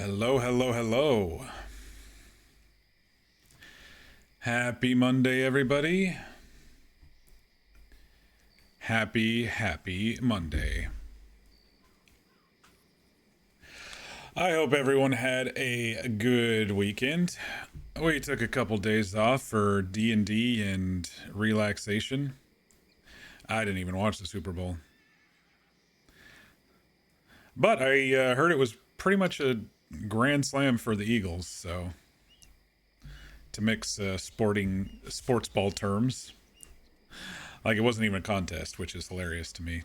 Hello, hello, hello. Happy Monday, everybody. Happy Monday. I hope everyone had a good weekend. We took a couple days off for D&D and relaxation. I didn't even watch the Super Bowl. But I heard it was pretty much a grand slam for the Eagles, so to mix sports ball terms. Like it wasn't even a contest, which is hilarious to me.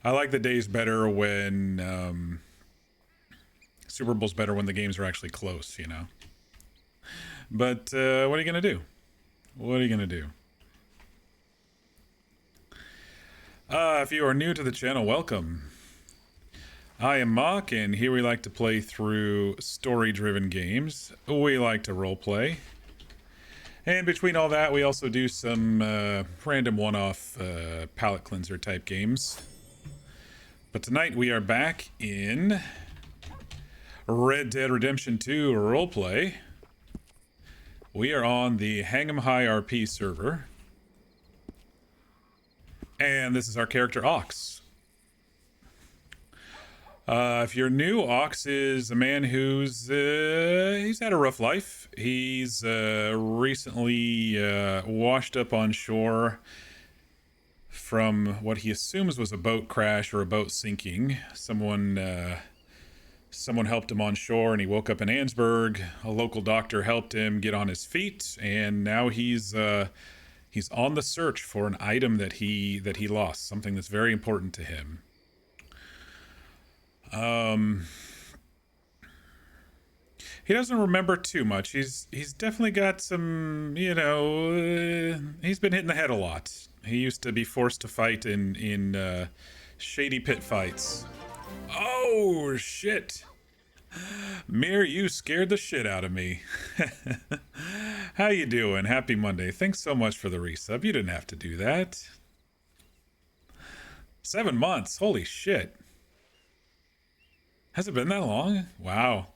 I like the days better when Super Bowl's better when the games are actually close, you know. But what are you gonna do? What are you gonna do? If you are new to the channel, welcome. I am Mock, and here we like to play through story-driven games. We like to roleplay. And between all that, we also do some random one-off palate cleanser type games. But tonight we are back in Red Dead Redemption 2 roleplay. We are on the Hang 'em High RP server. And this is our character Ox. If you're new, Ox is a man who's he's had a rough life. He's recently washed up on shore from what he assumes was a boat crash or a boat sinking. Someone helped him on shore, and he woke up in Annesburg. A local doctor helped him get on his feet, and now he's on the search for an item that he lost, something that's very important to him. He doesn't remember too much. He's definitely got some, he's been hit in the head a lot. He used to be forced to fight in shady pit fights. Oh shit. Mir, you scared the shit out of me. How you doing? Happy Monday. Thanks so much for the resub. You didn't have to do that. 7 months. Holy shit. Has it been that long? Wow.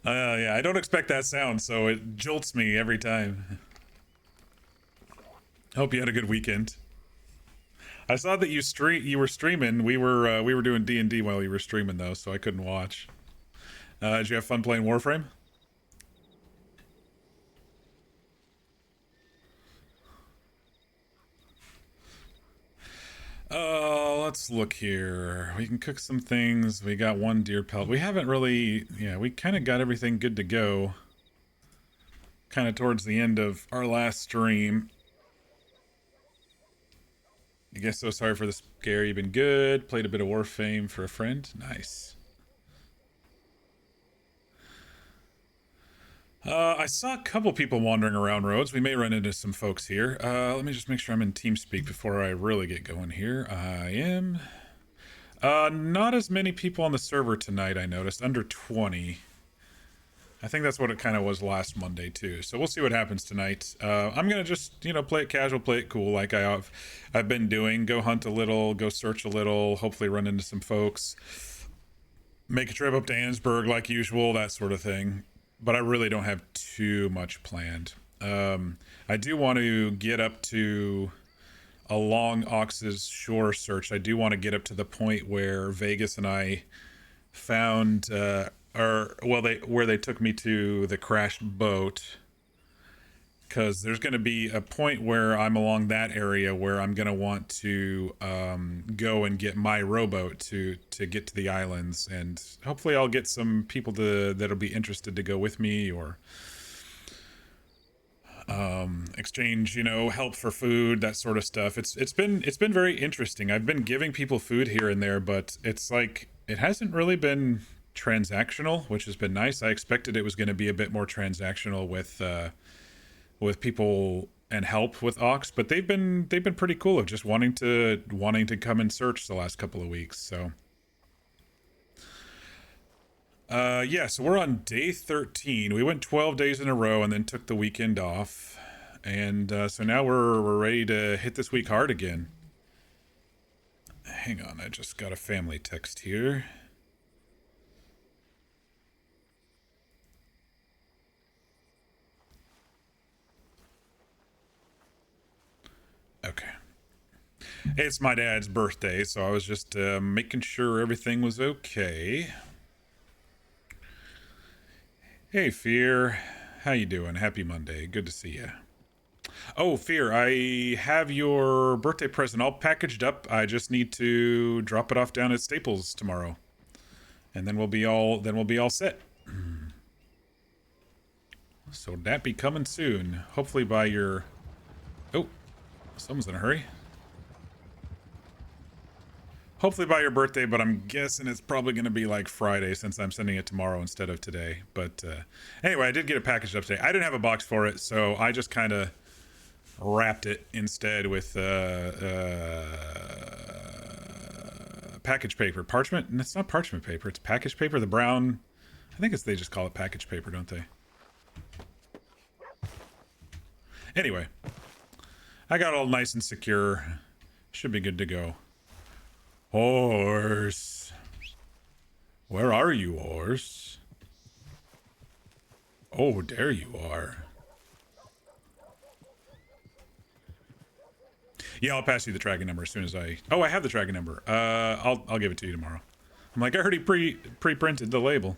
Yeah, I don't expect that sound, so it jolts me every time. Hope you had a good weekend. I saw that you were streaming. We were doing D&D while you were streaming though, so I couldn't watch. Did you have fun playing Warframe? Let's look here. We can cook some things. We got one deer pellet. We haven't really, we kind of got everything good to go. Kind of towards the end of our last stream. I guess so sorry for the scare. You've been good. Played a bit of Warframe for a friend. Nice. I saw a couple people wandering around Rhodes. We may run into some folks here. Let me just make sure I'm in TeamSpeak before I really get going here. I am. Not as many people on the server tonight, I noticed. Under 20. I think that's what it kind of was last Monday, too. So we'll see what happens tonight. I'm going to just, play it casual, play it cool like I've been doing. Go hunt a little, go search a little, hopefully run into some folks. Make a trip up to Annesburg like usual, that sort of thing. But I really don't have too much planned. I do want to get up to along Ox's shore search. I do want to get up to the point where Vegas and I found, where they took me to the crashed boat. Because there's going to be a point where I'm along that area where I'm going to want to go and get my rowboat to get to the islands, and hopefully I'll get some people that'll be interested to go with me, or exchange, help for food, that sort of stuff. It's been very interesting. I've been giving people food here and there, but it's like it hasn't really been transactional, which has been nice. I expected it was going to be a bit more transactional with people and help with Ox, but they've been pretty cool of just wanting to come and search the last couple of weeks. So so we're on day 13. We went 12 days in a row and then took the weekend off, and so now we're ready to hit this week hard again. Hang on, I just got a family text here. Okay. It's my dad's birthday, so I was just making sure everything was okay. Hey, Fear. How you doing? Happy Monday. Good to see you. Oh, Fear, I have your birthday present all packaged up. I just need to drop it off down at Staples tomorrow. And then we'll be all set. So that be coming soon. Hopefully by your... Oh, someone's in a hurry. Hopefully by your birthday, but I'm guessing it's probably going to be like Friday since I'm sending it tomorrow instead of today. But anyway, I did get it packaged up today. I didn't have a box for it, so I just kind of wrapped it instead with package paper. Parchment? And it's not parchment paper, it's package paper. The brown, I think they just call it package paper, don't they? Anyway, I got all nice and secure. Should be good to go. Horse. Where are you, horse? Oh, there you are. Yeah, I'll pass you the tracking number as soon as I... Oh, I have the tracking number. I'll give it to you tomorrow. I'm like, I already pre-printed the label.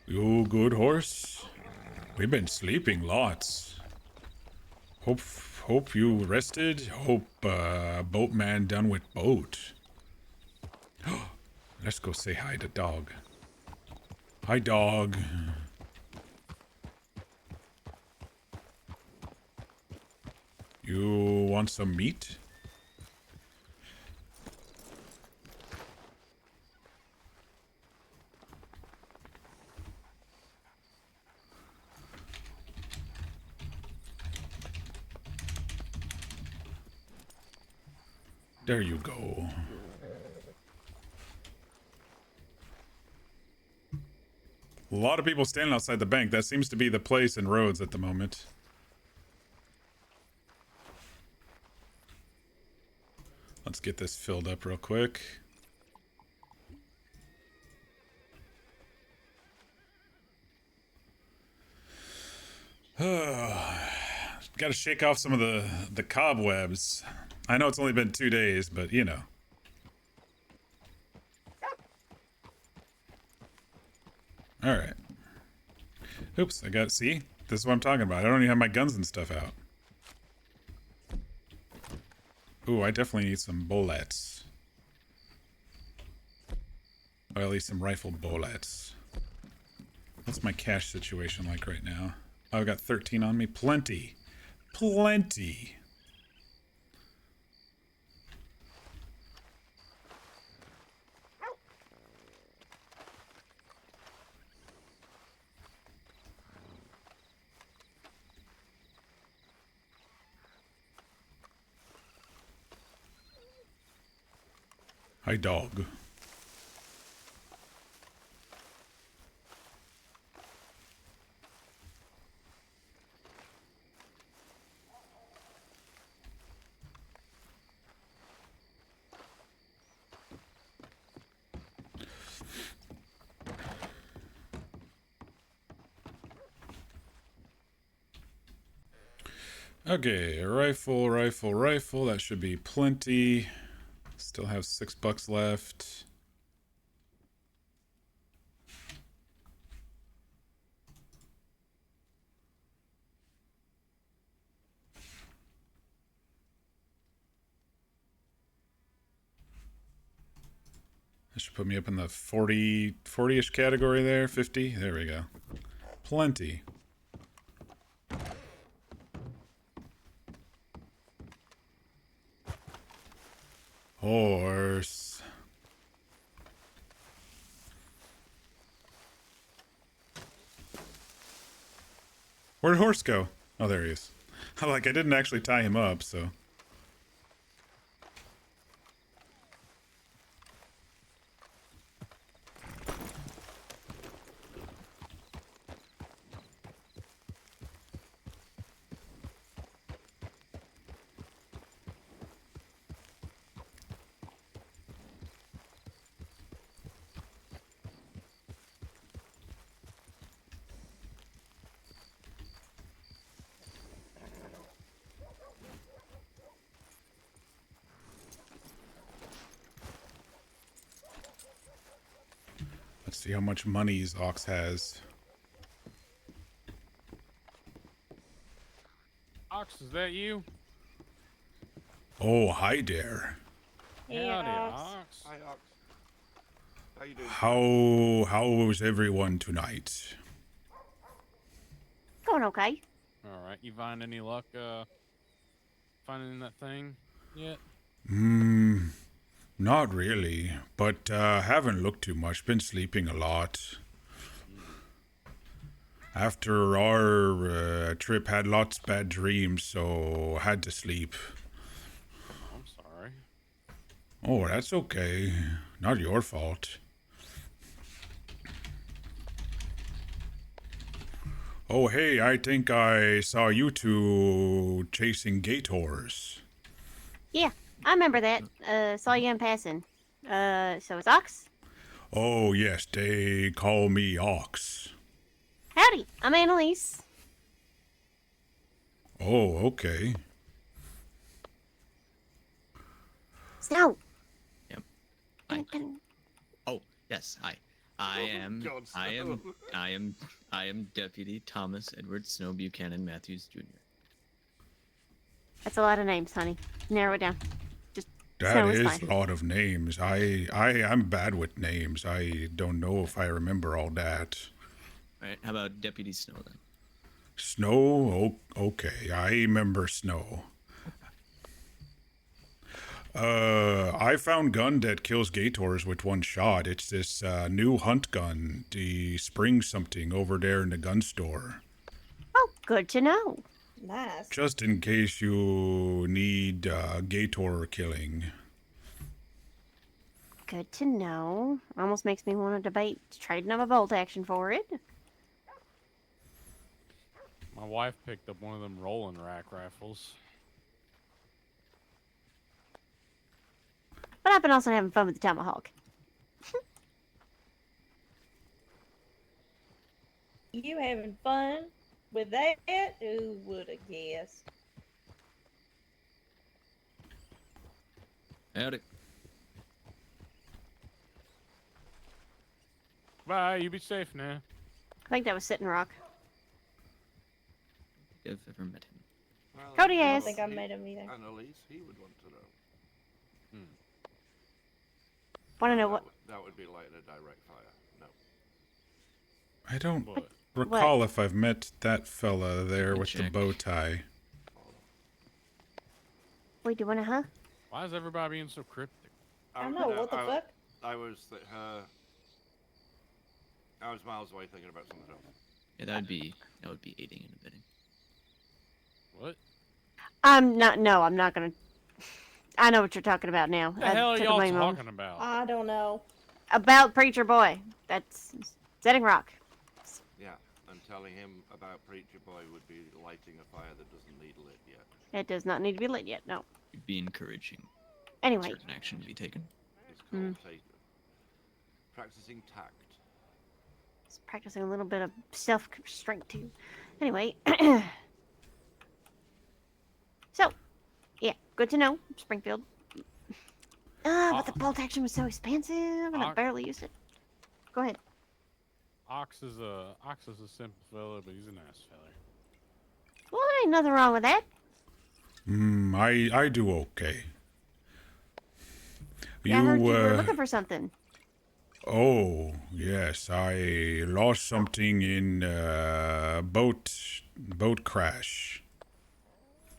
You good, horse? We've been sleeping lots. Hope you rested. Hope boatman done with boat. Let's go say hi to dog. Hi, dog. You want some meat? There you go. A lot of people standing outside the bank. That seems to be the place in Rhodes at the moment. Let's get this filled up real quick. Got to shake off some of the cobwebs. I know it's only been 2 days, but you know. All right. Oops, I got, see? This is what I'm talking about. I don't even have my guns and stuff out. Ooh, I definitely need some bullets. Or at least some rifle bullets. What's my cash situation like right now? Oh, I've got 13 on me. Plenty. Plenty. Hi, dog. Okay, rifle. That should be plenty. Still have $6 left. That should put me up in the 40-ish category there. 50. There we go. Plenty. Horse. Where'd Horse go? Oh, there he is. I didn't actually tie him up, so... See how much money his ox has. Ox, is that you? Oh, hi there. Hey, Howdy, Ox. Ox. Hi, Ox. How you doing? How is everyone tonight? Going okay. All right. You find any luck finding that thing yet? Not really, but haven't looked too much. Been sleeping a lot. After our trip, had lots of bad dreams, so had to sleep. I'm sorry. Oh, that's okay. Not your fault. Oh, hey, I think I saw you two chasing gators. Yeah, I remember that. Saw you in passing. So it's Ox? Oh, yes, they call me Ox. Howdy, I'm Annalise. Oh, okay. Snow. Yep. Hi. Oh, yes. Hi. I am Deputy Thomas Edward Snow Buchanan Matthews Jr. That's a lot of names, honey. Narrow it down. Just That Snow is is fine. a lot of names. I'm bad with names. I don't know if I remember all that. All right. How about Deputy Snow then? Snow? Okay, I remember Snow. I found gun that kills gators with one shot. It's this new hunt gun, the spring something over there in the gun store. Oh, good to know. Nice. Just in case you need gator killing. Good to know. Almost makes me want to debate trading up a bolt action for it. My wife picked up one of them rolling rack rifles. But I've been also having fun with the tomahawk. You having fun with that? Who would have guessed? Howdy. Bye. You be safe now. I think that was Sitting Rock. I don't think I've ever met him. Well, Cody I don't has. think I met him either. Annalise, he would want to know. Want to know what? That would be like a direct fire. No. I don't What? recall if I've met that fella there Good with the check. bow tie. We doing a huh? Why is everybody being so cryptic? I don't know. What the fuck? I was I was miles away thinking about something else. Yeah, that would be aiding and abetting. What? I'm not. No, I'm not gonna. I know what you're talking about now. What the hell are took a y'all blame on- talking about? I don't know. About Preacher Boy. That's Setting Rock. Yeah, and telling him about Preacher Boy would be lighting a fire that doesn't need lit yet. It does not need to be lit yet. No. You'd be encouraging Anyway, certain action to be taken. It's called practicing tact. just practicing a little bit of self-restraint too. Anyway, so yeah, good to know, Springfield. But the bolt action was so expensive, and I barely used it. Go ahead. Ox is a simple fella, but he's a nice fella. Well, there ain't nothing wrong with that. I do okay. Yeah, I heard you were looking for something. Oh, yes, I lost something in boat crash.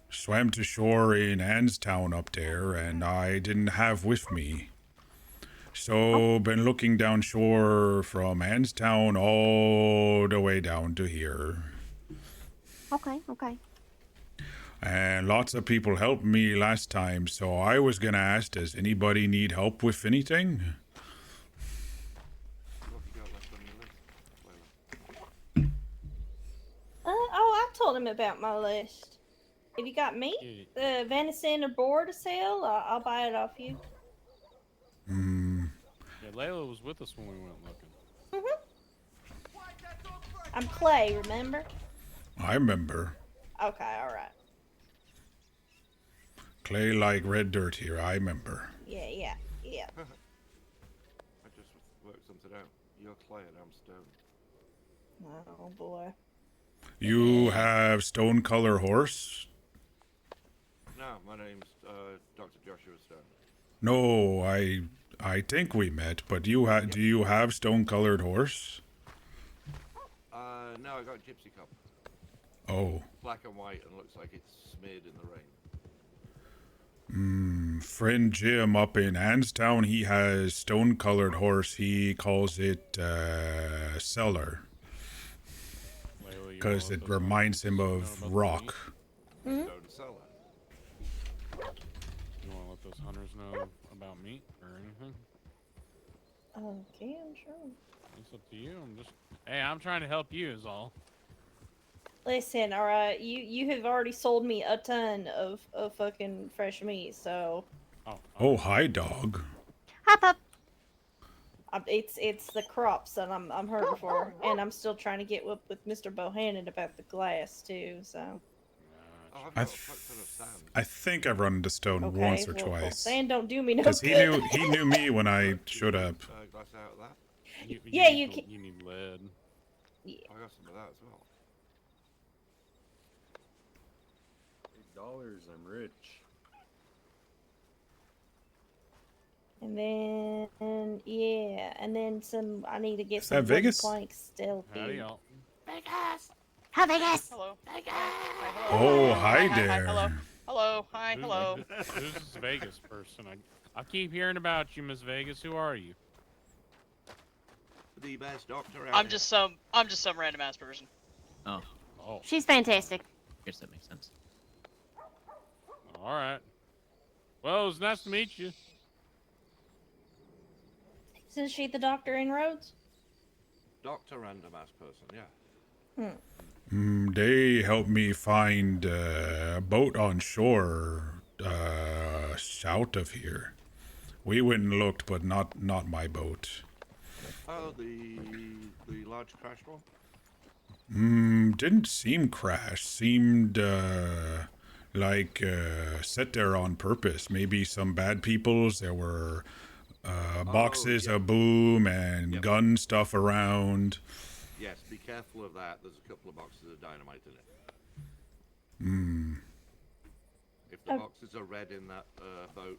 Swam to shore in Anstown up there, and I didn't have with me. So, been looking down shore from Anstown all the way down to here. Okay, okay. And lots of people helped me last time, so I was gonna ask, does anybody need help with anything? What have you got left on your list, Layla? I told him about my list. If you got meat, venison or boar to sell, I'll buy it off you. Yeah, Layla was with us when we went looking. I'm Clay, remember? I remember. Okay, all right. Clay like red dirt here, I remember. Yeah. I just worked something out. You're clay and I'm stone. Oh boy. You have stone color horse? No, my name's Dr. Joshua Stone. No, I think we met, but do you have stone colored horse? No, I got gypsy cup. Oh. Black and white and looks like it's smeared in the rain. Friend Jim up in Anstown, he has stone colored horse. He calls it Cellar Layla, you because wanna let it those reminds him hunters know of about the rock. Mm-hmm. Stone cellar. meat? You want to let those hunters know about meat or anything? Okay, I'm sure. It's up to you. Hey, I'm trying to help you. Is all. Listen, all right, you have already sold me a ton of fucking fresh meat, so Oh, hi, dog. Hop up. it's the crops that I'm hurting for, and I'm still trying to get with Mr. Bohannon about the glass too. So Oh, I've I, got a fuck ton of sand. I think I've run into Stone okay, once or well, twice. sand don't do me no Because good. he knew me when I showed up. Glass out of that. Yeah, need you the- can- You need lead. I got some of that as well. $8, I'm rich. And then yeah, and then some. I need to get Is some that wooden Vegas? planks still. Howdy, Too. y'all. Vegas. Hi, Vegas. Hello. Vegas. Hi, Oh, hello. hi Hi, there. hello. Hello. Hi, Who's- hello. Who's this Vegas person? I keep hearing about you, Miss Vegas. Who are you? The best doctor out I'm here. just some random ass person. Oh, Oh, She's fantastic. guess that makes sense. all right. Well, it was nice to meet you. Isn't she the doctor in Rhodes? Doctor random ass person, yeah. They helped me find a boat on shore south of here. We went and looked, but not my boat. Oh, the large crashed one? Didn't seem crashed. Seemed like set there on purpose. Maybe some bad peoples. There were boxes yeah. of boom and Yep. gun stuff around. Yes, be careful of that. There's a couple of boxes of dynamite in it. If the Oh. boxes are red in that boat,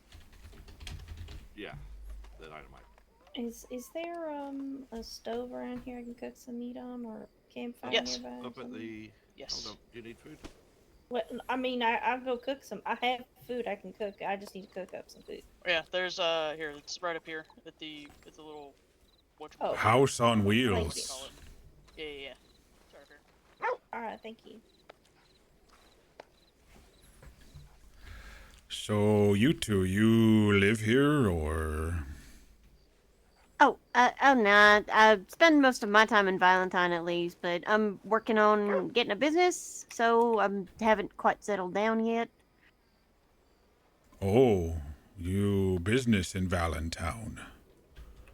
yeah, they're dynamite. Is there a stove around here I can cook some meat on, or a campfire Yes. nearby? or Up at something? the... Yes. Hold on, do you need food? Well, I mean, I'll go cook some. I have food I can cook. I just need to cook up some food. Yeah, there's here, it's right up here at the little Oh. House on what do you wheels. call it? Yeah. It's right up here. All right, thank you. So you two, you live here or? Oh, no. I spend most of my time in Valentine at least, but I'm working on getting a business, so I haven't quite settled down yet. Oh, you business in Valentine.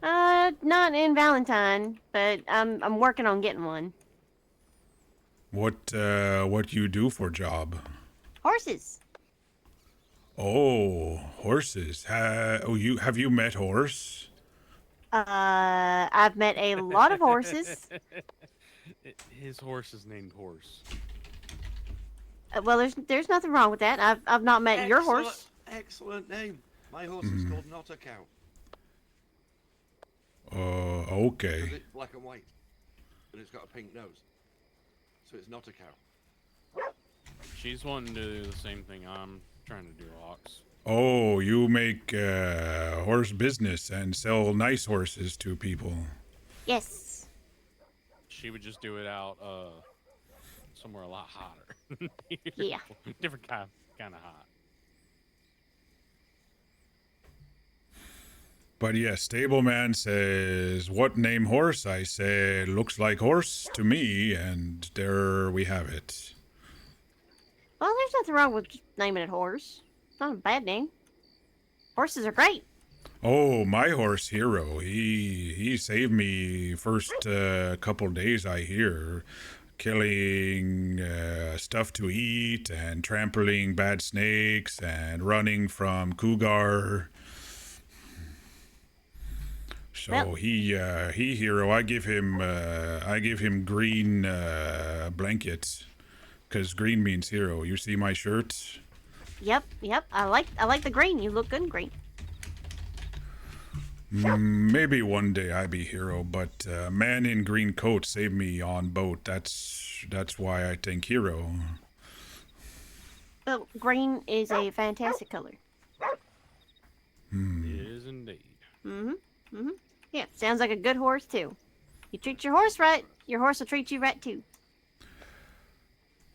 Not in Valentine, but I'm working on getting one. What you do for job? Horses. Oh, horses. Have you met horse? I've met a lot of horses. His horse is named Horse. Well, there's nothing wrong with that. I've not met your horse. Excellent name. My horse is called Not a Cow. Okay. 'Cause it's black and white. And it's got a pink nose. So it's not a cow. She's wanting to do the same thing I'm trying to do, Ox. Oh, you make horse business and sell nice horses to people. Yes. She would just do it out somewhere a lot hotter. Yeah. Different kind of hot. But yes, stableman says, "What name horse?" I say, "Looks like horse to me," and there we have it. Well, there's nothing wrong with just naming it horse. It's not a bad name. Horses are great. Oh, my horse Hero. He saved me first couple days. I hear, killing stuff to eat and trampling bad snakes and running from cougar. So Well- he hero. I give him green blankets, cause green means hero. You see my shirt? Yep. I like the green. You look good in green. Maybe one day I be hero, but man in green coat saved me on boat. That's why I think hero. Well, green is a fantastic color. It is indeed. Yeah, sounds like a good horse too. You treat your horse right, your horse will treat you right too.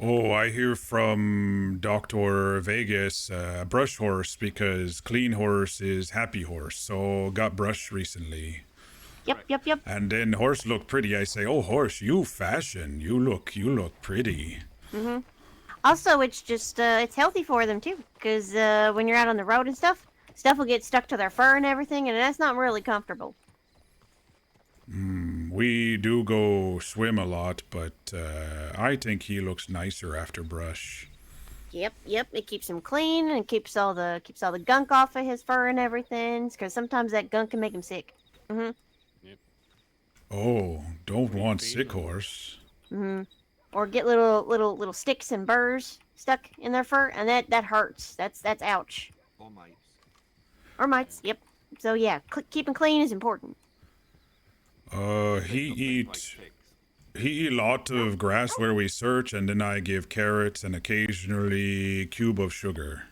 Oh, I hear from Dr. Vegas, brush horse, because clean horse is happy horse. So got brushed recently. Yep. And then horse look pretty. I say, oh horse, you fashion. You look pretty. Also, it's just it's healthy for them too, because when you're out on the road and stuff will get stuck to their fur and everything, and that's not really comfortable. We do go swim a lot, but I think he looks nicer after brush. Yep. It keeps him clean and keeps all the gunk off of his fur and everything, because sometimes that gunk can make him sick. Oh, don't want feed sick him. horse. Or get little sticks and burrs stuck in their fur, and that hurts. That's ouch. Or mites. Or mites. Yep. So yeah, keeping clean is important. He Pick up things like eat ticks. he eat lot of grass where we search, and then I give carrots and occasionally cube of sugar.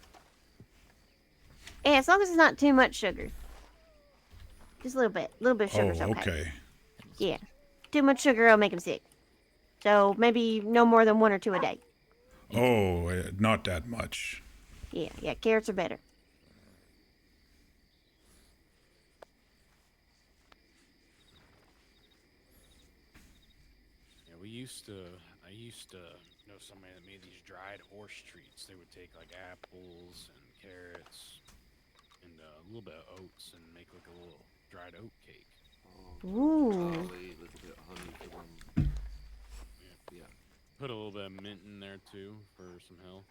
Yeah, as long as it's not too much sugar. Just a little bit of sugar's Oh, okay. okay. Yeah, too much sugar will make him sick. So maybe no more than 1 or 2 a day. Oh, not that much. Yeah, carrots are better. Yeah, I used to know somebody that made these dried horse treats. They would take like apples and carrots and a little bit of oats and make like a little dried oat cake. Oh, Ooh. barley, a little bit of honey for them. Yeah. Put a little bit of mint in there too for some health.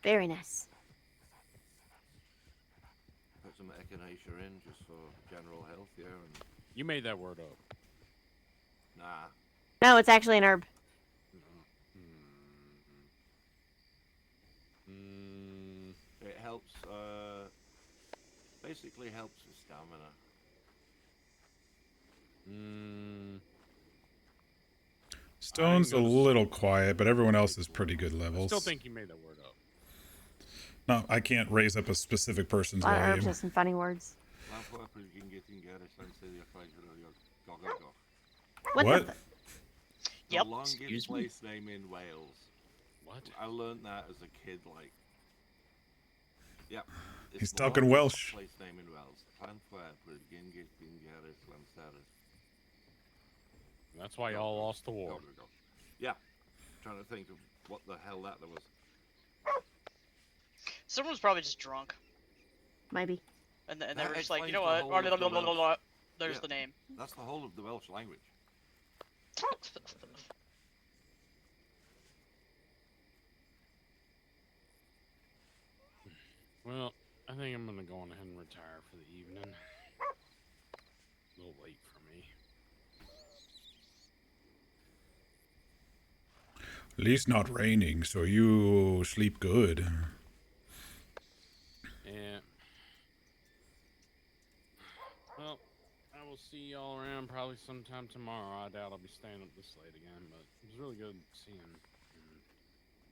Very nice. Put some echinacea in just for general health, yeah. And You made that word up. nah. No, it's actually an herb. It helps, basically helps with stamina. Stone's a go to little quiet, but everyone else is pretty good I levels. still think you made that word up. No, I can't raise up a specific person's A lot of herbs volume. have some funny words. What? What? The The Yep. longest Excuse me? place name in Wales. What? I learned that as a kid, like. Yep. It's He's the talking longest Welsh. Place name in Wales. That's why y'all lost the war. Yeah. Trying to think of what the hell that was. Someone was probably just drunk, Maybe. and they That were just like, you know explains what? the whole of the Welsh. There's Yeah. the name. That's the whole of the Welsh language. Well, I think I'm gonna go on ahead and retire for the evening. A little late for me. At least not raining, so you sleep good. Yeah. Well, I will see y'all around probably sometime tomorrow. I doubt I'll be staying up this late again, but it was really good seeing and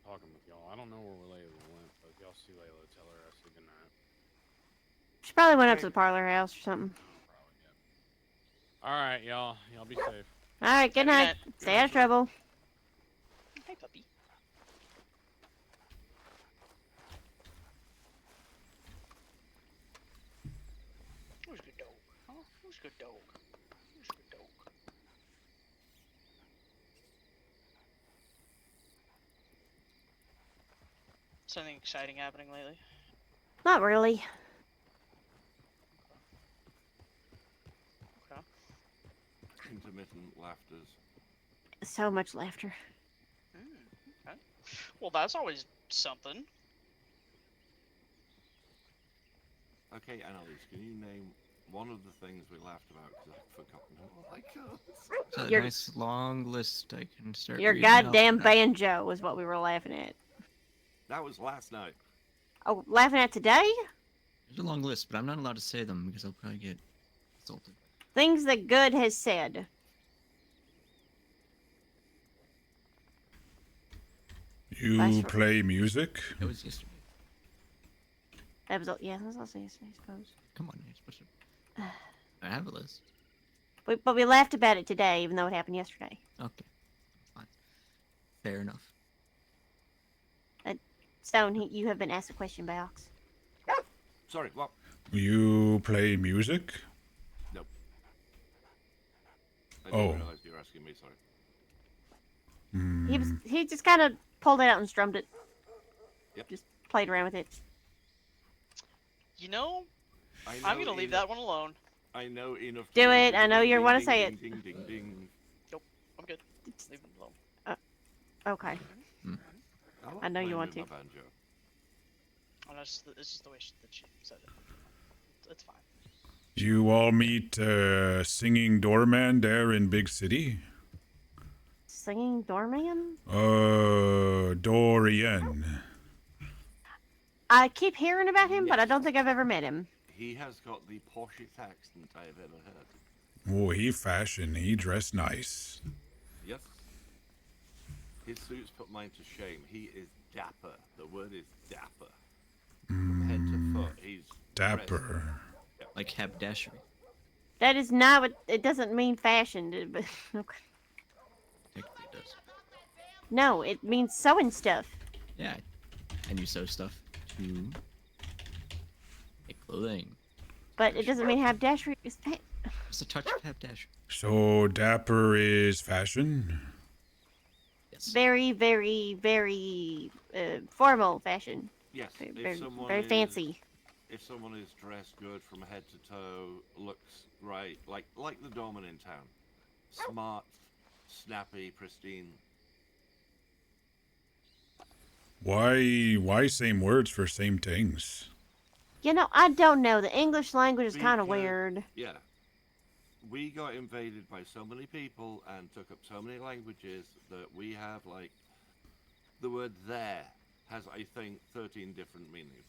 talking with y'all. I don't know where Layla went, but if y'all see Layla, tell her I said good night. She probably went up to the parlor house or something. Probably, yeah. Alright, y'all. Y'all be safe. All right, good Good night. night. Stay out of trouble. Hey, puppy. Who's a good dog? Huh? Who's a good dog? Who's a good dog? Something exciting happening lately? Not really. Okay. Intermittent laughters. So much laughter. Okay. Well, that's always something. Okay, Annalise, can you name one of the things we laughed about because I've forgotten all I got. It's a Your- nice long list I can start Your reading out. goddamn banjo was what we were laughing at. That was last night. Oh, laughing at today? There's a long list, but I'm not allowed to say them because I'll probably get insulted. Things that Good has said. You play music? That was yesterday. That was that was also yesterday, I suppose. Come on, you're supposed to... I have a list. But we laughed about it today, even though it happened yesterday. Okay. Fine. Fair enough. Stone, you have been asked a question by Ox. Sorry, what? You play music? Nope. I didn't Oh. realize you were asking me, sorry. He just kind of pulled it out and strummed it. Yep. Just played around with it. You know, I I'm know gonna leave enough- that one alone. I know enough. Do to it, I know ding, you ding, wanna ding, say ding, it. Ding, ding, ding, ding. I'm good. Leave it alone. Okay. I know you playing want with to. Oh, my banjo. no, it's just the way that she said it. It's fine. You all meet singing doorman there in Big City? Singing doorman? Dorian. I keep hearing about him, but I don't think I've ever met him. He has got the poshest accent I've ever heard. Oh, he fashion. He dress nice. Yes. His suits put mine to shame. He is dapper. The word is dapper. From head to foot, he's dressed- Dapper. Like haberdashery. That is not what it doesn't mean fashion, but okay. Technically it does. No, it means sewing stuff. Yeah. And you sew stuff to make clothing. But it doesn't mean haberdashery is Just a touch of haberdashery. So dapper is fashion? Yes. very, very, very formal fashion. Yes. Very, very fancy. If someone is dressed good from head to toe, looks right, like the doorman in town. Smart, snappy, pristine. Why same words for same things? You know, I don't know. The English language is kind of Because- weird. Yeah. We got invaded by so many people and took up so many languages that we have, like, the word there has, I think, 13 different meanings.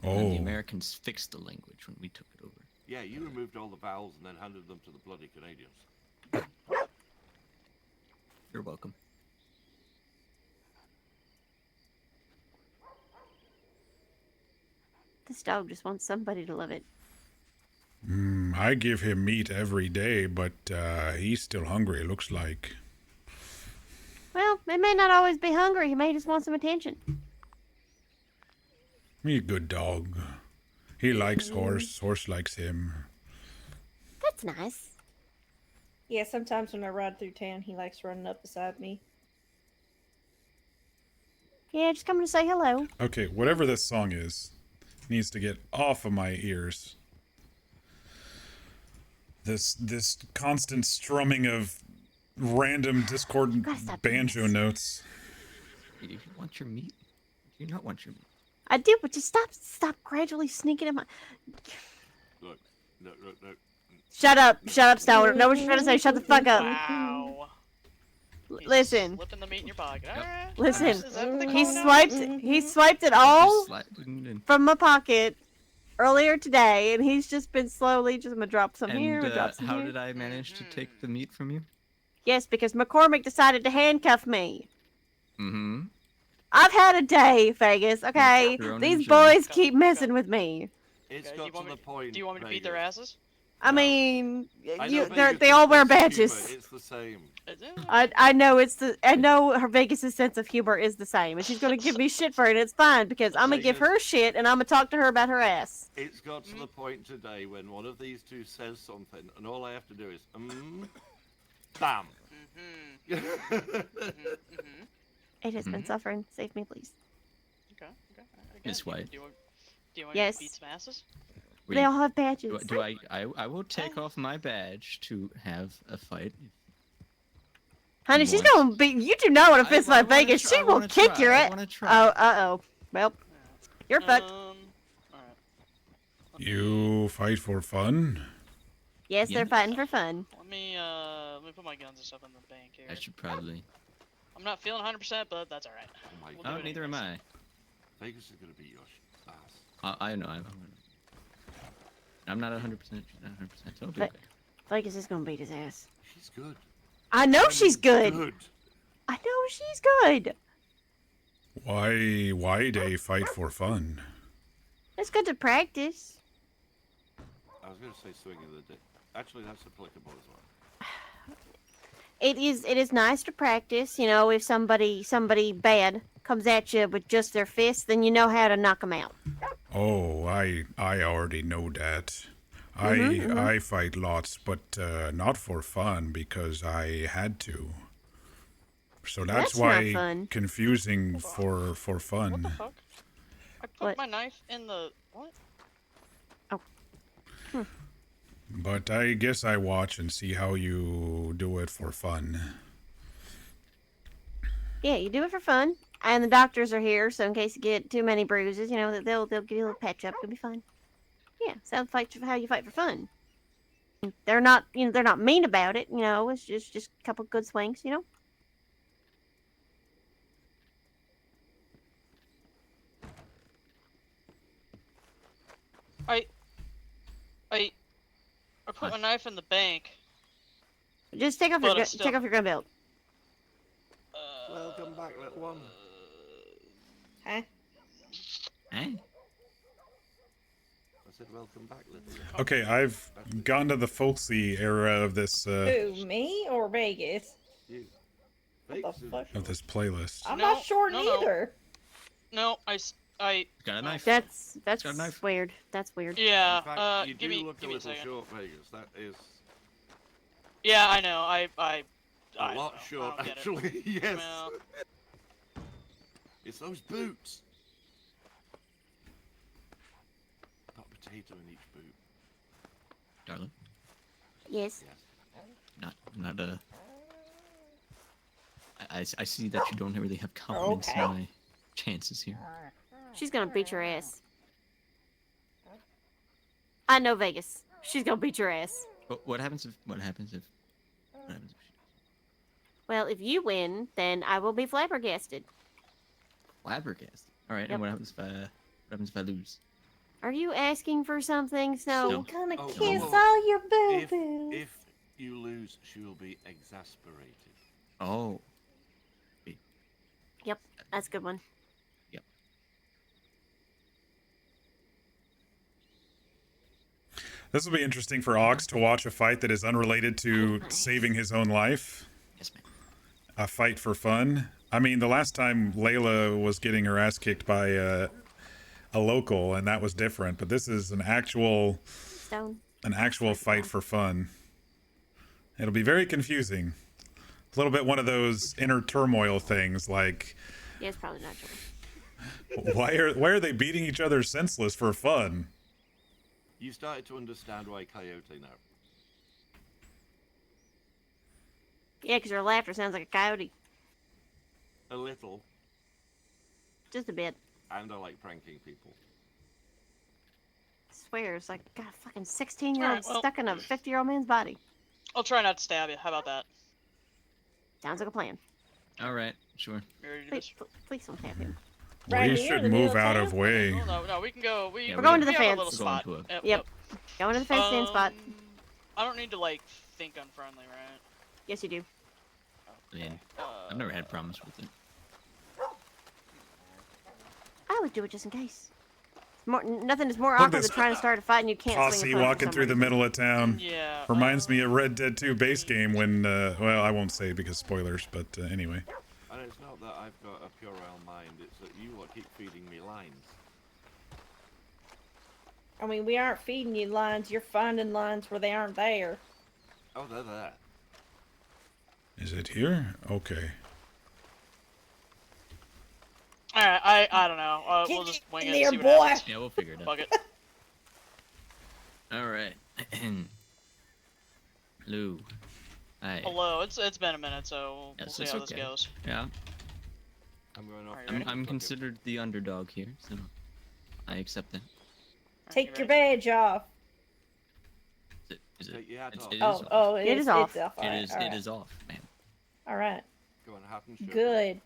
And the Oh, Americans fixed the language when we took it over. Yeah, you removed all the vowels and then handed them to the bloody Canadians. You're welcome. This dog just wants somebody to love it. I give him meat every day, but he's still hungry, looks like. Well, it may not always be hungry. He may just want some attention. He's a good dog. He likes horse. Horse likes him. That's nice. Yeah, sometimes when I ride through town, he likes running up beside me. Yeah, just coming to say hello. Okay, whatever this song is, needs to get off of my ears. This constant strumming of random discordant gotta stop banjo doing this. notes. Do you want your meat? Do you not want your meat? I do, but just stop gradually sneaking in my... Look, look. Shut up, Stoner. Know what you're trying to say. Shut the fuck up. Wow. He's Listen. Slipping the meat in your pocket. Yep. Alright. Listen, Is that what they he call it now? swiped it all Just sliding in. from my pocket earlier today, and he's just been slowly just gonna drop some here, And drop some how here. did I manage to take the meat from you? Yes, because McCormick decided to handcuff me. Mm-hmm. I've had a day, Vegas, okay? Your own These engine. boys Go, keep go. messing with me. It's Okay, got you to want the me- point. Do you want me to beat their Vegas. asses? I No. mean, I know Vegas they is all a wear sense of humor, badges. It's the same. Is it? I know her Vegas' sense of humor is the same, and she's gonna give me shit for it. And it's fine because I'm gonna give her shit, and I'm gonna talk to her about her ass. It's got to the point today when one of these two says something, and all I have to do is, bam. It has been suffering. Save me, please. Okay. Miss White. Do you want Yes. me to beat some asses? Wait, They all have badges. do I will take off my badge to have a fight. Honey, You she's want- gonna be. You do not want to fist I fight wanna Vegas. try- She I will wanna kick try, your I ass. wanna try. Oh, uh oh. Well, you're fucked. Alright. You fight for fun? Yes, they're Yes. fighting for fun. Let me put my guns and stuff in the bank here. I should probably. I'm not feeling 100%, but that's all right. Oh my We'll god. do Oh, it neither am anyways. I. Vegas is gonna beat your ass. I know. I'm not 100%. She's not 100%. So it'll be But- okay. Vegas is gonna beat his ass. She's good. I know she's good. Good. I know she's good. Why they fight for fun? It's good to practice. I was gonna say swing of the dick. Actually, that's applicable as well. It is nice to practice. You know, if somebody bad comes at you with just their fists, then you know how to knock them out. Oh, I already know that. I fight lots, but not for fun because I had to. So that's That's not why fun. confusing for What the fun. fuck? I put What? my knife in the what? But I guess I watch and see how you do it for fun. Yeah, you do it for fun. And the doctors are here, so in case you get too many bruises, you know, they'll give you a little patch up. It'll be fine. Yeah, so fight how you fight for fun. They're not, you know, they're not mean about it. You know, it's just a couple good swings. You know. I put my knife in the bank. Just take off But your it's still- take off your gun belt. Welcome back, little one. Huh? Eh? I said welcome back, little one. Okay, I've gone to the folksy era of this Who, me or Vegas? You. What Vegas the is- fuck? of this playlist. I'm No, not sure no, no. neither. No, I Got a knife. That's Got a knife. weird. That's weird. yeah. In fact, you Give do me look give a me a little second. short, Vegas. That is Yeah, I know. I a don't lot know. I short, don't get it. actually. Yes. Well, It's those boots. Got a potato in each boot. Darling. Yes. Yes. Not I see that you don't really have confidence in Okay. my chances here. She's gonna beat your ass. I know Vegas. She's gonna beat your ass. But what happens if she Well, if you win, then I will be flabbergasted. flabbergasted? All right, Yep. and what happens if I lose? Are you asking for something, Snow? She's gonna Oh, kiss well, all your boo If boos. if you lose, she will be exasperated. Oh, That's a good one. This will be interesting for Ox to watch a fight that is unrelated to saving his own life. yes, ma'am. A fight for fun. I mean, the last time Layla was getting her ass kicked by a local, and that was different. But this is an actual Stone. fight for fun. It'll be very confusing. A little bit one of those inner turmoil things, like Yeah, it's probably not true. why are they beating each other senseless for fun? You started to understand why Coyote now. Yeah, because her laughter sounds like a coyote. A little, Just a bit. and I like pranking people. I swear, it's like God, a fucking 16-year-old Alright, well- stuck in a 50-year-old man's body. I'll try not to stab you. How about that? Sounds like a plan. All right, sure. You ready to do Please, this? please don't have him. Right We here in should the middle move of out town? of way. Oh, no, we can go. Yeah, We're going to the we have a fence. little We're going spot. to a- Yep. Going to the fence stand spot. I don't need to like think unfriendly, right? Yes, you do. I mean, I've never had problems with it. I would do it just in case. Nothing is more Look, awkward this than trying to start a fight and you can't swing Posse a punch for walking some through the reason. middle of town. Yeah. Reminds me of Red Dead 2 base game when, well, I won't say because spoilers, but anyway. And it's not that I've got a puerile mind, it's that you lot keep feeding me lines. I mean, we aren't feeding you lines. You're finding lines where they aren't there. Oh, they're there. Is it here? Okay. All right. I don't know. We'll Get just wing in it. there, And see what boy. happens. Yeah, we'll figure it out. Fuck it. All right. Hello. Hi. Hello. It's been a minute, so we'll Yes, see it's how this okay. goes. Yeah, I'm going off. Alright, I'm ready? considered the underdog here, so I accept that. Take you your ready? badge off. Is it? Take your hat It's, off. it is Oh, off. oh, It is it's off. off. All It right, is. all It right. is off, man. All right. Go on, hat and shirt. Good.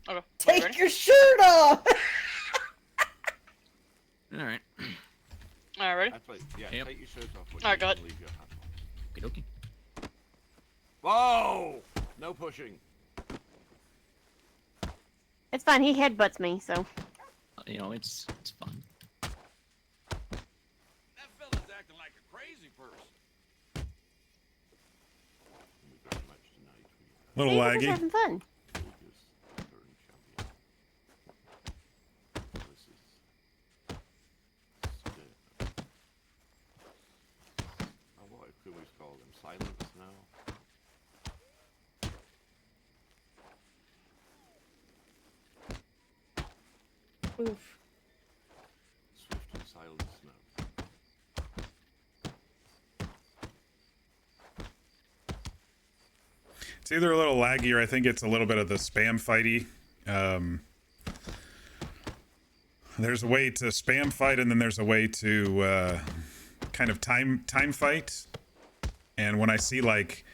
Okay. Are you Take ready? your shirt off. All right. All right, ready? Actually, yeah, Yep. take your shirt off. But All right, you go can leave your hat on. Okie dokie. Whoa! No pushing. It's fine. He headbutts me, so. You know, it's fun. That fella's acting like a crazy person. We've got a match tonight. We Little See, we're just laggy. having fun. have Vegas current champion. This is Steph. Oh, what could we call them? Silence now? Oof. Swift and silence now. It's either a little laggy or I think it's a little bit of the spam fighty. There's a way to spam fight, and then there's a way to kind of time fight. And when I see like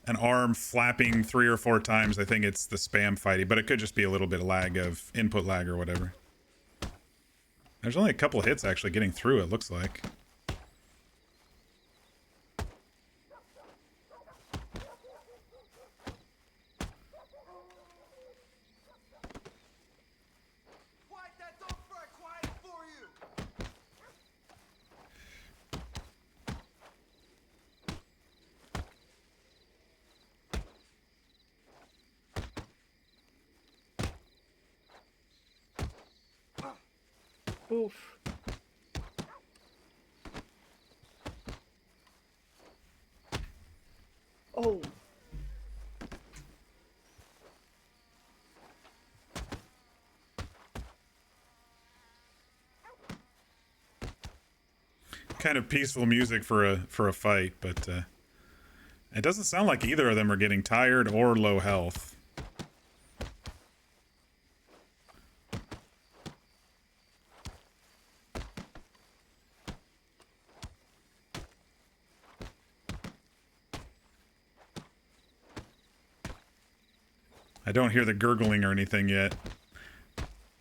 an arm flapping 3 or 4 times, I think it's the spam fighty, but it could just be a little bit of lag of input lag or whatever. There's only a couple hits actually getting through, it looks like. Quiet that dog for I quiet for you! Oof. Oh. Kind of peaceful music for a fight, but it doesn't sound like either of them are getting tired or low health. I don't hear the gurgling or anything yet.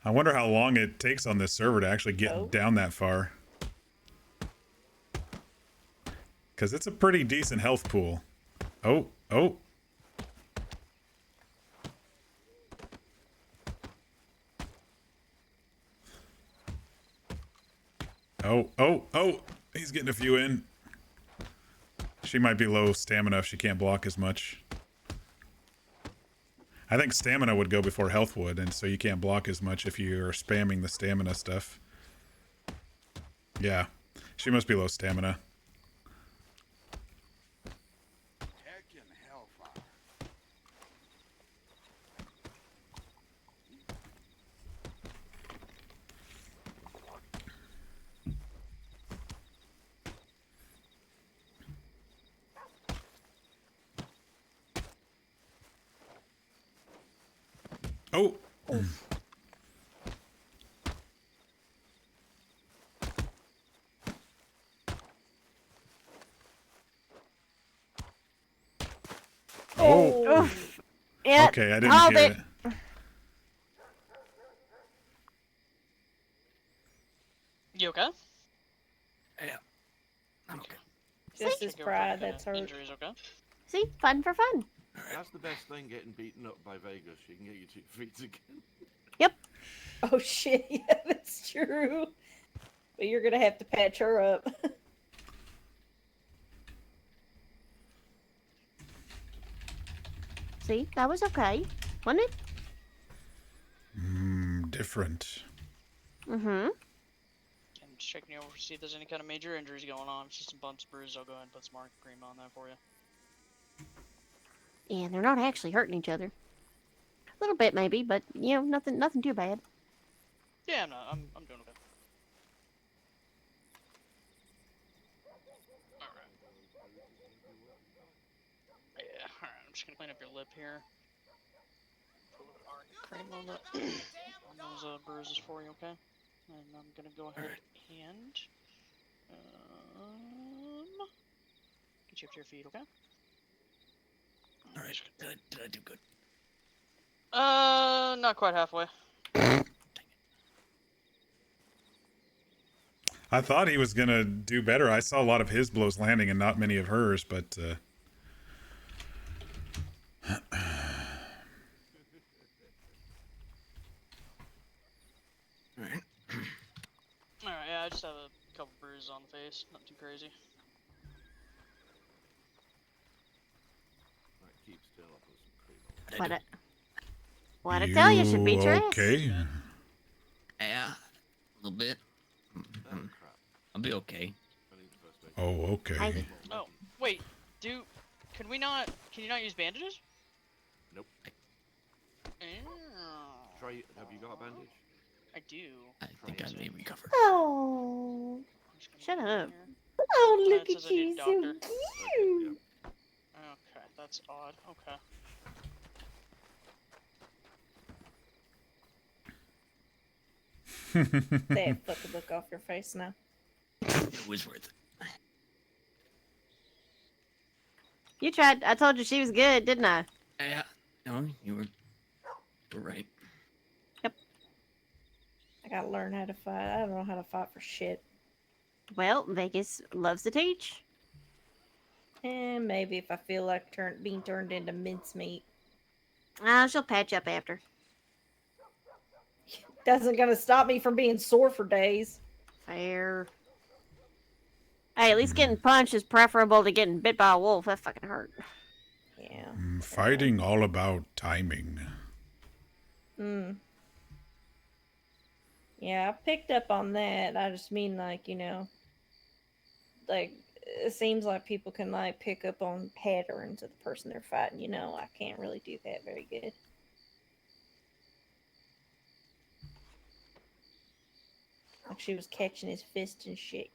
I wonder how long it takes on this server to actually get down that far. Because it's a pretty decent health pool. Oh, oh. Oh, oh, oh. He's getting a few in. She might be low stamina if she can't block as much. I think stamina would go before health would, and so you can't block as much if you are spamming the stamina stuff. Yeah, she must be low stamina. Heckin' hellfire. Oh! Oh! Oof. Yeah, Okay, I didn't called hear it. it. You okay? Yeah. I'm okay. Just Check his over pride any kinda that's hurt. Injuries, okay? See, fun for fun. That's the best thing, getting beaten up by Vegas. She can get you 2 feet again. Yep. Oh shit, yeah, that's true. But you're gonna have to patch her up. See, that was okay, wasn't it? Different. Mm-hmm. I'm just checking you over to see if there's any kind of major injuries going on. If it's just some bumps, bruises, I'll go ahead and put some mark cream on that for you. Yeah, they're not actually hurting each other. A little bit maybe, but you know, nothing too bad. Yeah, I'm doing okay. Alright. Yeah, alright, I'm just gonna clean up your lip here. Put a little bit of cream on, on those bruises for you, okay? And I'm gonna go ahead and get you up to your feet, okay? All right. Did I do good? Not quite halfway. I thought he was gonna do better. I saw a lot of his blows landing and not many of hers, but All right. Alright, yeah, I just have a couple bruises on the face. Not too crazy. Right, keep still. I'll put some cream on. What I tell you should beat your ass. okay? Yeah, a little bit. Oh, crap. I'll be okay. I need the first aid. Oh, okay. Oh, wait. Can you not use bandages? Nope. Oh, Try. Have you got a bandage? I do. I think I may recover. Oh, I'm just gonna shut go in up. here. Oh, it look says at I need you, a so doctor. cute. Okay, that's odd. Okay. That fucking look off your face now. It was worth it. You tried. I told you she was good, didn't I? Yeah. No, you were right. I gotta learn how to fight. I don't know how to fight for shit. Well, Vegas loves to teach. And maybe if I feel like being turned into mincemeat. She'll patch up after. Doesn't gonna stop me from being sore for days. Fair. Hey, at least getting punched is preferable to getting bit by a wolf. That fucking hurt. Yeah. Fighting all about timing. Yeah, I picked up on that. I just mean like, like it seems like people can like pick up on patterns of the person they're fighting, I can't really do that very good. Like she was catching his fist and shit.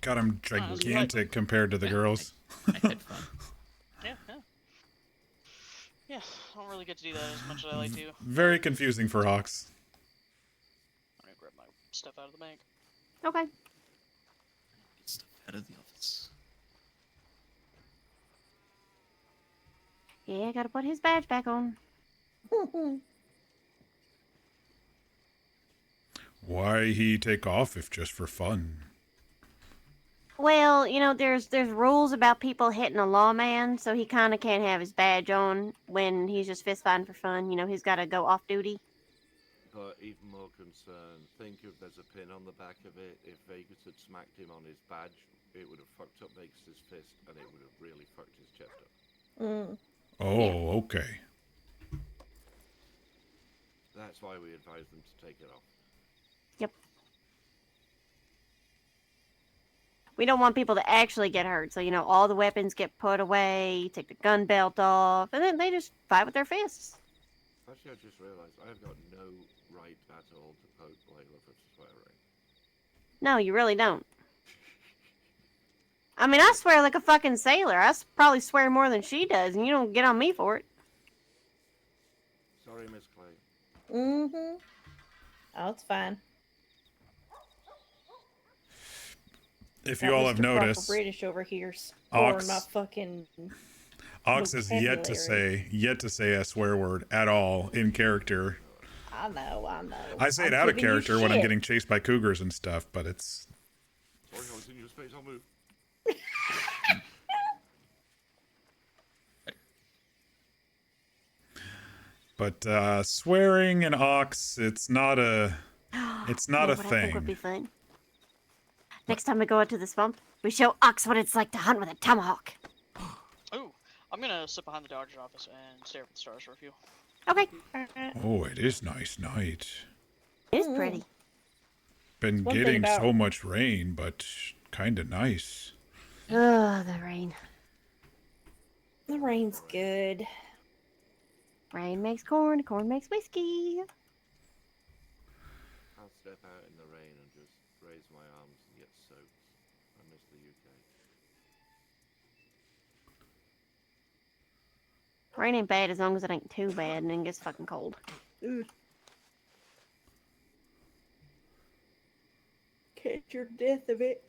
God, I'm gigantic compared to the girls. I had fun. Yeah. Yeah, I don't really get to do that as much as I like to. Very confusing for Hawks. I'm gonna grab my stuff out of the bank. Okay. Get stuff out of the office. Yeah, gotta put his badge back on. Why he take off if just for fun? Well, there's rules about people hitting a lawman, so he kind of can't have his badge on when he's just fist fighting for fun. He's got to go off duty. But even more concerned, think if there's a pin on the back of it. If Vegas had smacked him on his badge, it would have fucked up Vegas's fist, and it would have really fucked his chest up. Oh, okay. That's why we advise them to take it off. Yep. We don't want people to actually get hurt, so all the weapons get put away. Take the gun belt off, and then they just fight with their fists. Actually, I just realised I have got no right at all to poke Layla for swearing. No, you really don't. I mean, I swear like a fucking sailor. Probably swear more than she does, and you don't get on me for it. Sorry, Miss Clay. Oh, it's fine. If Got you all have Mr. Proper noticed, British over here Ox- scoring my fucking. Ox has yet to say a swear word at all in character. I know. I say it I'm out of giving you character when I'm shit. getting chased by cougars and stuff, but it's Sorry, I was in your space. I'll move. but swearing in Ox, it's not a What I think thing. would be fun. Next time we go out to the swamp, we show Ox what it's like to hunt with a tomahawk. Ooh, I'm gonna sit behind the doctor's office and stare up at the stars for a few. Okay. Oh, it is nice night. It's pretty. Been one thing getting about- so much rain, but kind of nice. Oh, the rain. The rain's good. Rain makes corn, corn makes whiskey. I'll step out in the rain and just raise my arms and get soaked. I miss the UK. Rain ain't bad as long as it ain't too bad and then gets fucking cold. Catch your death of it.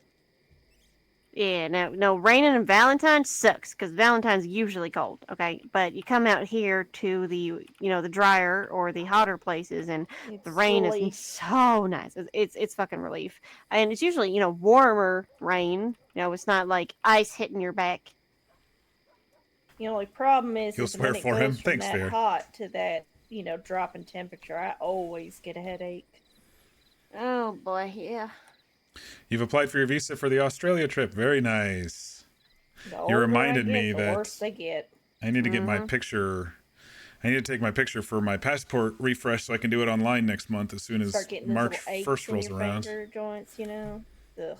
Yeah, no, raining in Valentine's sucks because Valentine's usually cold, okay? But you come out here to the, the drier or the hotter places, and It's the rain relief. is so nice. It's fucking relief, and it's usually warmer rain. It's not like ice hitting your back. The only problem is, You'll is swear when it for goes him? from Thanks, that Fair. hot to that, drop in temperature, I always get a headache. Oh boy, yeah. You've applied for your visa for the Australia trip. Very nice. The You older reminded I get, me the that worse they get. I need to get my picture. I need to take my picture for my passport refresh so I can do it online next month as soon as Start getting those March little aches 1st in rolls your around. finger joints, Ugh.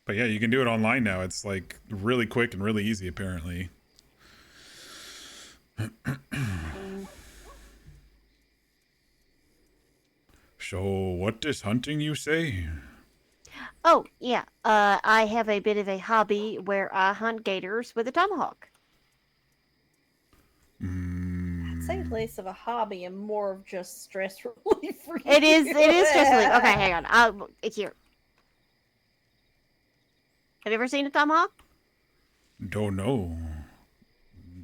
But yeah, you can do it online now. It's like really quick and really easy, apparently. So, what is hunting, you say? Oh yeah. I have a bit of a hobby where I hunt gators with a tomahawk. I'd say less of a hobby and more of just stress relief for you. It is just relief. Okay, hang on. It's here. Have you ever seen a tomahawk? Don't know.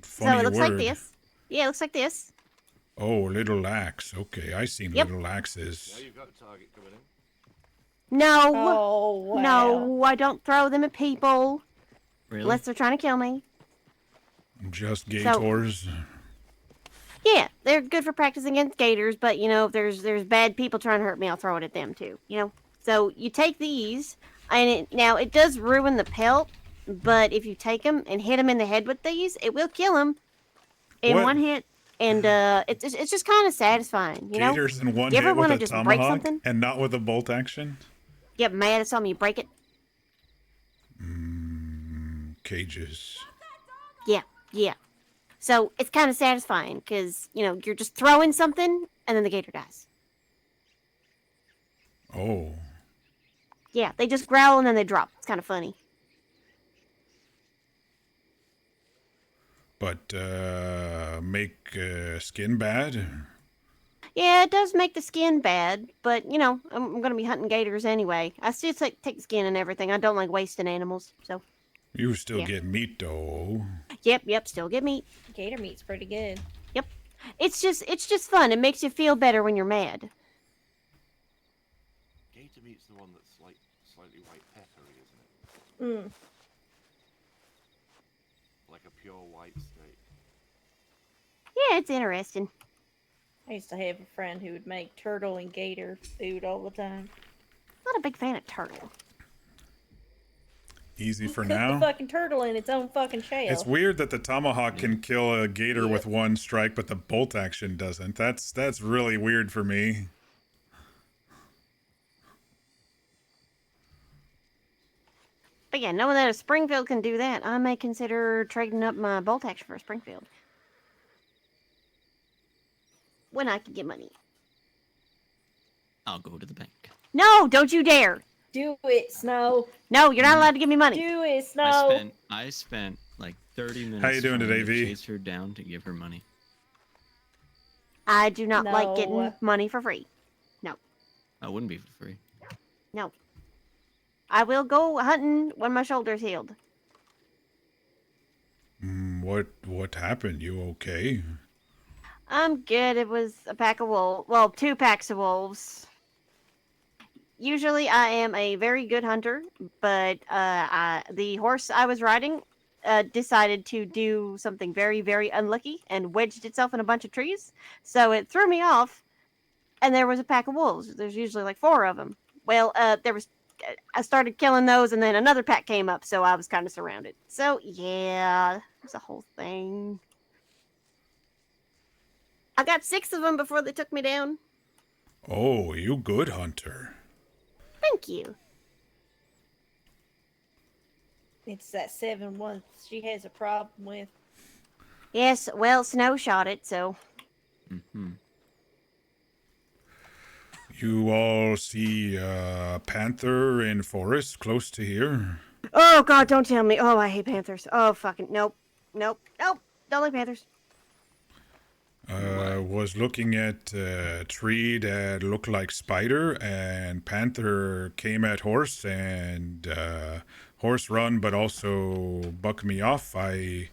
So Funny it looks word. like this. Yeah, it looks like this. Oh, little axe. Okay, I seen Yep. little axes. Now you've got a target coming in. No. Oh, wow. No, I don't throw them at people Really? unless they're trying to kill me. Just gators. Yeah, they're good for practicing against gators, but if there's bad people trying to hurt me, I'll throw it at them too. So you take these, and it does ruin the pelt, but if you take them and hit them in the head with these, it will kill them in What? one hit, and it's just kind of satisfying, Gators in one You ever hit with wanna a just break tomahawk something? and not with a bolt action? Get mad at something, you break it. Cages. Yeah. So it's kind of satisfying because you're just throwing something, and then the gator dies. Oh. Yeah, they just growl and then they drop. It's kind of funny. But, make skin bad? Yeah, it does make the skin bad, but I'm gonna be hunting gators anyway. I still take the skin and everything. I don't like wasting animals, so You still Yeah. get meat, though. yep, still get meat. Gator meat's pretty good. Yep, it's just fun. It makes you feel better when you're mad. Gator meat's the one that's slightly white peppery, isn't it? Like a pure white steak. Yeah, it's interesting. I used to have a friend who would make turtle and gator food all the time. Not a big fan of turtle. Easy for Cook now. the fucking turtle in its own fucking shell. It's weird that the tomahawk can kill a gator Yeah. with one strike, but the bolt action doesn't. That's really weird for me. But yeah, knowing that a Springfield can do that, I may consider trading up my bolt action for a Springfield. When I can get money. I'll go to the bank. No, don't you dare! Do it, Snow. No, you're not allowed to give me money. Do it, Snow. I spent like 30 minutes. How you doing trying today, to V? Chase her down to give her money. I do not like No. getting money for free. I wouldn't be for free. No. I will go hunting when my shoulder's healed. What happened? You okay? I'm good. It was a pack of wolves. Well, 2 packs of wolves. Usually I am a very good hunter, but the horse I was riding decided to do something very, very unlucky and wedged itself in a bunch of trees. So it threw me off, and there was a pack of wolves. There's usually like 4 of them. Well, I started killing those, and then another pack came up, so I was kind of surrounded. So yeah, it was a whole thing. I got 6 of them before they took me down. Oh, you good hunter. Thank you. It's that 7 one she has a problem with. Yes, well, snow shot it, so. Mm-hmm. You all see a panther in forest close to here? Oh, God, don't tell me. Oh, I hate panthers. Oh, fucking. Nope. Nope. Nope. Don't like panthers. Was looking at a tree that looked like spider, and panther came at horse, and horse run, but also buck me off. I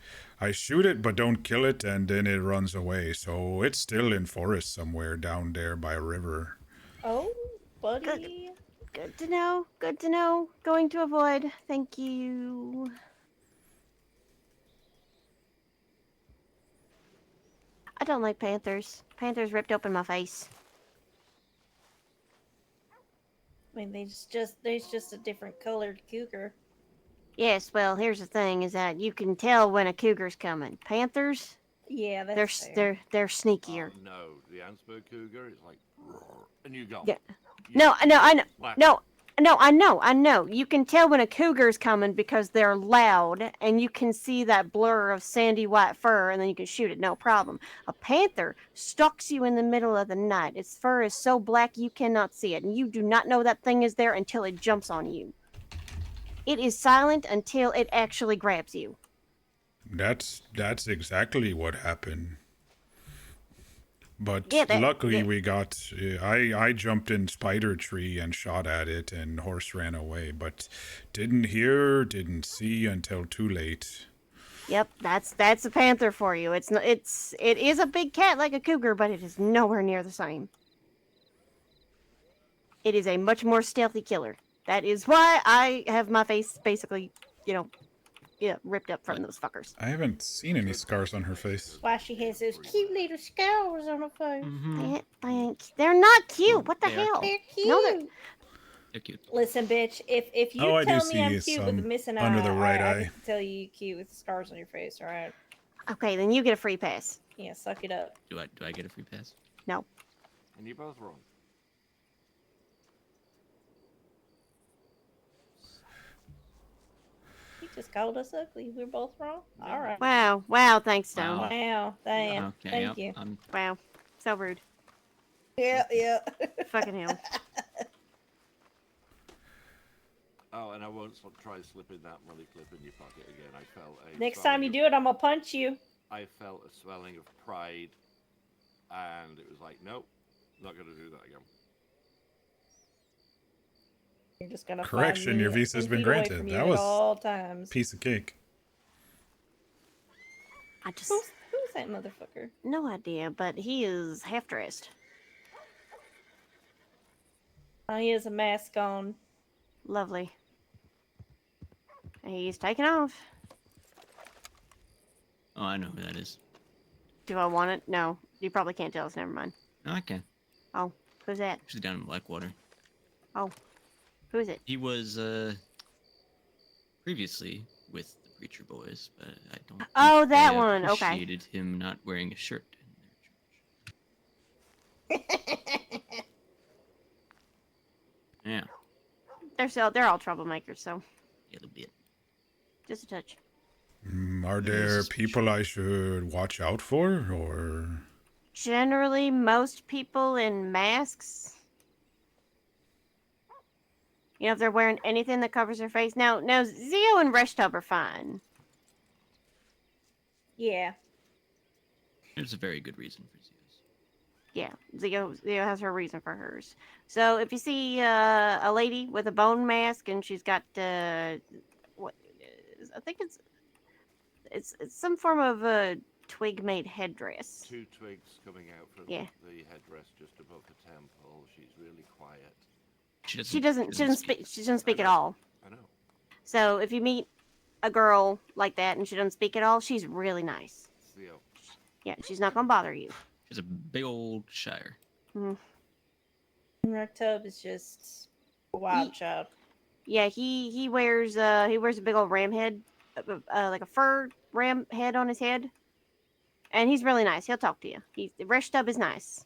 shoot it, but don't kill it, and then it runs away. So it's still in forest somewhere down there by a river. Oh, buddy. Good to know. Good to know. Going to avoid. Thank you. I don't like panthers. Panthers ripped open my face. I mean, there's just a different colored cougar. Yes, well, here's the thing: is that you can tell when a cougar's coming. Panthers, Yeah, they're that's fair. they're sneakier. Oh, no, the Ansberg cougar is like, roar, and you go. Yeah. You No, I know. slap. No, I know. You can tell when a cougar's coming because they're loud, and you can see that blur of sandy white fur, and then you can shoot it, no problem. A panther stalks you in the middle of the night. Its fur is so black you cannot see it, and you do not know that thing is there until it jumps on you. It is silent until it actually grabs you. That's exactly what happened. But Yeah, luckily we got. I jumped in spider tree and shot at it, and horse ran away. But didn't hear, didn't see until too late. Yep, that's a panther for you. It is a big cat like a cougar, but it is nowhere near the same. It is a much more stealthy killer. That is why I have my face basically, ripped up from those fuckers. I haven't seen any scars on her face. Why she has those cute little scars on her face. Mm-hmm. They're not cute. What the They are hell? They're cute. No, they're- They're cute. Listen, bitch. If you Oh, I do tell me I'm see cute with a some missing under eye, the right I eye. can tell you cute with scars on your face. All right. Okay, then you get a free pass. Yeah, suck it up. Do I get a free pass? No. And you're both wrong. He just called us ugly. We're both wrong. All right. Wow, thanks, Stone. Wow. Wow. Damn. Okay, Thank yep, you. Wow, so rude. Yeah, yeah. Fucking hell. Oh, and I won't try slipping that money clip in your pocket again. I felt a Next swelling time you of- do it, I'm gonna punch you. I felt a swelling of pride, and it was like, nope, not gonna do that again. You're just gonna Correction, find me your visa's 10 been feet away granted. from you That at was all times. Piece of cake. I just Who's that motherfucker? no idea, but he is half dressed. Oh, he has a mask on. Lovely. He's taking off. Oh, I know who that is. Do I want it? No. You probably can't tell us. Never mind. No, I can. Oh, who's that? Actually, down in Blackwater. Who is it? He was previously with the Preacher Boys, but I don't. Think Oh, that they one, okay. Appreciated him not wearing a shirt in their church. Yeah, They're all troublemakers, so a little bit. just a touch. Are there people I should watch out for, or? Generally, most people in masks. You know, if they're wearing anything that covers their face. Now, Zio and Reshtub are fine. Yeah. There's a very good reason for Zeus. Yeah, Zio has her reason for hers. So if you see a lady with a bone mask and she's got what I think it's some form of a twig-made headdress. 2 twigs coming out from Yeah. the headdress just above her temple. She's really quiet. She doesn't speak. She doesn't speak at all. I know. So if you meet a girl like that and she doesn't speak at all, she's really nice. Theo. Yeah, she's not gonna bother you. She's a big old shire. Tub is just a wild child. Yeah, he wears a big old ram head, like a fur ram head on his head, and he's really nice. He'll talk to you. Reshtub is nice.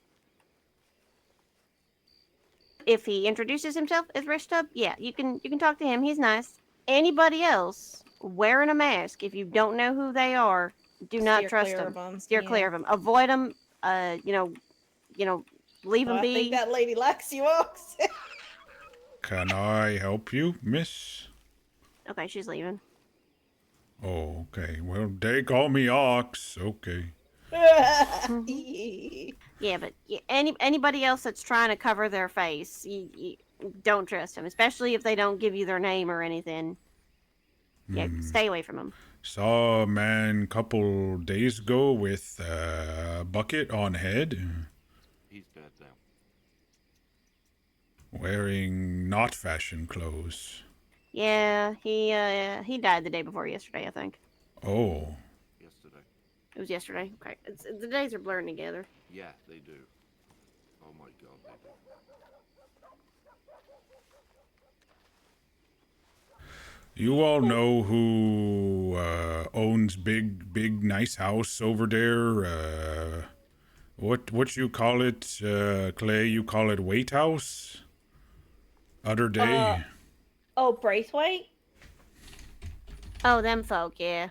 If he introduces himself as Reshtub, yeah, you can talk to him. He's nice. Anybody else wearing a mask, if you don't know who they are, Do not Steer trust clear them. of 'em, Steer yeah. clear of them. Avoid them. Leave Oh, them I be. think that lady likes you, Ox. Can I help you, miss? Okay, she's leaving. Oh, okay. Well, they call me Ox. Okay. Yeah, but anybody else that's trying to cover their face, you don't trust them, especially if they don't give you their name or anything. Yeah, stay away from them. Saw a man couple days ago with a bucket on head, He's dead now. wearing not fashion clothes. Yeah, he died the day before yesterday, I think. Oh, Yesterday. It was yesterday. Okay, the days are blurring together. Yeah, they do. Oh my god, they do. you all know who owns big nice house over there? What you call it, Clay? You call it Wait House? Other day. Oh, Braithwaite? Oh, them folk, yeah.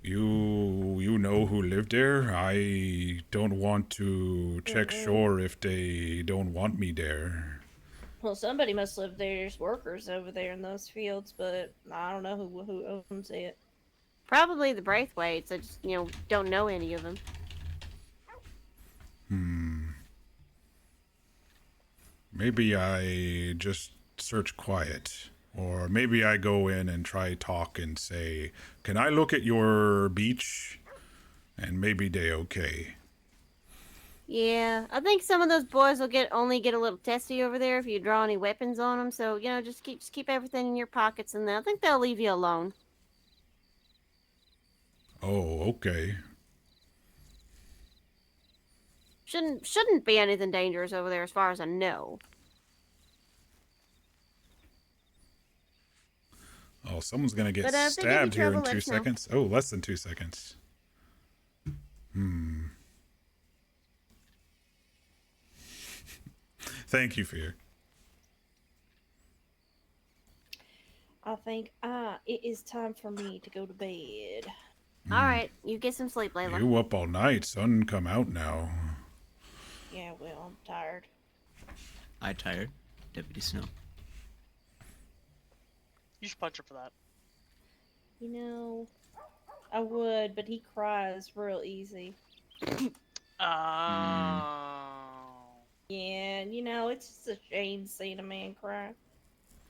You know who lived there? I don't want to check sure if they don't want me there. Well, somebody must live there. There's workers over there in those fields, but I don't know who owns it. Probably the Braithwaites. I just don't know any of them. Maybe I just search quiet. Or maybe I go in and try talk and say, "Can I look at your beach?" And maybe they okay. Yeah, I think some of those boys will only get a little testy over there if you draw any weapons on them. So just keep everything in your pockets, and I think they'll leave you alone. Oh, okay. Shouldn't be anything dangerous over there, as far as I know. Oh, someone's gonna get But if they give you stabbed here in trouble, let 2 us know. seconds. Oh, less than 2 seconds. Thank you, Fear. I think it is time for me to go to bed. All right, you get some sleep, Layla. You up all night, sun come out now. Yeah, well, I'm tired. I tired. Deputy Snow. You should punch her for that. I would, but he cries real easy. Yeah, it's just a shame seeing a man cry.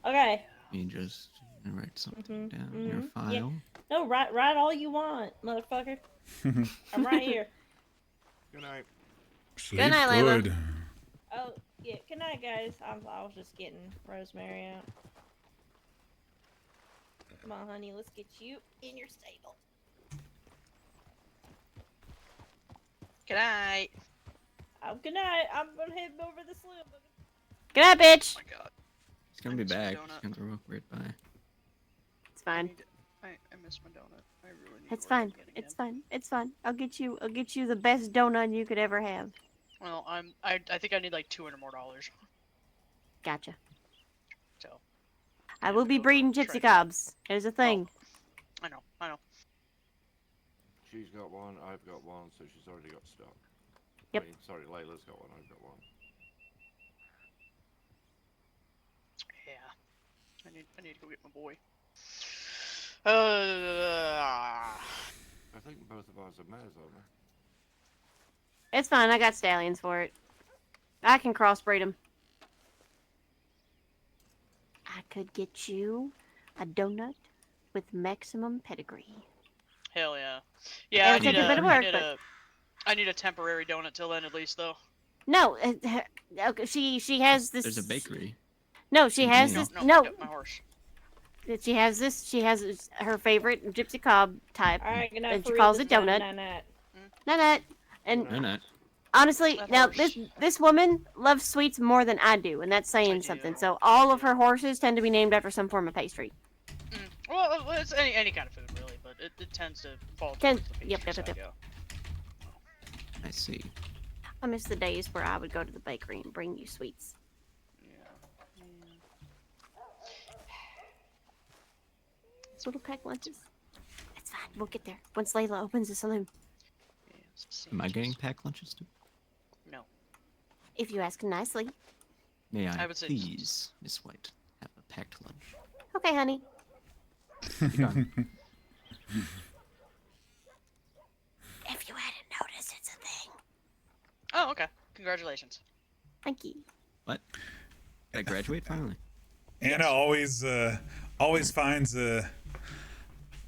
Okay. You just write something down in your mhm, file. yeah. No, write all you want, motherfucker. I'm right here. Good night. Sleep Good night, Layla. good. Oh, yeah. Good night, guys. I was just getting Rosemary out. Come on, honey. Let's get you in your stable. Good night. Oh, good night. I'm gonna head over the slim. Good night, bitch. Oh my god. He's gonna be I miss my back. donut. He's gonna walk right by. It's fine. I miss my donut. I really need It's to work fine. again. It's fine. It's fine. I'll get you the best donut you could ever have. Well, I think I need like $200 more. Gotcha. So. I will be breeding gypsy cobs. There's a thing. I know. She's got one, I've got one, so she's already got stock. Yep. I mean, sorry, Layla's got one, I've got one. Yeah. I need to go get my boy. I think both of ours are mares, aren't they? It's fine. I got stallions for it. I can crossbreed them. I could get you a donut with maximum pedigree. Hell yeah. Yeah, It'll take a bit of work, but I need a temporary donut till then at least though. no. Okay, she has this. There's a bakery. No, she has No, this. No, No, I got my horse. she has this. She has her favorite gypsy cob type, All right, good night. and for she real calls this it time. donut. Night. Nanette. And No, not. honestly, That now horse. this woman loves sweets more than I do, and that's saying I something. do. So all of her horses tend to be named after some form of pastry. Well, it's any kind of food really, but it tends to fall Tend- towards the yep, pastry yep, side, yep. yeah. I see. I miss the days where I would go to the bakery and bring you sweets. Yeah. Little pack lunches. It's fine. We'll get there once Layla opens the saloon. Yeah, Am I getting sandwiches. packed lunches too? No. If you ask nicely. May I, I would say- please, Miss White, have a packed lunch? Okay, honey. Be done. If you hadn't noticed, it's a thing. Oh, okay. Congratulations. Thank you. What? Did I graduate finally? Anna always finds a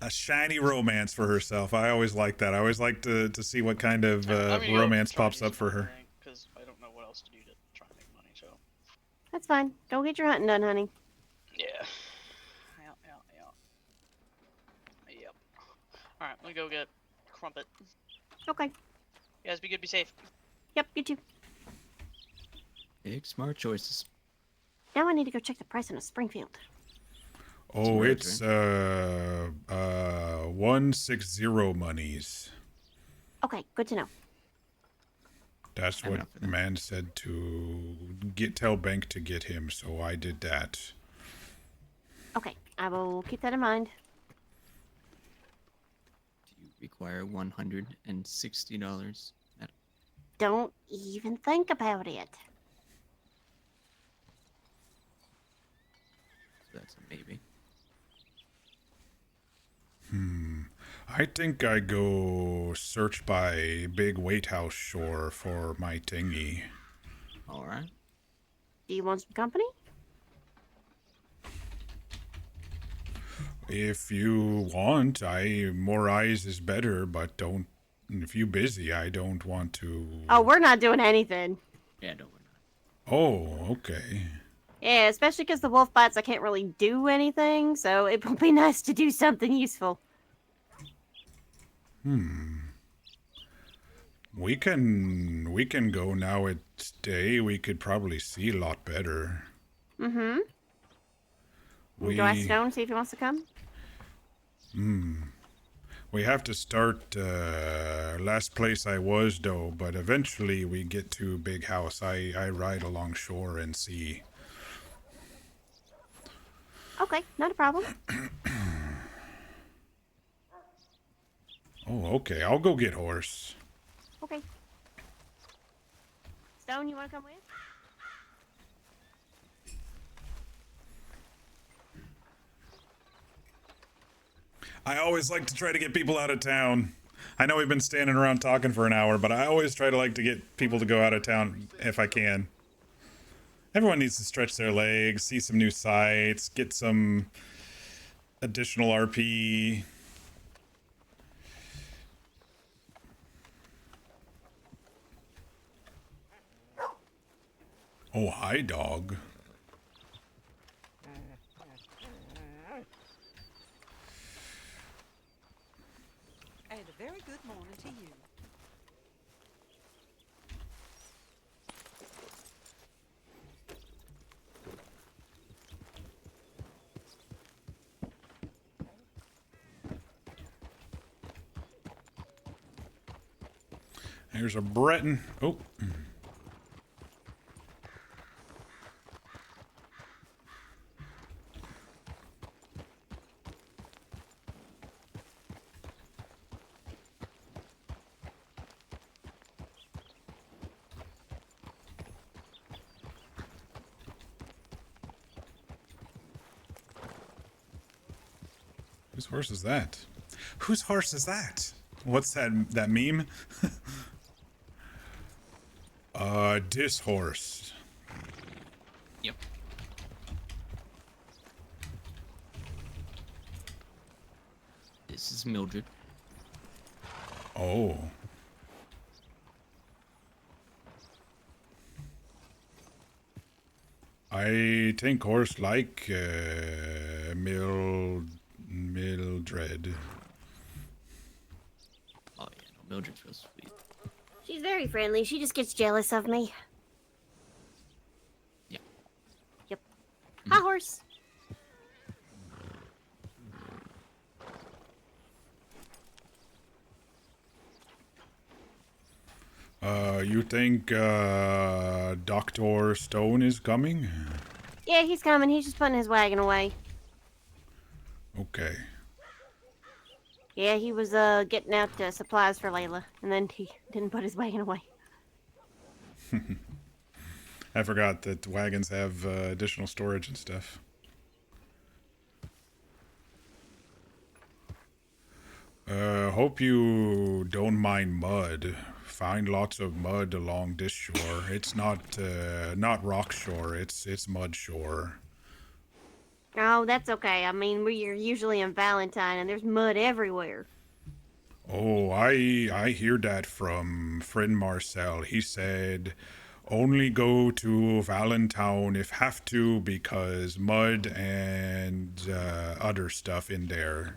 shiny romance for herself. I always like that. I always like to see what kind of romance pops up for her. Because I don't know what else to do to try and make money. So. That's fine. Go get your hunting done, honey. Yeah. Yep. All right, let me go get Crumpet. Okay. You guys be good, be safe. Yep, you too. Big smart choices. Now I need to go check the price on a Springfield. Oh, Rhodes, it's 160 monies. Okay, good to know. That's I'm what up for that. man said to tell Bank to get him, so I did that. Okay, I will keep that in mind. Do you require $160? Don't even think about it. That's a maybe. I think I go search by Big Weight House Shore for my thingy. All right. Do you want some company? If you want, more eyes is better, but don't. If you busy, I don't want to. Oh, we're not doing anything. Yeah, don't worry. Oh, okay. Yeah, especially because the wolf bites, I can't really do anything, so it would be nice to do something useful. We can go now. It's day. We could probably see a lot better. Mm-hmm. Do I Stone and see if he wants to come? We have to start last place I was though, but eventually we get to Big House. I ride along shore and see. Okay, not a problem. Oh, okay. I'll go get horse. Okay. Stone, you want to come with? I always like to try to get people out of town. I know we've been standing around talking for an hour, but I always try to like to get people to go out of town if I can. Everyone needs to stretch their legs, see some new sights, get some additional RP. Oh, hi, dog. And a very good morning to you. There's a Breton. Oh. Whose horse is that? Whose horse is that? What's that meme? This horse. Yep. This is Mildred. Oh. I think horse like Mildred. Oh yeah, no, Mildred's real sweet. She's very friendly. She just gets jealous of me. Yeah. Yep. Hi, horse. You think Dr. Stone is coming? Yeah, he's coming. He's just putting his wagon away. Okay. Yeah, he was getting out supplies for Layla, and then he didn't put his wagon away. I forgot that wagons have additional storage and stuff. Hope you don't mind mud. Find lots of mud along this shore. It's not rock shore. It's mud shore. Oh, that's okay. I mean, we're usually in Valentine, and there's mud everywhere. Oh, I hear that from friend Marcel. He said only go to Valentine if have to because mud and other stuff in there.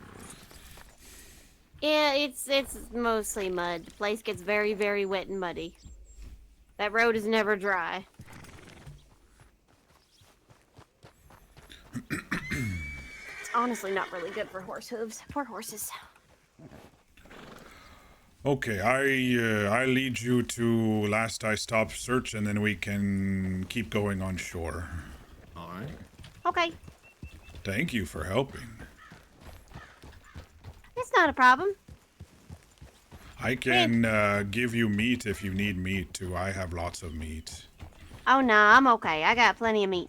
Yeah, it's mostly mud. The place gets very, very wet and muddy. That road is never dry. It's honestly not really good for horse hooves. Poor horses. Okay, I lead you to last I stop search, and then we can keep going on shore. All right. Okay, Thank you for helping. it's not a problem. I can give you meat if you need meat too. I have lots of meat. Oh, no, I'm okay. I got plenty of meat.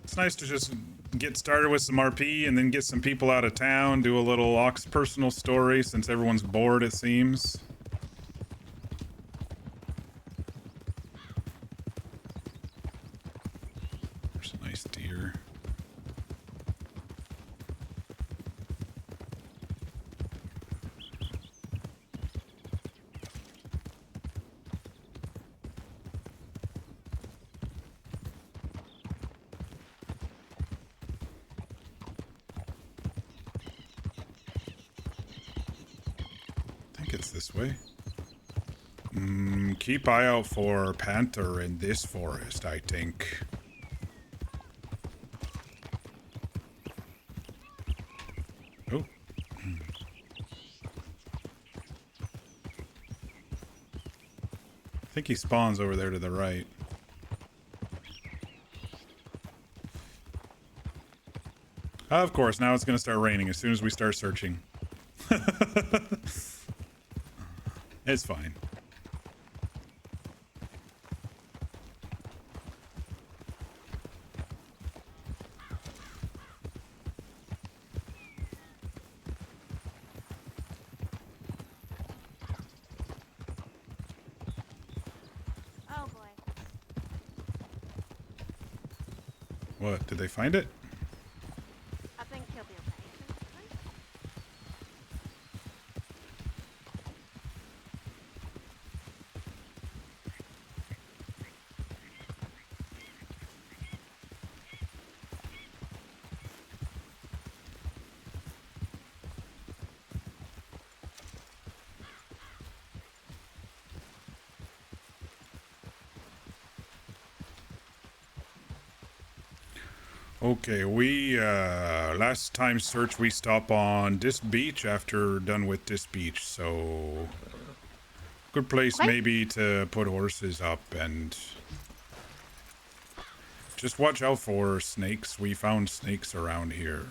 It's nice to just get started with some RP and then get some people out of town, do a little Ox personal story since everyone's bored, it seems. There's a nice deer. I think it's this way. Keep eye out for panther in this forest, I think. Oh. I think he spawns over there to the right. Of course, now it's going to start raining as soon as we start searching. It's fine. Oh, boy. What? Did they find it? I think he'll be okay. Okay, we, last time search we stop on this beach after done with this beach, so good place Okay. maybe to put horses up and just watch out for snakes. We found snakes around here.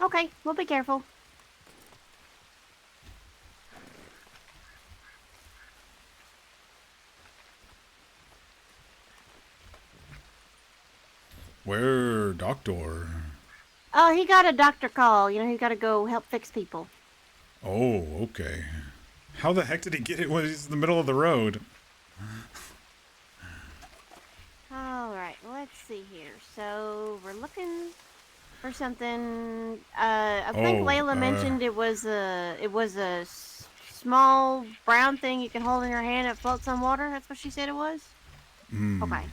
Okay, we'll be careful. Where, doctor? Oh, he got a doctor call. You know, he got to go help fix people. Oh, okay. How the heck did he get it when he's in the middle of the road? All right, let's see here. So we're looking for something. I think Oh, Layla mentioned it was a small brown thing you can hold in your hand that floats on water. That's what she said it was. Okay.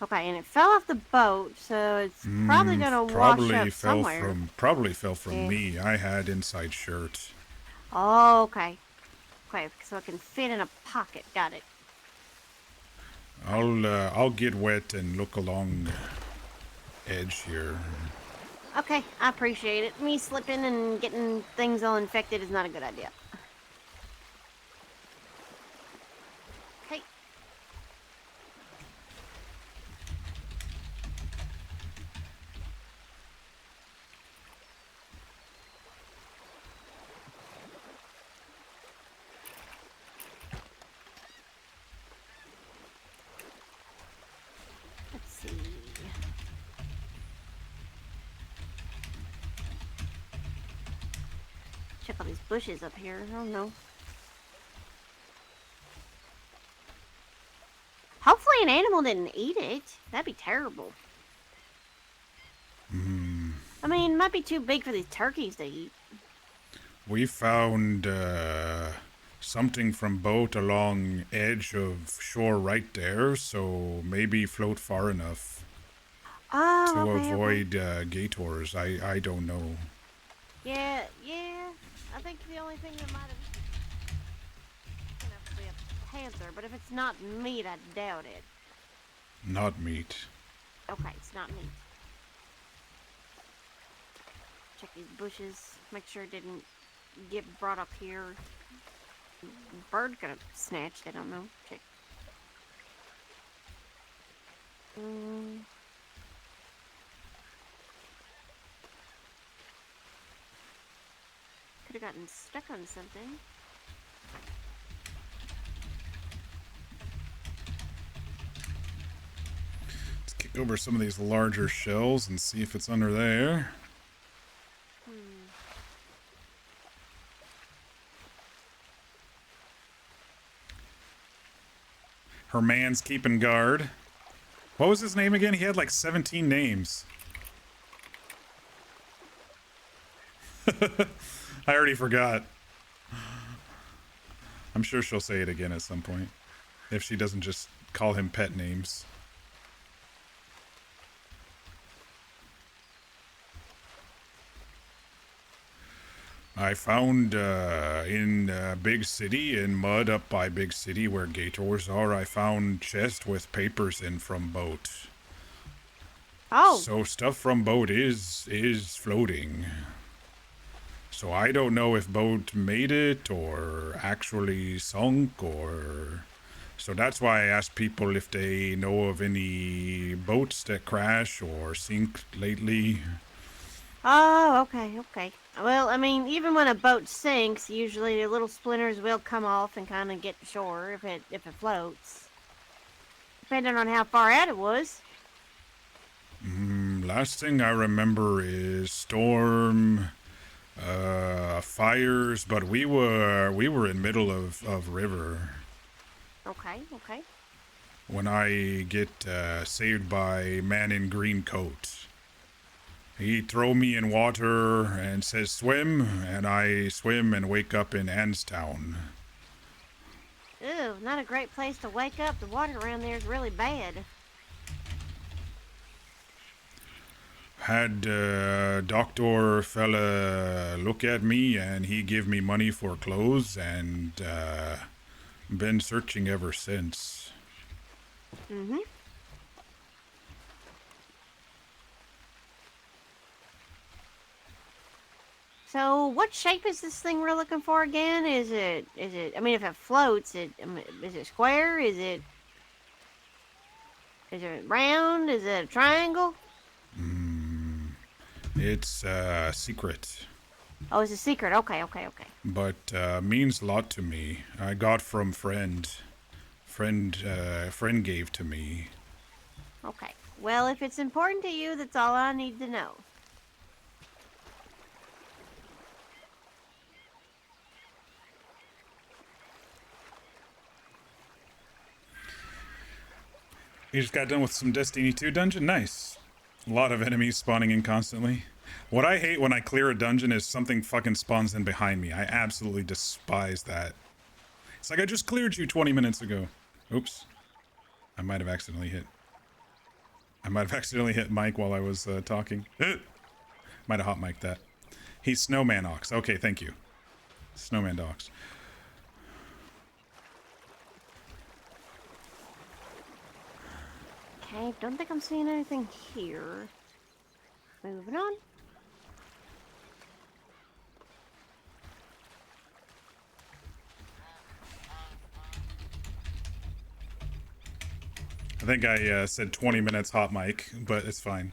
Okay, and it fell off the boat, so it's probably gonna wash up somewhere. Probably fell from Yeah. me. I had inside shirt. Oh, okay. Okay, so it can fit in a pocket. Got it. I'll get wet and look along edge here. Okay, I appreciate it. Me slipping and getting things all infected is not a good idea. Okay. Let's see. Check all these bushes up here. I don't know. Hopefully an animal didn't eat it. That'd be terrible. I mean, it might be too big for these turkeys to eat. We found something from boat along edge of shore right there, so maybe float far enough Oh, to okay, avoid gators. I don't know. Yeah. I think the only thing that might have be a panther, but if it's not meat, I doubt it. Not meat. Okay, it's not meat. Check these bushes. Make sure it didn't get brought up here. Bird could have snatched it. I don't know. Check. Could have gotten stuck on something. Let's kick over some of these larger shells and see if it's under there. Her man's keeping guard. What was his name again? He had like 17 names. I already forgot. I'm sure she'll say it again at some point. If she doesn't just call him pet names. I found in Big City, in mud up by Big City where gators are, I found chest with papers in from boat. Oh. So stuff from boat is floating. So I don't know if boat made it or actually sunk or... So that's why I asked people if they know of any boats that crash or sink lately. Oh, okay. Well, I mean, even when a boat sinks, usually the little splinters will come off and kind of get to shore if it floats. Depending on how far out it was. Last thing I remember is storm, fires, but we were in middle of river. Okay. When I get saved by man in green coat. He throw me in water and says swim, and I swim and wake up in Anstown. Ew, not a great place to wake up. The water around there is really bad. Had doctor fella look at me, and he give me money for clothes, and been searching ever since. Mm-hmm. So, what shape is this thing we're looking for again? Is it? I mean, if it floats, is it square? Is it round? Is it a triangle? It's secret, Oh, it's a secret. Okay. but means a lot to me. I got from friend gave to me. Okay. Well, if it's important to you, that's all I need to know. You just got done with some Destiny 2 dungeon? Nice. A lot of enemies spawning in constantly. What I hate when I clear a dungeon is something fucking spawns in behind me. I absolutely despise that. It's like I just cleared you 20 minutes ago. Oops. I might have accidentally hit Mike while I was talking. Might have hot mic'd that. He's Snowman Ox. Okay, thank you. Snowman Ox. Okay, don't think I'm seeing anything here. Moving on. I think I said 20 minutes hot mic, but it's fine.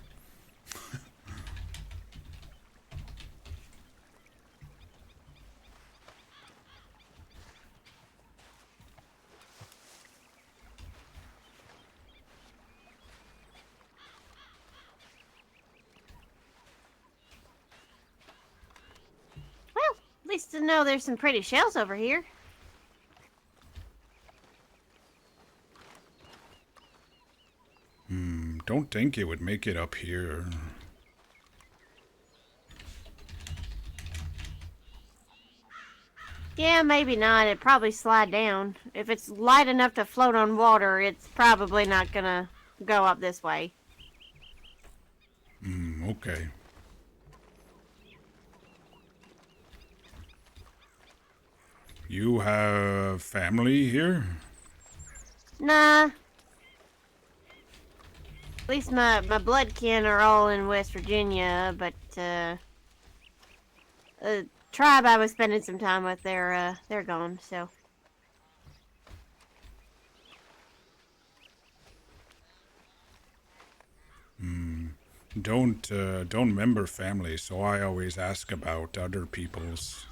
Well, at least to know there's some pretty shells over here. Don't think it would make it up here. Yeah, maybe not. It'd probably slide down. If it's light enough to float on water, it's probably not gonna go up this way. Okay. You have family here? Nah. At least my blood kin are all in West Virginia, but the tribe I was spending some time with, they're gone, so. Don't remember family, so I always ask about other people's.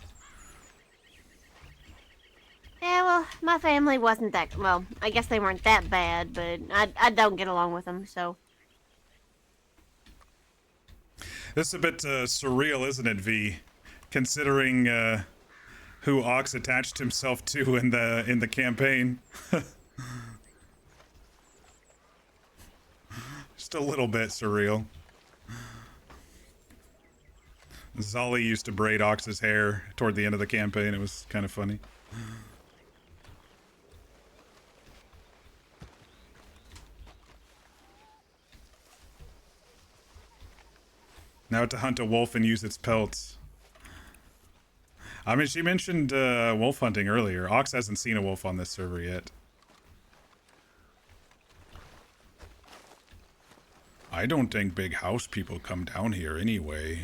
Yeah, well, my family wasn't that, well, I guess they weren't that bad, but I don't get along with them, so. This is a bit surreal, isn't it, V? Considering who Ox attached himself to in the campaign. Just a little bit surreal. Zolly used to braid Ox's hair toward the end of the campaign. It was kind of funny. Now to hunt a wolf and use its pelts. I mean, she mentioned wolf hunting earlier. Ox hasn't seen a wolf on this server yet. I don't think big house people come down here anyway.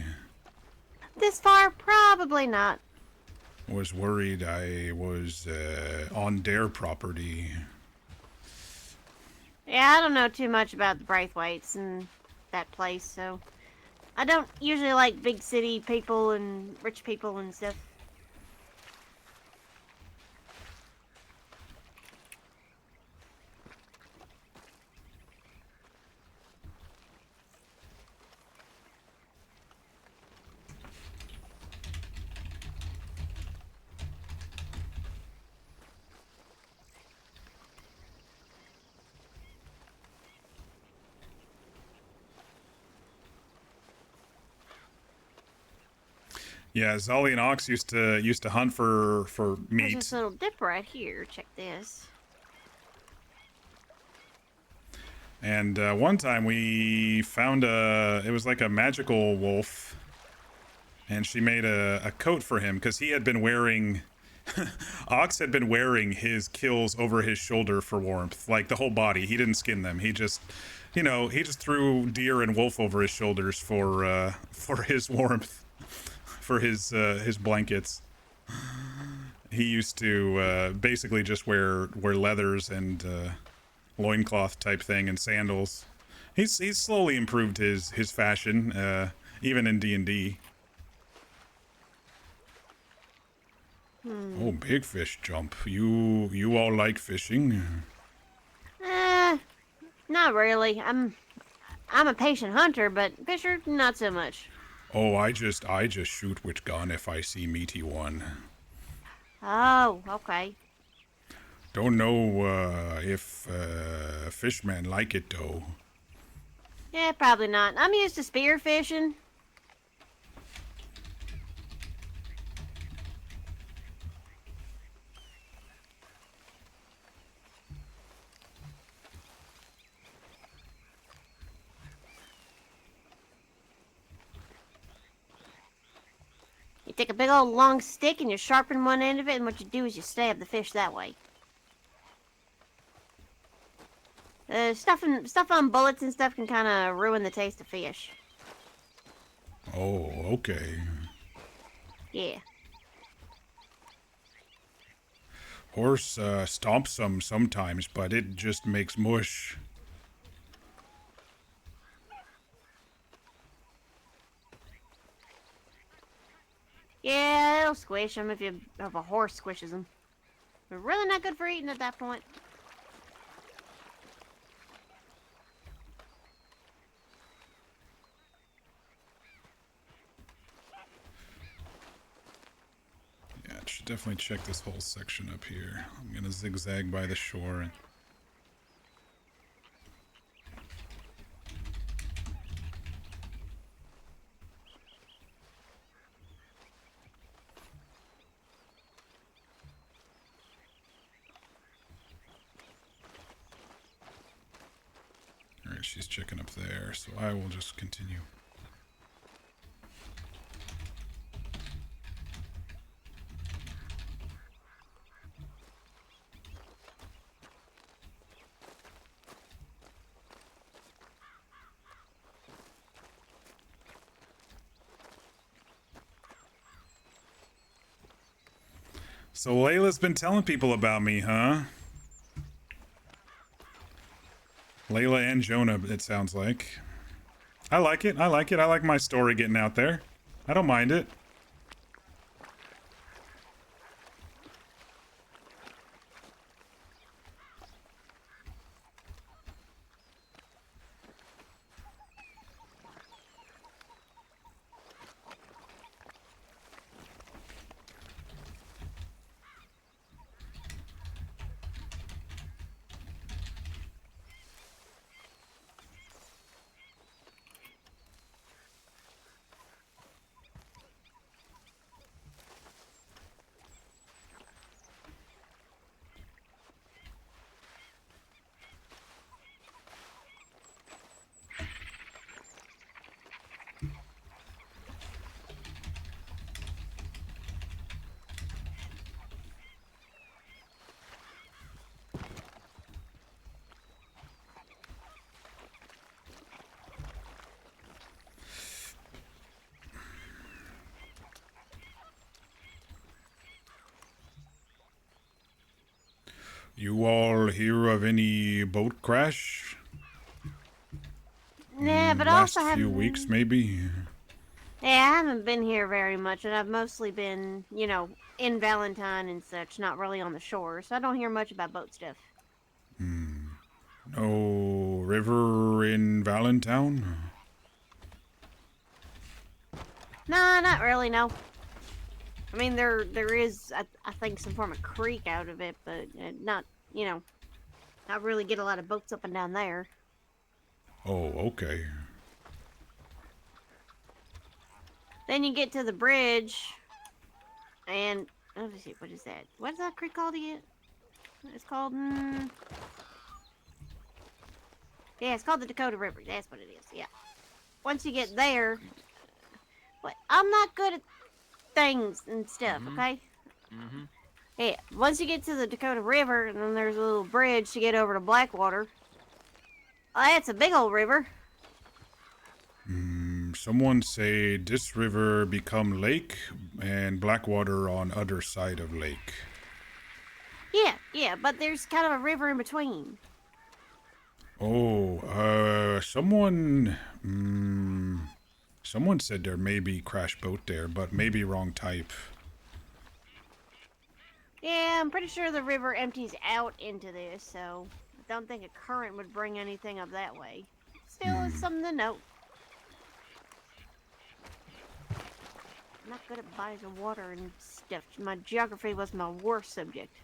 This far, probably not. Was worried I was on their property. Yeah, I don't know too much about the Braithwaites and that place, so. I don't usually like big city people and rich people and stuff. Yeah, Zolly and Ox used to hunt for There's meat. this little dip right here. Check this. And one time we found it was like a magical wolf, and she made a coat for him because he had been wearing, Ox had been wearing his kills over his shoulder for warmth, like the whole body. He didn't skin them. He just, he just threw deer and wolf over his shoulders for his warmth, for his blankets. He used to basically just wear leathers and loincloth type thing and sandals. He's slowly improved his fashion, even in D&D. Oh, big fish jump. You all like fishing? Not really. I'm a patient hunter, but fisher, not so much. Oh, I just shoot with gun if I see meaty one. Oh, okay. Don't know if fishmen like it though. Yeah, probably not. I'm used to spear fishing. You take a big old long stick and you sharpen one end of it, and what you do is you stab the fish that way. Stuff on bullets and stuff can kind of ruin the taste of fish. Oh, okay. Yeah. Horse stomps some sometimes, but it just makes mush. Yeah, it'll squish them if a horse squishes them. They're really not good for eating at that point. Yeah, I should definitely check this whole section up here. I'm gonna zigzag by the shore and... Alright, she's checking up there, so I will just continue. So Layla's been telling people about me, huh? Layla and Jonah, it sounds like. I like it. I like it. I like my story getting out there. I don't mind it. You all hear of any boat crash? Nah, but Last also few haven't. weeks, maybe? Yeah, I haven't been here very much, and I've mostly been, in Valentine and such, not really on the shore, so I don't hear much about boat stuff. No river in Valentine? Nah, not really, no. I mean, there is, I think, some form of creek out of it, but not, not really get a lot of boats up and down there. Oh, okay. Then you get to the bridge, and let me see, what is that? What is that creek called again? It's called, yeah, it's called the Dakota River. That's what it is. Yeah. Once you get there, I'm not good at things and stuff. Okay. Yeah. Once you get to the Dakota River, and then there's a little bridge to get over to Blackwater. Oh, that's a big old river. Someone say this river become lake and Blackwater on other side of lake. Yeah, but there's kind of a river in between. Oh, someone said there may be crash boat there, but maybe wrong type. Yeah, I'm pretty sure the river empties out into this, so I don't think a current would bring anything up that way. Still, it's something to note. I'm not good at bodies of water and stuff. My geography was my worst subject.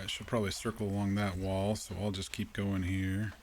she'll probably circle along that wall, so I'll just keep going here.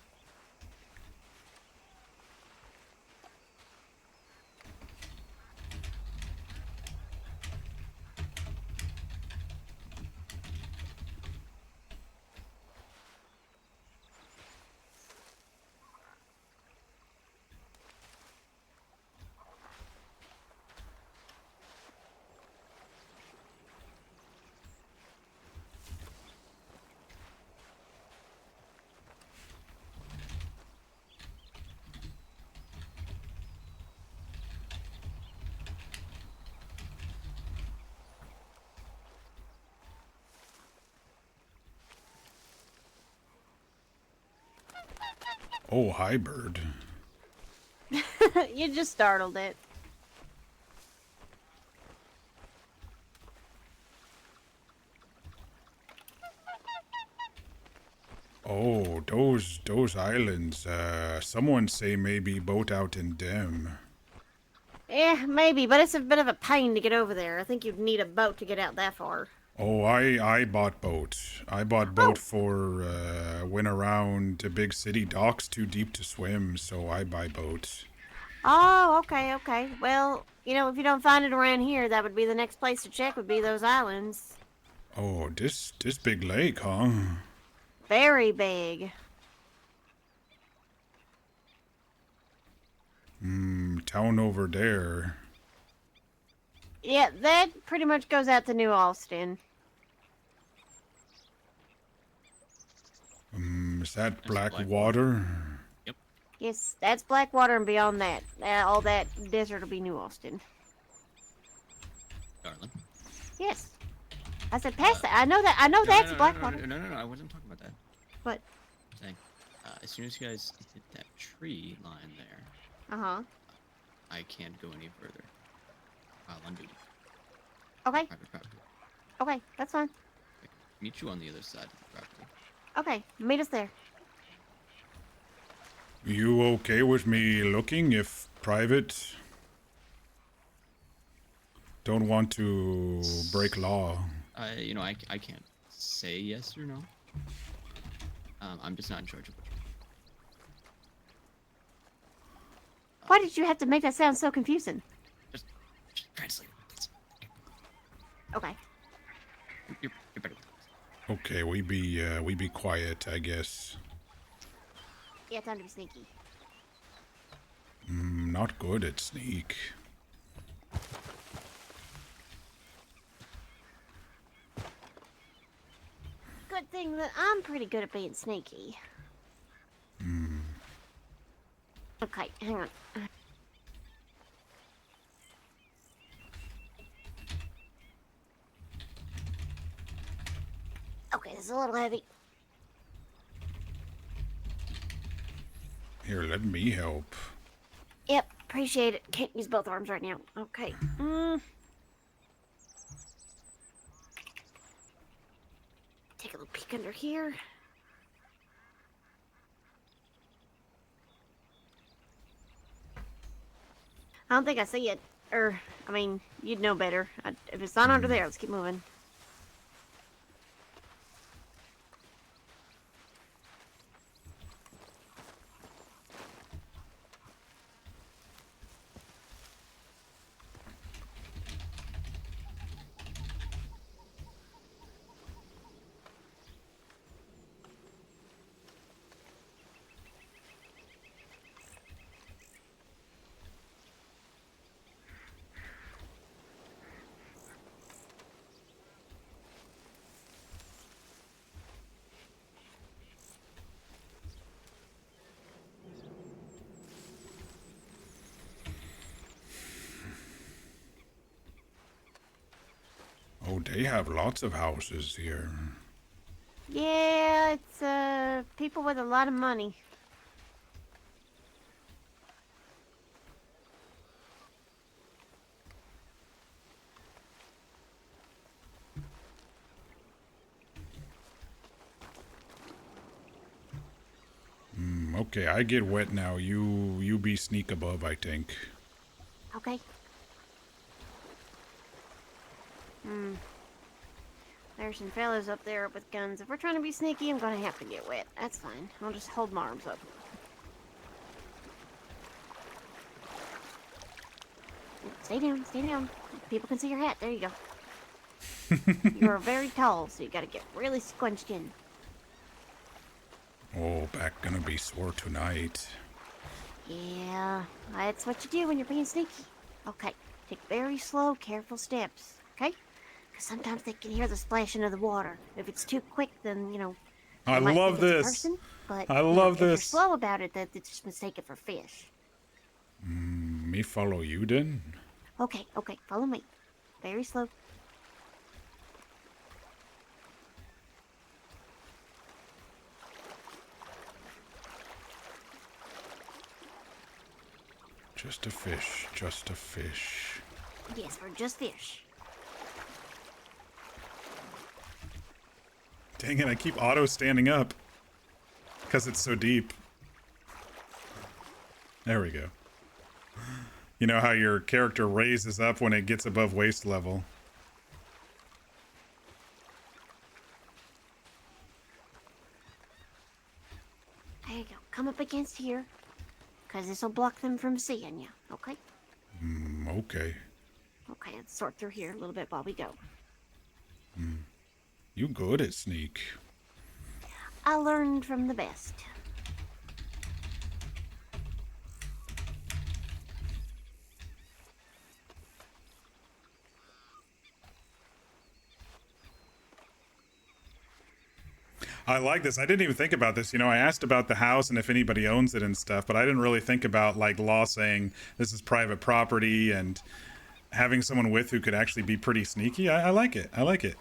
Oh, hi, bird. You just startled it. Oh, those islands. Someone say maybe boat out in them. Yeah, maybe, but it's a bit of a pain to get over there. I think you'd need a boat to get out that far. Oh, I bought boat. I bought boat for went around the big city docks too deep to swim, so I buy boat. Oh, okay, okay. Well, you know, if you don't find it around here, that would be the next place to check would be those islands. Oh, this big lake, huh? Very big. Town over there. Yeah, that pretty much goes out to New Austin. Is that That's black Blackwater. water? Yes, that's Blackwater, and beyond that, all that desert will be New Austin. Darling. Yes. I said past that. I know that. I know that's Blackwater. No, I wasn't talking about that. What? I'm saying, as soon as you guys hit that tree line there, Uh-huh. I can't go any further. While on duty. Okay. Private property. Okay, that's fine. Meet you on the other side of the property. Okay, meet us there. You okay with me looking if private? Don't want to break law. You know, I can't say yes or no. I'm just not in charge of it. Why did you have to make that sound so confusing? Just translate, please. Okay. You're better with this. Okay, we be quiet, I guess. Yeah, time to be sneaky. Not good at sneak. Good thing that I'm pretty good at being sneaky. Okay, hang on. Okay, this is a little heavy. Here, let me help. Yep, appreciate it. Can't use both arms right now. Okay. Take a little peek under here. I don't think I see it. I mean, you'd know better. If it's not under there, let's keep moving. Oh, they have lots of houses here. Yeah, it's people with a lot of money. Okay, I get wet now. You be sneak above, I think. Okay. There's some fellas up there with guns. If we're trying to be sneaky, I'm gonna have to get wet. That's fine. I'll just hold my arms up. Stay down, stay down. People can see your hat. There you go. You are very tall, so you gotta get really squunched in. Oh, back gonna be sore tonight. Yeah, that's what you do when you're being sneaky. Okay, take very slow, careful steps, okay? Because sometimes they can hear the splashing of the water. If it's too quick, then, you know, I they might love think it's a this. person, but I you know, love if you're this. slow about it, they just mistake it for fish. Me follow you then? Okay, okay, follow me. Very slow. Just a fish, just a fish. Yes, we're just fish. Dang it, I keep auto standing up. Because it's so deep. There we go. You know how your character raises up when it gets above waist level. There you go. Come up against here. Because this will block them from seeing you, okay? Okay. Okay, let's sort through here a little bit while we go. You good at sneak. I learned from the best. I like this. I didn't even think about this. You know, I asked about the house and if anybody owns it and stuff, but I didn't really think about like law saying this is private property and having someone with who could actually be pretty sneaky. I like it. I like it.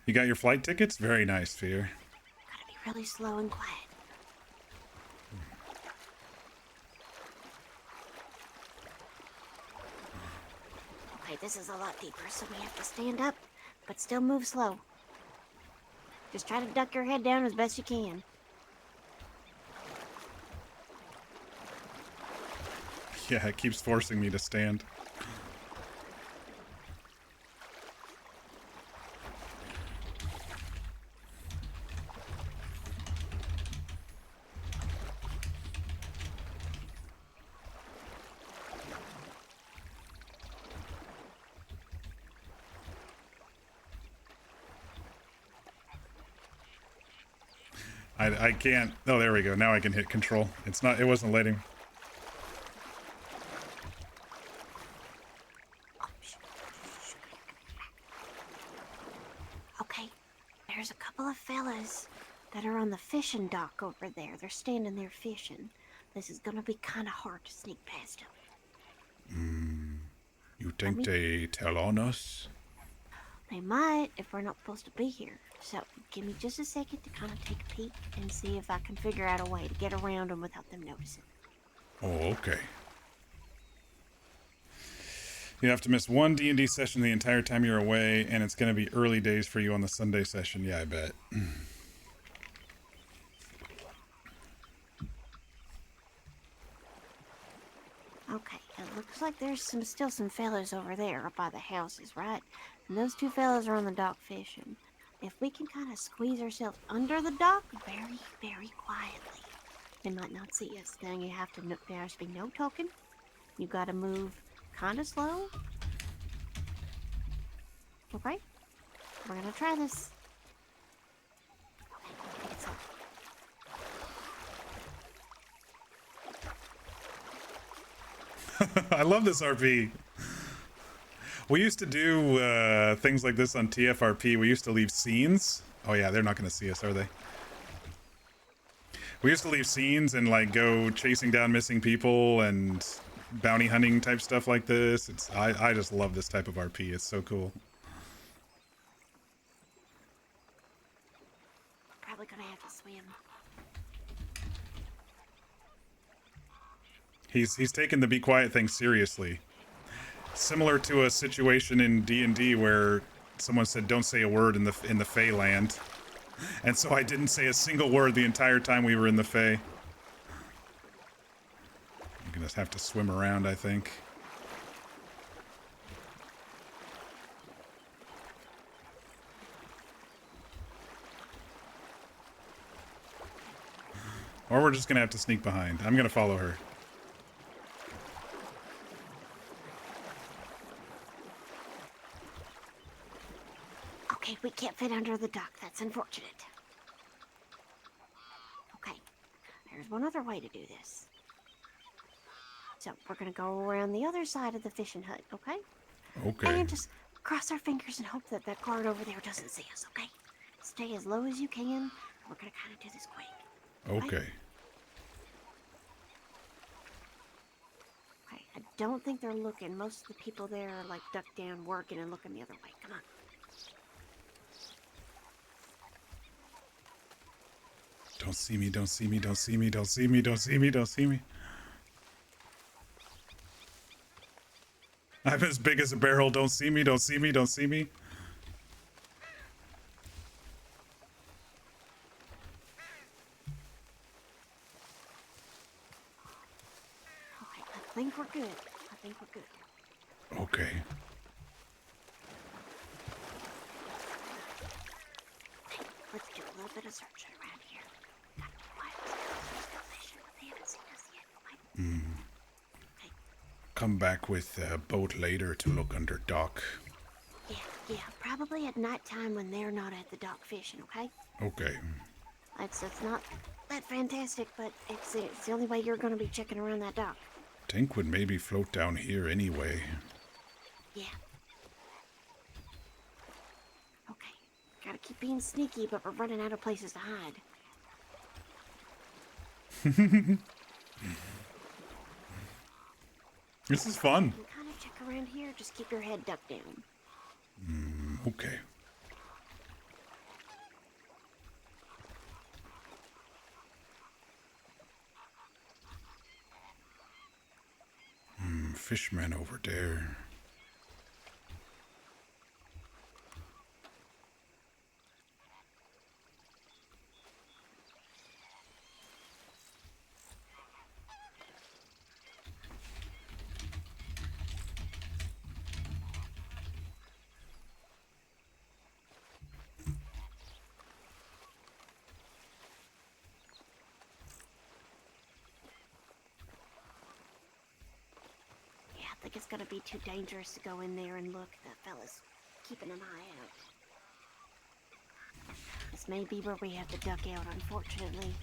You got your flight tickets? Very nice, Fear. Gotta be really slow and quiet. Okay, this is a lot deeper, so we have to stand up, but still move slow. Just try to duck your head down as best you can. Yeah, it keeps forcing me to stand. I can't. Oh, there we go. Now I can hit control. It's not. It wasn't letting. Okay, there's a couple of fellas that are on the fishing dock over there. They're standing there fishing. This is gonna be kind of hard to sneak past them. You think they tell on us? They might if we're not supposed to be here. So give me just a second to kind of take a peek and see if I can figure out a way to get around them without them noticing. Oh, okay. You have to miss one D&D session the entire time you're away, and it's going to be early days for you on the Sunday session. Yeah, I bet. Okay, it looks like there's still some fellas over there up by the houses, right? And those two fellas are on the dock fishing. If we can kind of squeeze ourselves under the dock very, very quietly, they might not see us. Then you have to, there has to be no talking. You gotta move kind of slow. Okay, we're gonna try this. Okay, take it slow. I love this RP. We used to do things like this on TFRP. We used to leave scenes. Oh yeah, they're not going to see us, are they? We used to leave scenes and like go chasing down missing people and bounty hunting type stuff like this. I just love this type of RP. It's so cool. Probably gonna have to swim. He's taken the be quiet thing seriously. Similar to a situation in D&D where someone said don't say a word in the Fey land. And so I didn't say a single word the entire time we were in the Fey. I'm gonna have to swim around, I think. Or we're just gonna have to sneak behind. I'm gonna follow her. Okay, we can't fit under the dock. That's unfortunate. Okay, there's one other way to do this. So we're gonna go around the other side of the fishing hut, okay? Okay. And just cross our fingers and hope that that guard over there doesn't see us, okay? Stay as low as you can. We're gonna kind of do this quick. Okay. Okay, I don't think they're looking. Most of the people there are like ducked down working and looking the other way. Come on. Don't see me, don't see me, don't see me, don't see me, don't see me, don't see me. I'm as big as a barrel. Don't see me, don't see me, don't see me. Okay, I think we're good. I think we're good. Okay. Hey, let's do a little bit of searching around here. Gotta be quiet. Let's go fishing. They haven't seen us yet. Okay? Come back with a boat later to look under dock. Yeah, probably at nighttime when they're not at the dock fishing, okay? Okay. It's not that fantastic, but it's the only way you're gonna be checking around that dock. Tank would maybe float down here anyway. Yeah. Okay. Gotta keep being sneaky, but we're running out of places to hide. This is fun. You can kind of check around here, just keep your head ducked down. Okay. Fishman over there. Yeah, I think it's gonna be too dangerous to go in there and look. The fella's keeping an eye out. This may be where we have to duck out, unfortunately.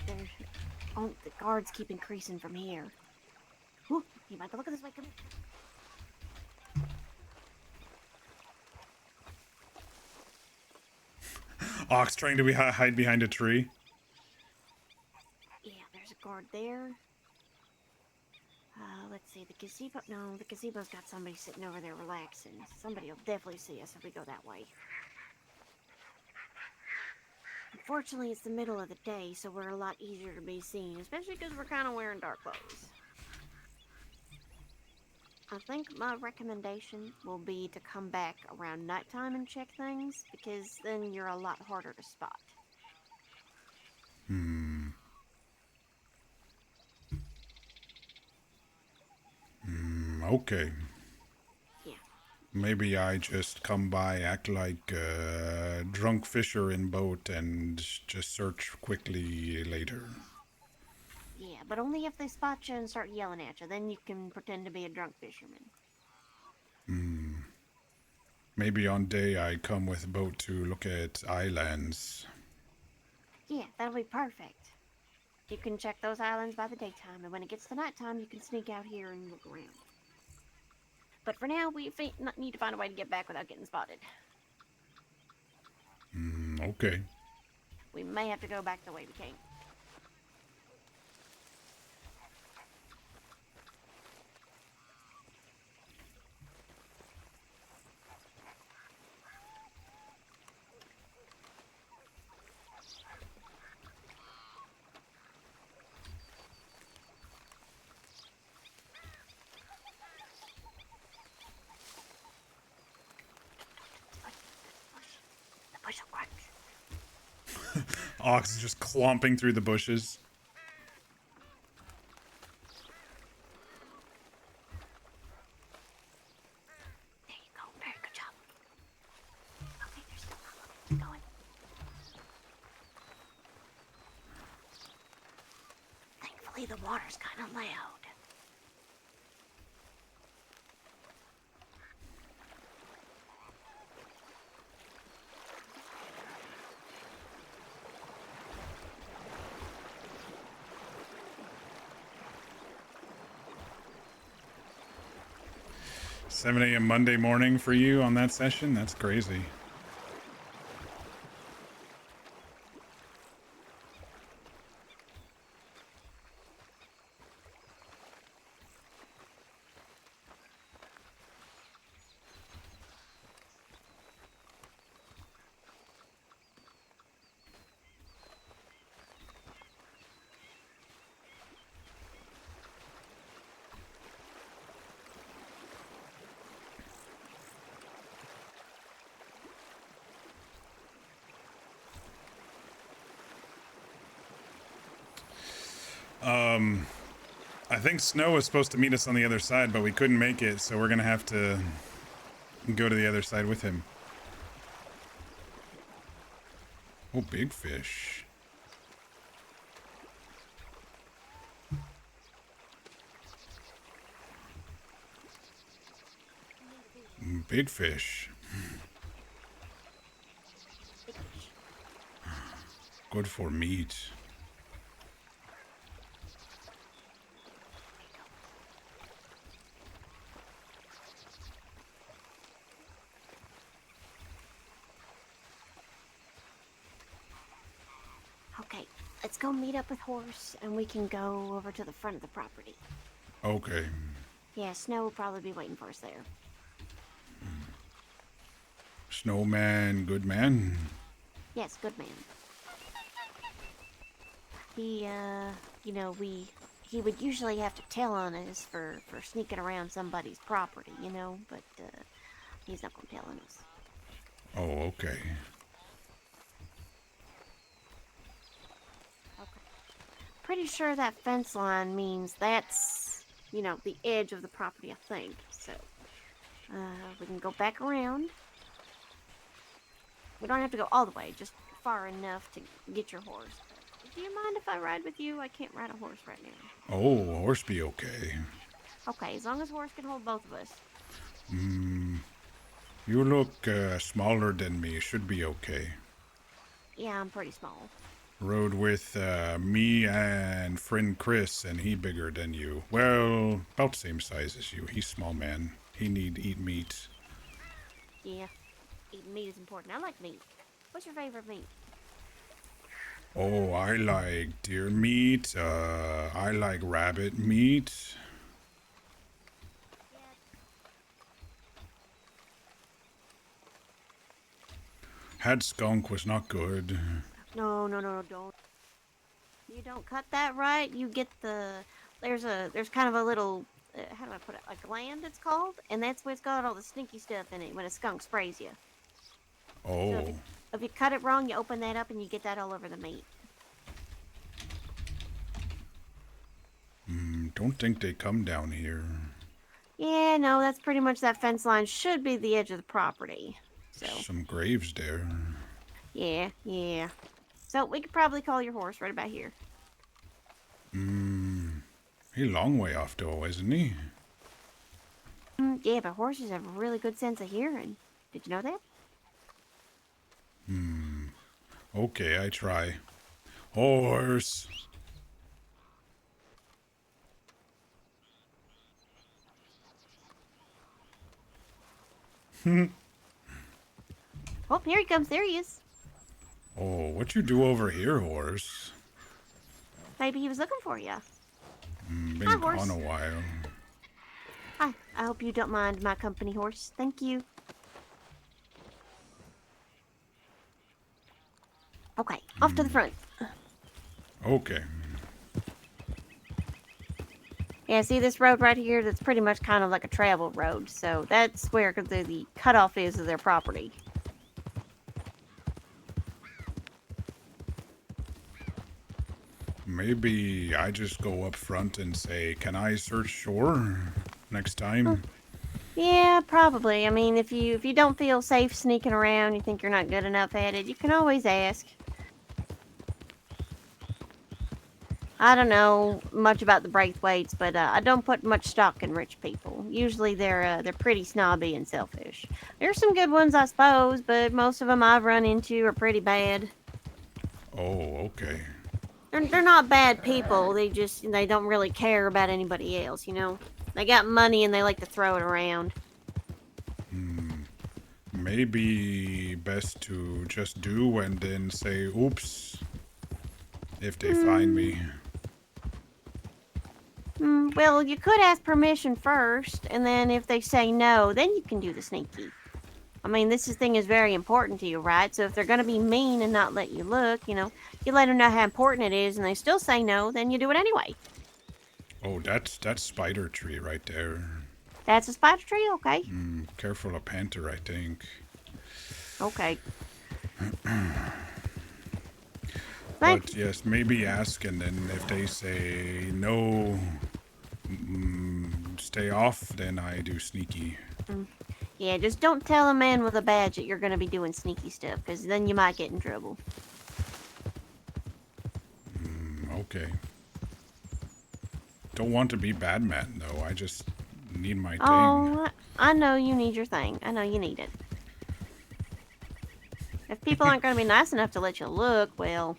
The guards keep increasing from here. Whew, you might look at this way. Come Ox trying to hide behind a tree. Yeah, there's a guard there. Let's see, the gazebo. No, the gazebo's got somebody sitting over there relaxing. Somebody will definitely see us if we go that way. Unfortunately, it's the middle of the day, so we're a lot easier to be seen, especially because we're kind of wearing dark clothes. I think my recommendation will be to come back around nighttime and check things, because then you're a lot harder to spot. Okay. Yeah. Maybe I just come by, act like a drunk fisher in boat, and just search quickly later. Yeah, but only if they spot you and start yelling at you. Then you can pretend to be a drunk fisherman. Maybe on day I come with a boat to look at islands. Yeah, that'll be perfect. You can check those islands by the daytime, and when it gets to nighttime, you can sneak out here and look around. But for now, we need to find a way to get back without getting spotted. Okay. We may have to go back the way we came. The bush will crunch. Ox is just clomping through the bushes. There you go. Very good job. Okay, they're still not looking. Keep going. water's kind of loud. $7 a.m. Monday morning for you on that session? That's crazy. I think Snow was supposed to meet us on the other side, but we couldn't make it, so we're gonna have to go to the other side with him. Oh, big fish. Big fish. Good for meat. Okay, let's go meet up with Horse, and we can go over to the front of the property. Okay. Yeah, Snow will probably be waiting for us there. Snowman, good man. Yes, good man. He, he would usually have to tell on us for sneaking around somebody's property, but he's not going to tell on us. Oh, okay. Pretty sure that fence line means that's, the edge of the property, I think. So, we can go back around. We don't have to go all the way, just far enough to get your horse. Do you mind if I ride with you? I can't ride a horse right now. Oh, horse be okay. Okay, as long as horse can hold both of us. You look smaller than me. Should be okay. Yeah, I'm pretty small. Rode with me and friend Chris, and he bigger than you. Well, about same size as you. He's small man. He need eat meat. Yeah, eating meat is important. I like meat. What's your favorite meat? Oh, I like deer meat. I like rabbit meat. Had skunk was not good. No, don't. You don't cut that right. You get there's kind of a little, how do I put it? A gland, it's called, and that's what's got all the stinky stuff in it when a skunk sprays you. Oh. So if you cut it wrong, you open that up and you get that all over the meat. Don't think they come down here. Yeah, no, that's pretty much that fence line should be the edge of the property. So Some graves there. yeah. So we could probably call your horse right about here. He long way off though, isn't he? Yeah, but horses have a really good sense of hearing. Did you know that? Okay, I try. Horse. Oh, here he comes. There he is. Oh, what you do over here, horse? Maybe he was looking for you. Been Hi, horse. gone a while. Hi. I hope you don't mind my company, horse. Thank you. Okay, off to the front. Okay. Yeah, see this road right here? That's pretty much kind of like a travel road. So that's where the cutoff is of their property. Maybe I just go up front and say, "Can I search shore?" next time. Yeah, probably. I mean, if you don't feel safe sneaking around, you think you're not good enough at it, you can always ask. I don't know much about the Braithwaites, but I don't put much stock in rich people. Usually they're pretty snobby and selfish. There's some good ones, I suppose, but most of them I've run into are pretty bad. Oh, okay. They're not bad people. They don't really care about anybody else. They got money and they like to throw it around. Maybe best to just do and then say oops if they Hmm. find me. Well, you could ask permission first, and then if they say no, then you can do the sneaky. I mean, thing is very important to you, right? So if they're going to be mean and not let you look, you let them know how important it is, and they still say no, then you do it anyway. Oh, that's spider tree right there. That's a spider tree, okay? Careful of panther, I think. Okay. But yes, maybe ask, and then if they say no, stay off, then I do sneaky. Yeah, just don't tell a man with a badge that you're going to be doing sneaky stuff, because then you might get in trouble. Okay. Don't want to be bad man, though. I just need my thing. Oh, I know you need your thing. I know you need it. If people aren't going to be nice enough to let you look, well,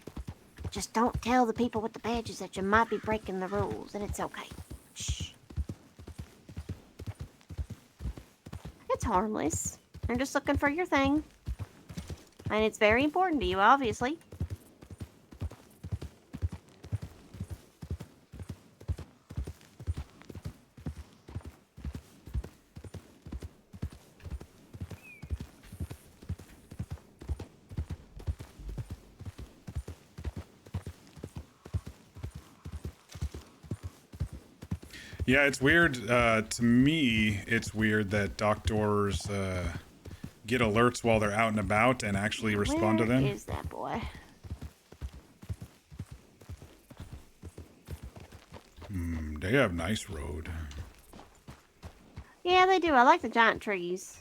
just don't tell the people with the badges that you might be breaking the rules, and it's okay. Shh. It's harmless. You're just looking for your thing. And it's very important to you, obviously. Yeah, it's weird. To me, it's weird that doctors get alerts while they're out and about and actually respond to them. Where is that boy? They have nice road. Yeah, they do. I like the giant trees.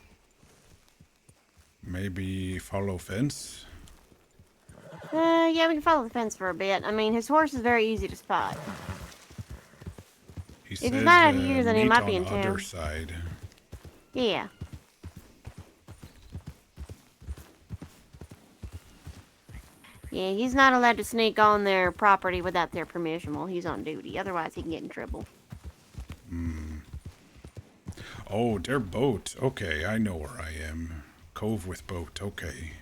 Maybe follow fence. Yeah, we can follow the fence for a bit. I mean, his horse is very easy to spot. He If said he's not out here, then he meet might be on in town. other side. Yeah. Yeah, he's not allowed to sneak on their property without their permission while he's on duty. Otherwise, he can get in trouble. Oh, their boat. Okay, I know where I am. Cove with boat. Okay.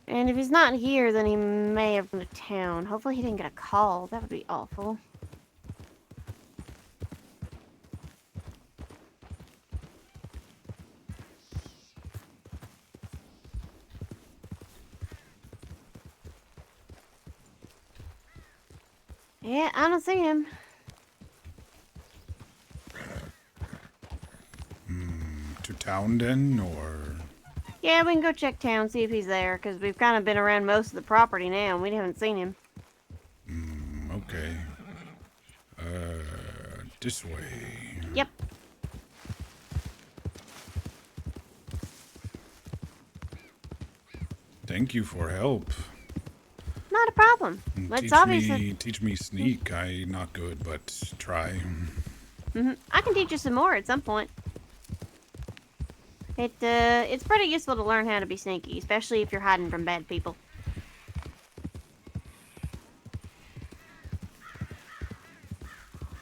And if he's not here, then he may have gone to town. Hopefully, he didn't get a call. That would be awful. Yeah, I don't see him. To town then, or Yeah, we can go check town, see if he's there, because we've kind of been around most of the property now, and we haven't seen him. okay. This way. Yep. Thank you for help. Not a problem. It's obvious that Teach me sneak. I not good, but try. I can teach you some more at some point. It's pretty useful to learn how to be sneaky, especially if you're hiding from bad people.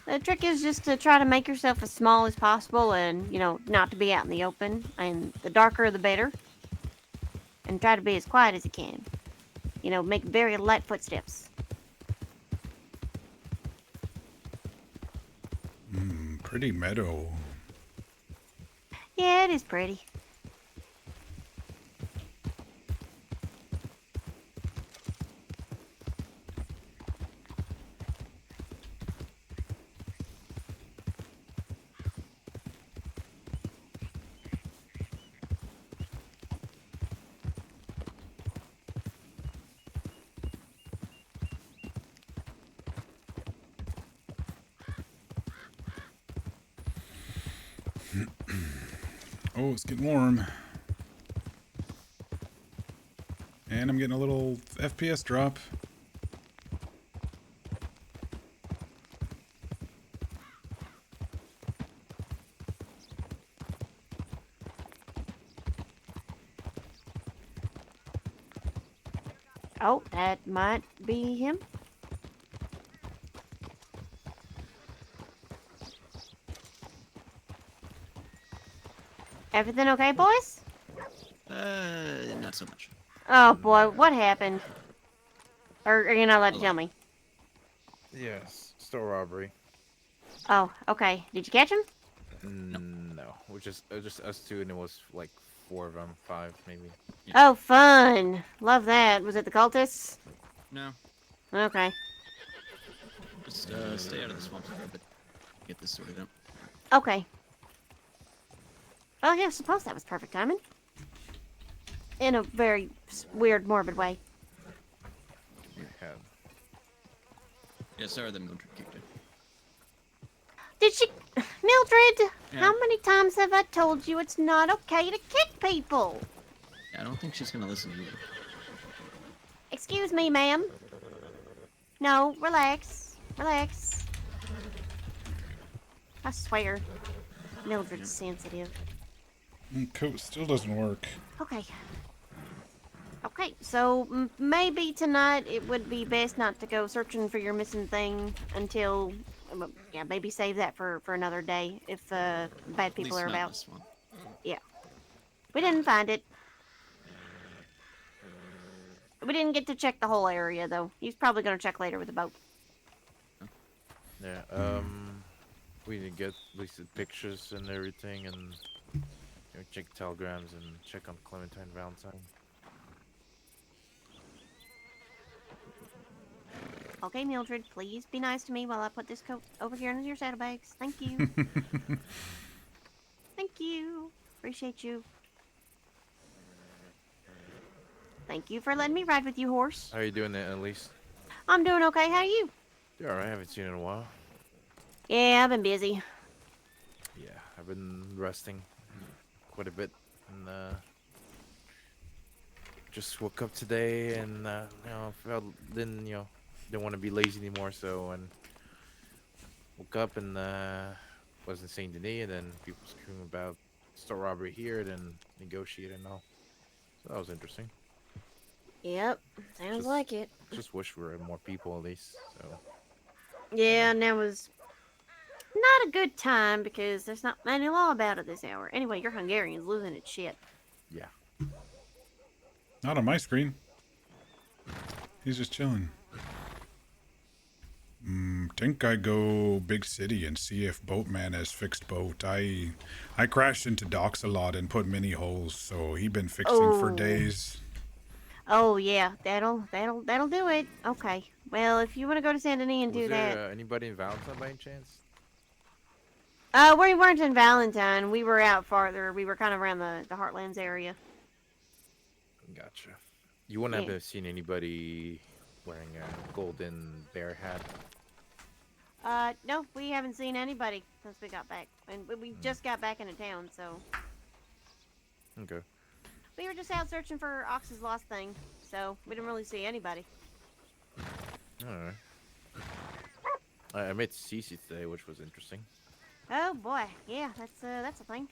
The trick is just to try to make yourself as small as possible and, not to be out in the open. And the darker the better. And try to be as quiet as you can. Make very light footsteps. Pretty meadow. Yeah, it is pretty. Oh, it's getting warm. And I'm getting a little FPS drop. Oh, that might be him. Everything okay, boys? Not so much. Oh boy, what happened? Or are you not allowed to tell me? Yes, store robbery. Oh, okay. Did you catch him? No, which is just us two, and it was like 4 of them, 5 maybe. Yeah. Oh, fun. Love that. Was it the cultists? No, Okay. just stay out of the swamp for a bit. Get this sorted out. Okay. Well, yeah, I suppose that was perfect timing. In a very weird, morbid way. Yeah. Yeah, sorry them going to kick you. Did she... Mildred, Yeah. how many times have I told you it's not okay to kick people? Yeah, I don't think she's gonna listen to you. Excuse me, ma'am. No, relax. Relax. I swear. Mildred's sensitive. Coat still doesn't work. Okay. Okay, so maybe tonight it would be best not to go searching for your missing thing until, yeah, maybe save that for another day if bad At people least are not about. this one. Yeah. We didn't find it. We didn't get to check the whole area, though. He's probably going to check later with the boat. Yeah. We need to get at least the pictures and everything, and check telegrams and check on Clementine Valentine. Okay, Mildred, please be nice to me while I put this coat over here into your saddlebags. Thank you. Thank you. Appreciate you. Thank you for letting me ride with you, horse. How are you doing, Annalise? I'm doing okay. How are you? Yeah, alright. I haven't seen you in a while. Yeah, I've been busy. Yeah, I've been resting quite a bit, and just woke up today, and didn't want to be lazy anymore, so and woke up and was in Saint Denis, and then people screaming about store robbery here, then negotiate and all. So that was interesting. Yep, sounds Just- like it. Just wish we were more people at least. So Yeah, and that was not a good time because there's not any law about it this hour. Anyway, your Hungarian's losing its shit. yeah. Not on my screen. He's just chilling. Think I go big city and see if Boatman has fixed boat. I crashed into docks a lot and put many holes, so he been fixing for Oh. days. Oh yeah, that'll do it. Okay. Well, if you want to go to Saint Denis and Was do there that, anybody in Valentine by any chance? we weren't in Valentine. We were out farther. We were kind of around the Heartlands area. Gotcha. You wouldn't Yeah. have seen anybody wearing a golden bear hat. No, we haven't seen anybody since we got back, and we just got back into town, so Okay. we were just out searching for Ox's lost thing. So we didn't really see anybody. Alright. I met Cece today, which was interesting. Oh boy, yeah, that's a thing.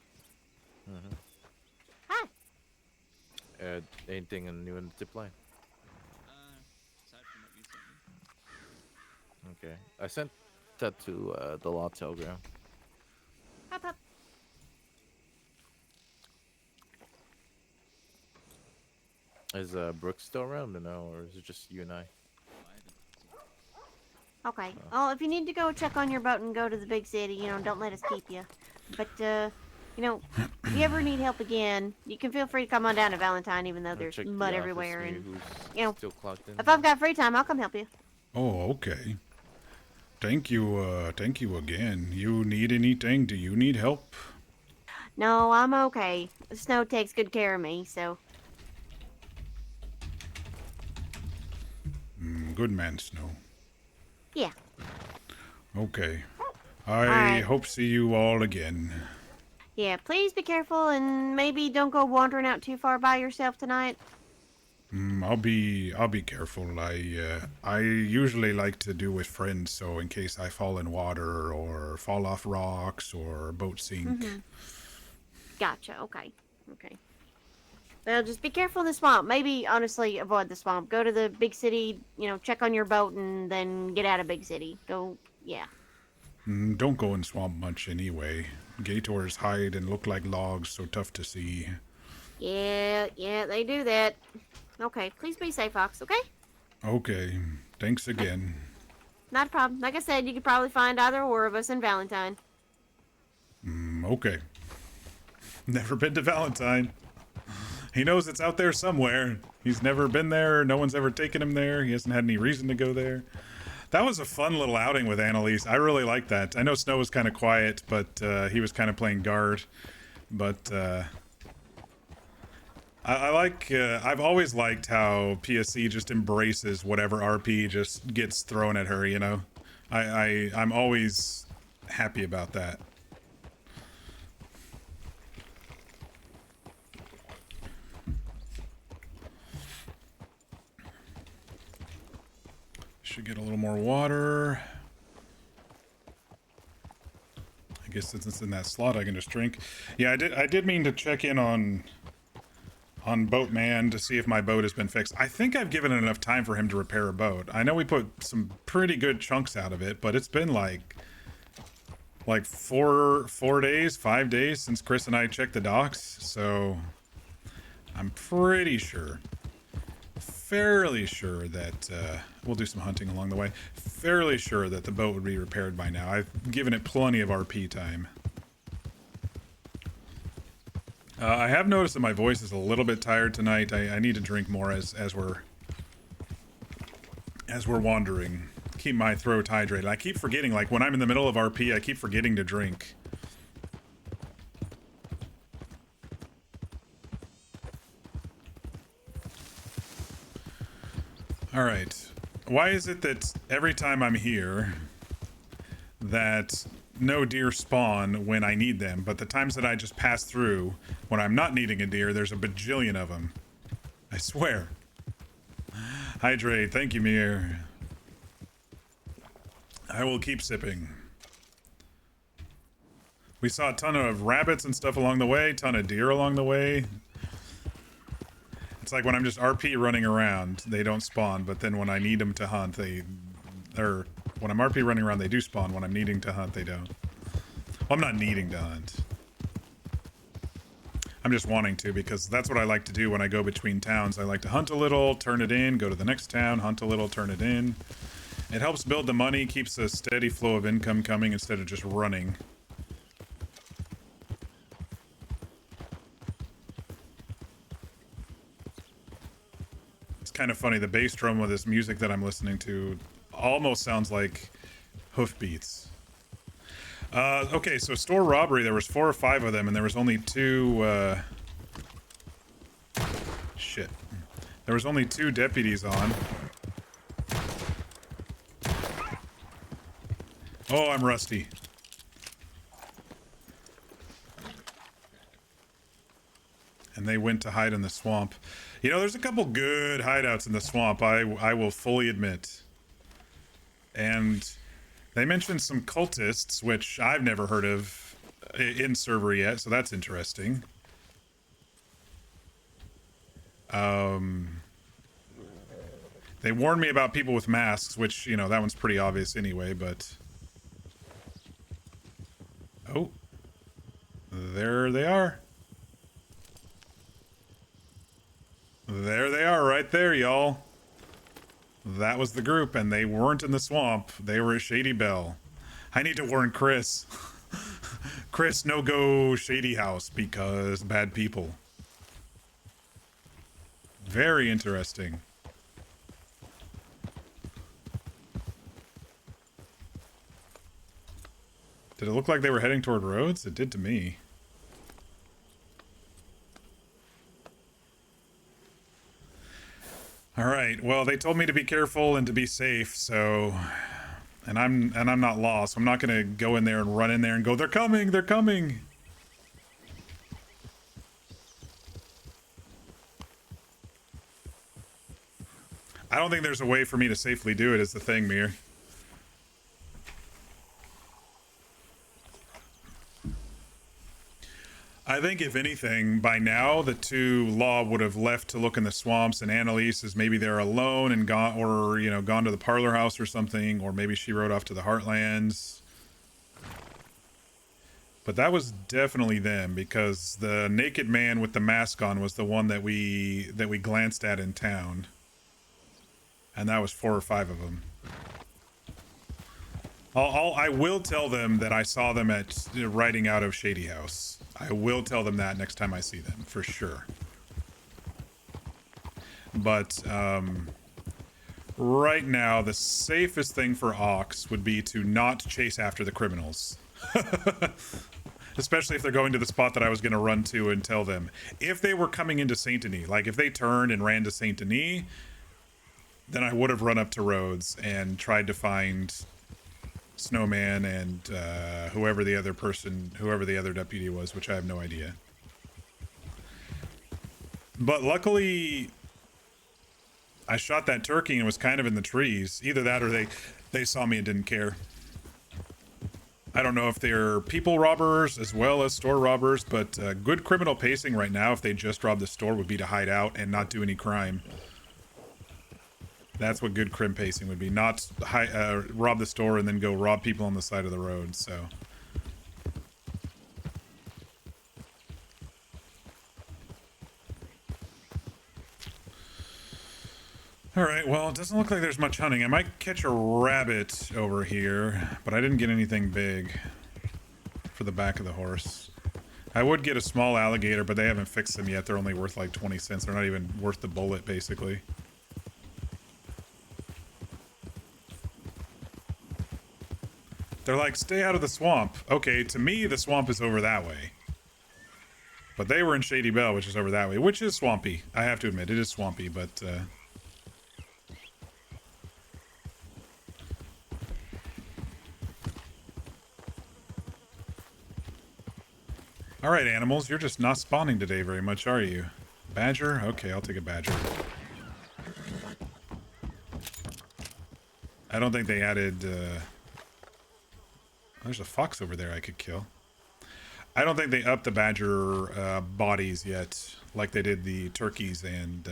Mm-hmm. Hi. Anything new in the tip line? Aside from what you sent me. Okay. I sent that to the law telegram. Hi, pup. Is Brooke still around or no, or is it just you and I? Okay. Oh, if you need to go check on your boat and go to the big city, don't let us keep you. But if you ever need help again, you can feel free to come on down to Valentine, even though I'll there's check the mud office, everywhere. see And who's you know, still clocked in. if I've got free time, I'll come help you. Oh, okay. Thank you again. You need anything? Do you need help? No, I'm okay. The snow takes good care of me, so. Good man, Snow. Yeah. Okay. I Alright. hope see you all again. Yeah, please be careful and maybe don't go wandering out too far by yourself tonight. I'll be careful. I usually like to do with friends, so in case I fall in water or fall off rocks or boat sink. Gotcha. Okay. Okay. Well, just be careful in the swamp. Maybe, honestly, avoid the swamp. Go to the big city, check on your boat, and then get out of big city. Yeah. Don't go in swamp much anyway. Gators hide and look like logs, so tough to see. Yeah, they do that. Okay, please be safe, Fox, okay? Okay, thanks again. Not a problem. Like I said, you could probably find either or of us in Valentine. Okay. Never been to Valentine. He knows it's out there somewhere. He's never been there. No one's ever taken him there. He hasn't had any reason to go there. That was a fun little outing with Annalise. I really liked that. I know Snow was kind of quiet, but he was kind of playing guard. But I like. I've always liked how PSC just embraces whatever RP just gets thrown at her. I'm always happy about that. Should get a little more water. I guess since it's in that slot, I can just drink. Yeah, I did mean to check in on Boatman to see if my boat has been fixed. I think I've given it enough time for him to repair a boat. I know we put some pretty good chunks out of it, but it's been like 4 days, 5 days since Chris and I checked the docks. So I'm pretty sure. Fairly sure that we'll do some hunting along the way. Fairly sure that the boat would be repaired by now. I've given it plenty of RP time. I have noticed that my voice is a little bit tired tonight. I need to drink more as we're wandering. Keep my throat hydrated. I keep forgetting, like when I'm in the middle of RP, I keep forgetting to drink. All right. Why is it that every time I'm here that no deer spawn when I need them, but the times that I just pass through when I'm not needing a deer, there's a bajillion of them? I swear. Hydrate. Thank you, Mir. I will keep sipping. We saw a ton of rabbits and stuff along the way, ton of deer along the way. It's like when I'm just RP running around, they don't spawn, but then when I need them to hunt, when I'm RP running around, they do spawn. When I'm needing to hunt, they don't. Well, I'm not needing to hunt. I'm just wanting to, because that's what I like to do when I go between towns. I like to hunt a little, turn it in, go to the next town, hunt a little, turn it in. It helps build the money, keeps a steady flow of income coming instead of just running. It's kind of funny, the bass drum of this music that I'm listening to almost sounds like hoofbeats. Okay, so store robbery, there was 4 or 5 of them, and there was only 2, shit. There was only 2 deputies on. Oh, I'm rusty. And they went to hide in the swamp. You know, there's a couple good hideouts in the swamp, I will fully admit. And they mentioned some cultists, which I've never heard of in server yet, so that's interesting. They warned me about people with masks, which, you know, that one's pretty obvious anyway, but... Oh. There they are. There they are, right there, y'all. That was the group, and they weren't in the swamp. They were at Shady Bell. I need to warn Chris. Chris, no go Shady House, because bad people. Very interesting. Did it look like they were heading toward Rhodes? It did to me. All right. Well, they told me to be careful and to be safe, so and I'm not lost. I'm not going to go in there and run in there and go, "They're coming. They're coming." I don't think there's a way for me to safely do it, is the thing, Mir. I think, if anything, by now the two Law would have left to look in the swamps, and Annalise is maybe they're alone and gone, or, you know, gone to the parlor house or something, or maybe she rode off to the Heartlands. But that was definitely them, because the naked man with the mask on was the one that we glanced at in town. And that was 4 or 5 of them. I will tell them that I saw them at riding out of Shady House. I will tell them that next time I see them, for sure. But right now, the safest thing for Ox would be to not chase after the criminals. Especially if they're going to the spot that I was going to run to and tell them. If they were coming into Saint Denis, like if they turned and ran to Saint Denis, then I would have run up to Rhodes and tried to find Snowman and whoever the other deputy was, which I have no idea. But luckily, I shot that turkey and was kind of in the trees. Either that or they saw me and didn't care. I don't know if they're people robbers as well as store robbers, but good criminal pacing right now, if they just robbed the store, would be to hide out and not do any crime. That's what good crim pacing would be. Not rob the store and then go rob people on the side of the road, so. Alright, well, it doesn't look like there's much hunting. I might catch a rabbit over here, but I didn't get anything big for the back of the horse. I would get a small alligator, but they haven't fixed them yet. They're only worth like 20 cents. They're not even worth the bullet, basically. They're like, stay out of the swamp. Okay, to me, the swamp is over that way. But they were in Shady Belle, which is over that way, which is swampy. I have to admit, it is swampy, but... Alright, animals, you're just not spawning today very much, are you? Badger? Okay, I'll take a badger. I don't think they added... There's a fox over there I could kill. I don't think they upped the badger bodies yet, like they did the turkeys and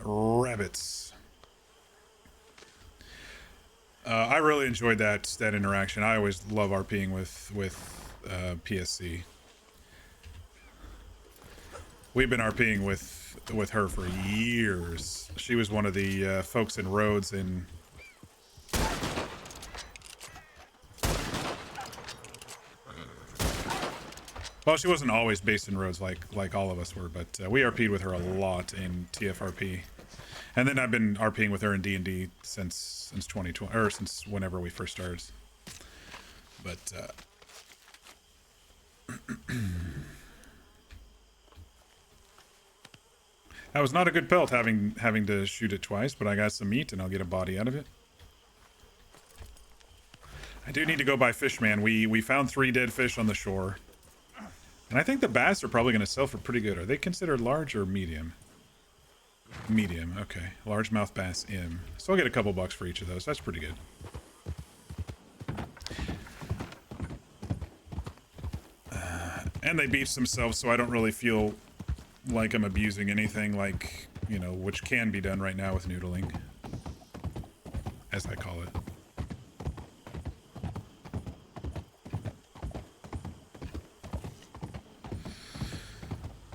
rabbits. I really enjoyed that interaction. I always love RPing with PSC. We've been RPing with her for years. She was one of the folks in Rhodes in... Well, she wasn't always based in Rhodes like all of us were, but we RP'd with her a lot in TFRP. And then I've been RPing with her in D&D since 2020, or since whenever we first started. But that was not a good pelt, having to shoot it twice, but I got some meat and I'll get a body out of it. I do need to go buy fish, man. We found 3 dead fish on the shore. And I think the bass are probably going to sell for pretty good. Are they considered large or medium? Medium, okay. Largemouth bass M. So I'll get a couple bucks for each of those. That's pretty good. And they beach themselves, so I don't really feel like I'm abusing anything, like, you know, which can be done right now with noodling, as I call it.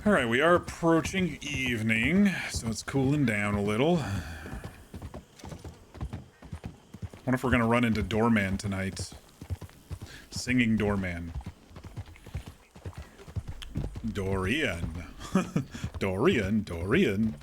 Alright, we are approaching evening, so it's cooling down a little. Wonder if we're gonna run into Doorman tonight. Singing Doorman. Dorian. Dorian.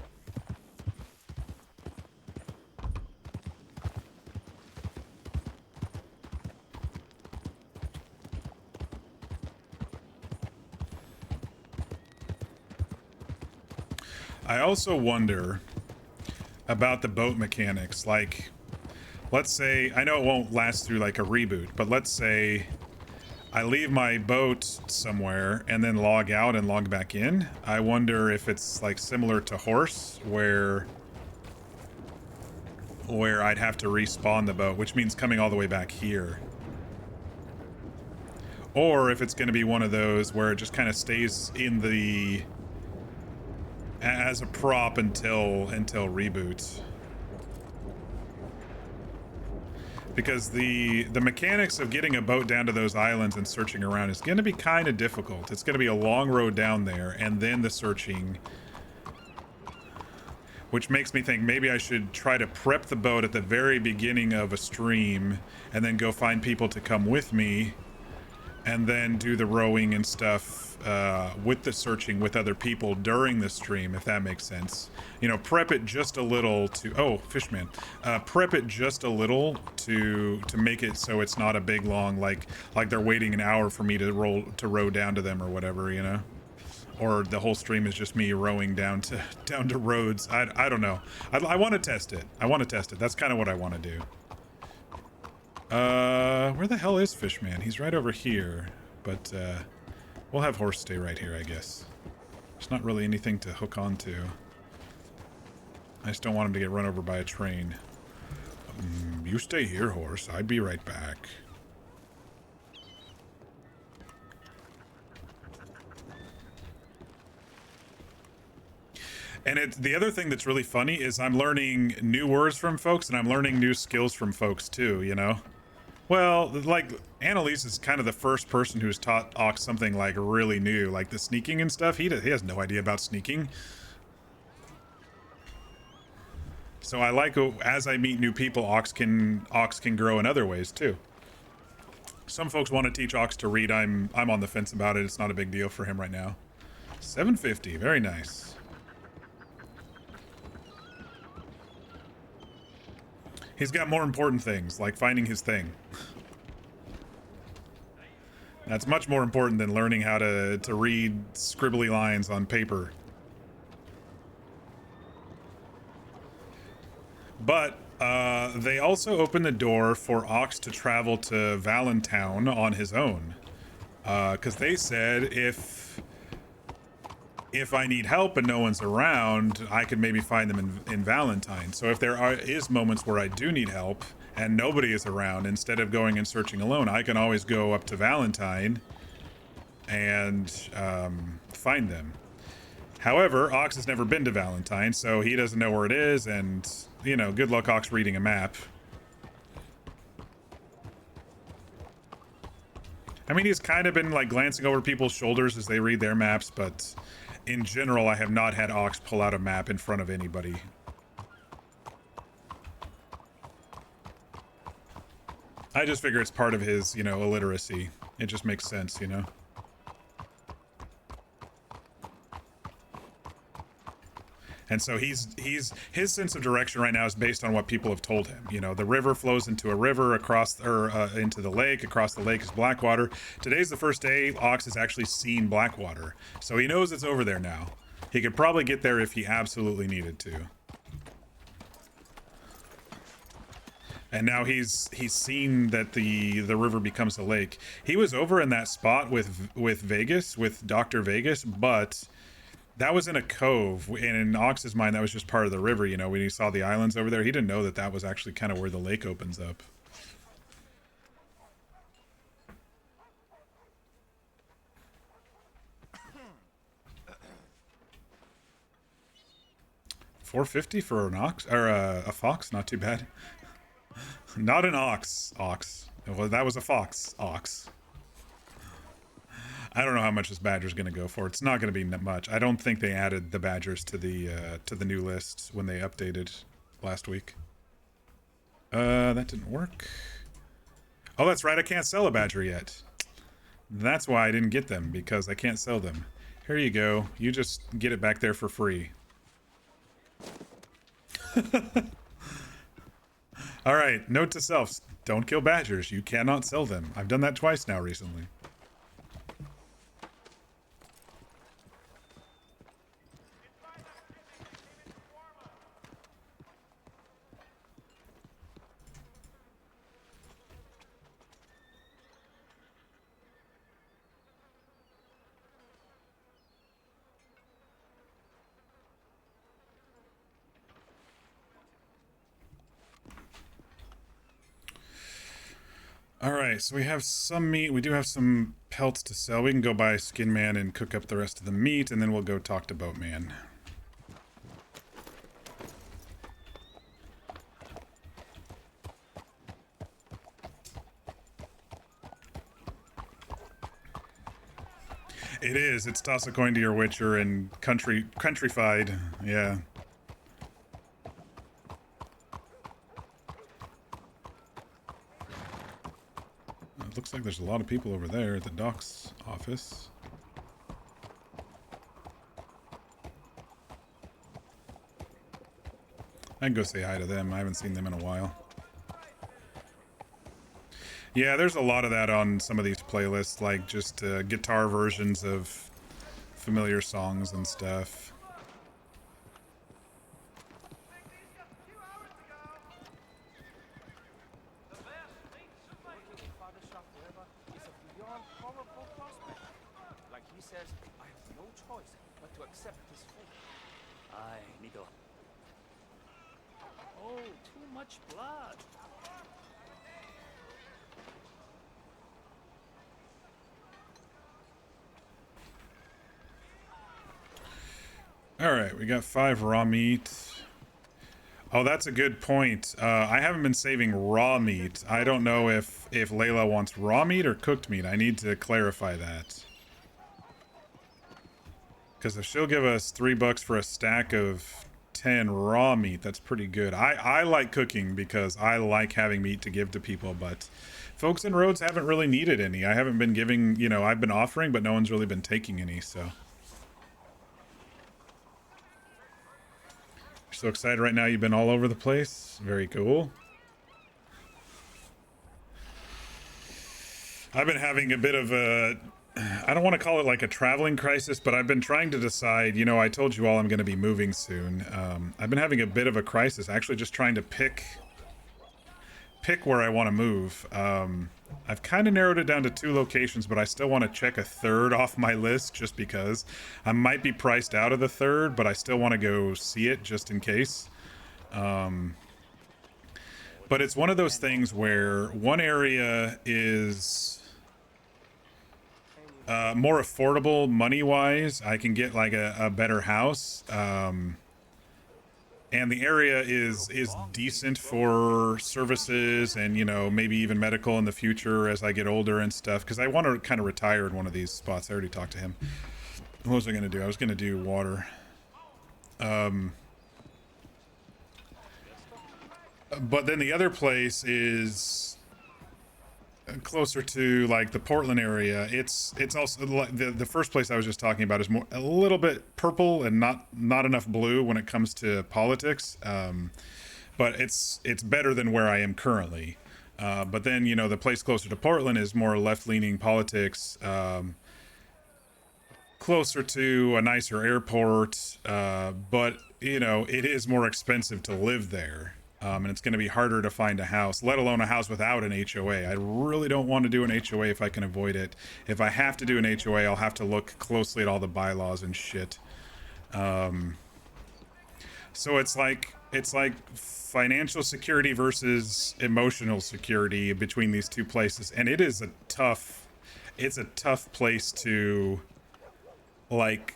I also wonder about the boat mechanics. Like, let's say, I know it won't last through like a reboot, but let's say I leave my boat somewhere and then log out and log back in. I wonder if it's like similar to horse, where I'd have to respawn the boat, which means coming all the way back here. Or if it's going to be one of those where it just kind of stays in the as a prop until reboot. Because the mechanics of getting a boat down to those islands and searching around is going to be kind of difficult. It's going to be a long road down there, and then the searching, which makes me think maybe I should try to prep the boat at the very beginning of a stream, and then go find people to come with me, and then do the rowing and stuff with the searching with other people during the stream, if that makes sense. You know, prep it just a little to... Oh, Fishman. Prep it just a little to make it so it's not a big long, like they're waiting an hour for me to row down to them or whatever, you know? Or the whole stream is just me rowing down to Rhodes. I don't know. I want to test it. That's kind of what I want to do. Where the hell is Fishman? He's right over here, but we'll have horse stay right here, I guess. There's not really anything to hook onto. I just don't want him to get run over by a train. You stay here, horse. I'd be right back. And the other thing that's really funny is I'm learning new words from folks, and I'm learning new skills from folks too, you know? Well, like, Annalise is kind of the first person who's taught Ox something, like, really new. Like, the sneaking and stuff, he has no idea about sneaking. So I like, as I meet new people, Ox can grow in other ways, too. Some folks want to teach Ox to read. I'm on the fence about it. It's not a big deal for him right now. 750, very nice. He's got more important things, like finding his thing. That's much more important than learning how to read scribbly lines on paper. But they also opened the door for Ox to travel to Valentown on his own. Because they said if I need help and no one's around, I could maybe find them in Valentine. So if there is moments where I do need help and nobody is around, instead of going and searching alone, I can always go up to Valentine and find them. However, Ox has never been to Valentine, so he doesn't know where it is, and, you know, good luck Ox reading a map. I mean, he's kind of been, like, glancing over people's shoulders as they read their maps, but in general, I have not had Ox pull out a map in front of anybody. I just figure it's part of his, you know, illiteracy. It just makes sense, you know? And so his sense of direction right now is based on what people have told him. You know, the river flows into a river into the lake. Across the lake is Blackwater. Today's the first day Ox has actually seen Blackwater, so he knows it's over there now. He could probably get there if he absolutely needed to. And now he's seen that the river becomes a lake. He was over in that spot with Vegas, with Dr. Vegas, but that was in a cove, and in Ox's mind, that was just part of the river, you know, when he saw the islands over there. He didn't know that that was actually kind of where the lake opens up. $450 for an ox, or a fox, not too bad. Not an ox. Well, that was a fox. Ox. I don't know how much this badger's going to go for. It's not going to be much. I don't think they added the badgers to the new list when they updated last week. That didn't work. Oh, that's right. I can't sell a badger yet. That's why I didn't get them, because I can't sell them. Here you go. You just get it back there for free. All right. Note to self: don't kill badgers. You cannot sell them. I've done that twice now recently. All right, so we have some meat. We do have some pelts to sell. We can go buy Skin Man and cook up the rest of the meat, and then we'll go talk to Boatman. It is. It's toss a coin to your Witcher and countrified. Yeah. It looks like there's a lot of people over there at the docks office. I can go say hi to them. I haven't seen them in a while. Yeah, there's a lot of that on some of these playlists, like just guitar versions of familiar songs and stuff. Like he says, I have no choice but to accept his fate. Aye, Nido. Oh, too much blood. All right, we got 5 raw meat. Oh, that's a good point. I haven't been saving raw meat. I don't know if Layla wants raw meat or cooked meat. I need to clarify that. Because if she'll give us $3 for a stack of 10 raw meat, that's pretty good. I like cooking because I like having meat to give to people, but folks in Rhodes haven't really needed any. I haven't been giving, you know, I've been offering, but no one's really been taking any, so. So excited right now. You've been all over the place. Very cool. I've been having a bit of a, I don't want to call it like a traveling crisis, but I've been trying to decide, you know, I told you all I'm going to be moving soon. I've been having a bit of a crisis, actually just trying to pick where I want to move. I've kind of narrowed it down to 2 locations, but I still want to check a 3rd off my list just because I might be priced out of the 3rd, but I still want to go see it just in case. But it's one of those things where one area is more affordable money-wise. I can get like a better house. And the area is decent for services and, you know, maybe even medical in the future as I get older and stuff. Because I want to kind of retire in one of these spots. I already talked to him. What was I going to do? I was going to do water. But then the other place is closer to like the Portland area. It's also the first place I was just talking about is more a little bit purple and not enough blue when it comes to politics. But it's better than where I am currently. But then, you know, the place closer to Portland is more left-leaning politics, closer to a nicer airport. But you know, it is more expensive to live there. And it's going to be harder to find a house, let alone a house without an HOA. I really don't want to do an HOA if I can avoid it. If I have to do an HOA, I'll have to look closely at all the bylaws and shit. So it's like financial security versus emotional security between these 2 places, and it is a tough place to like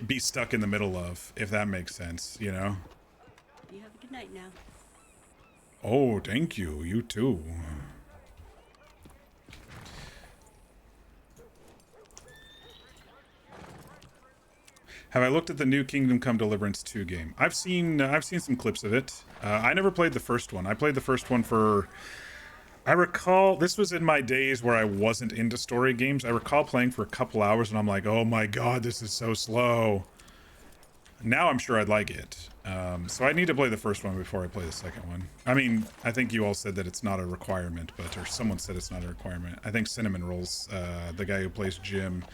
be stuck in the middle of, if that makes sense, you know. You have a good night now. Oh, thank you. You too. Have I looked at the new Kingdom Come Deliverance 2 game? I've seen some clips of it. I never played the first one. I played the first one for... I recall, this was in my days where I wasn't into story games. I recall playing for a couple hours and I'm like, oh my god, this is so slow. Now I'm sure I'd like it. So I need to play the first one before I play the second one. I mean, I think you all said that it's not a requirement, but, or someone said it's not a requirement. I think Cinnamon Rolls, the guy who plays Jim,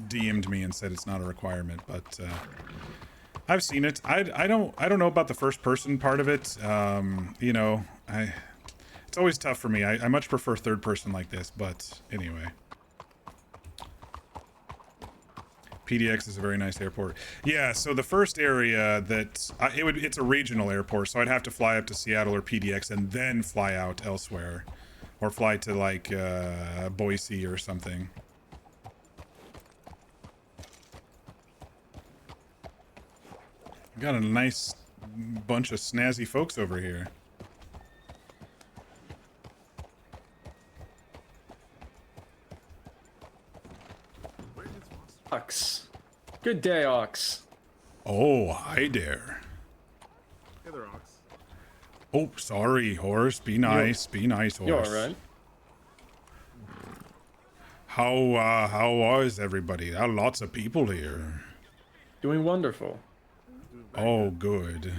DM'd me and said it's not a requirement, but I've seen it. I don't know about the first person part of it. You know, it's always tough for me. I much prefer third person like this, but anyway. PDX is a very nice airport. Yeah, so the first area that it's a regional airport, so I'd have to fly up to Seattle or PDX and then fly out elsewhere, or fly to like Boise or something. Got a nice bunch of snazzy folks over here. Ox. Good day, Ox. Oh, hi there. Hey there, Ox. Oh, sorry, horse. Be nice. Be nice, horse. You alright? How was everybody? There are lots of people here. Doing wonderful. Oh, good.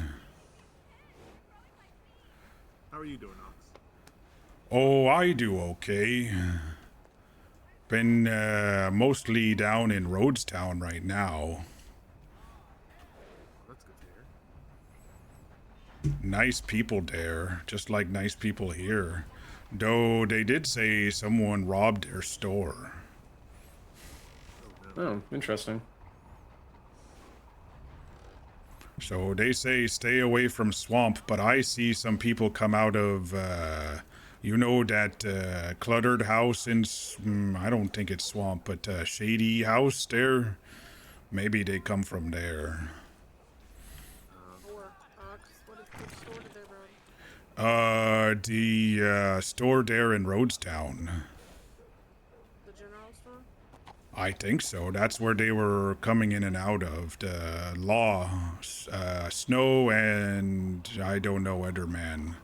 How are you doing, Ox? Oh, I do okay. Been mostly down in Rhodes Town right now. That's good to hear. Nice people there, just like nice people here. Though they did say someone robbed their store. Oh, interesting. So they say stay away from swamp, but I see some people come out of, you know, that cluttered house in, I don't think it's swamp, but shady house there. Maybe they come from there. The store there in Rhodestown. The general store? I think so. That's where they were coming in and out of. The law, Snow, and I don't know, other man.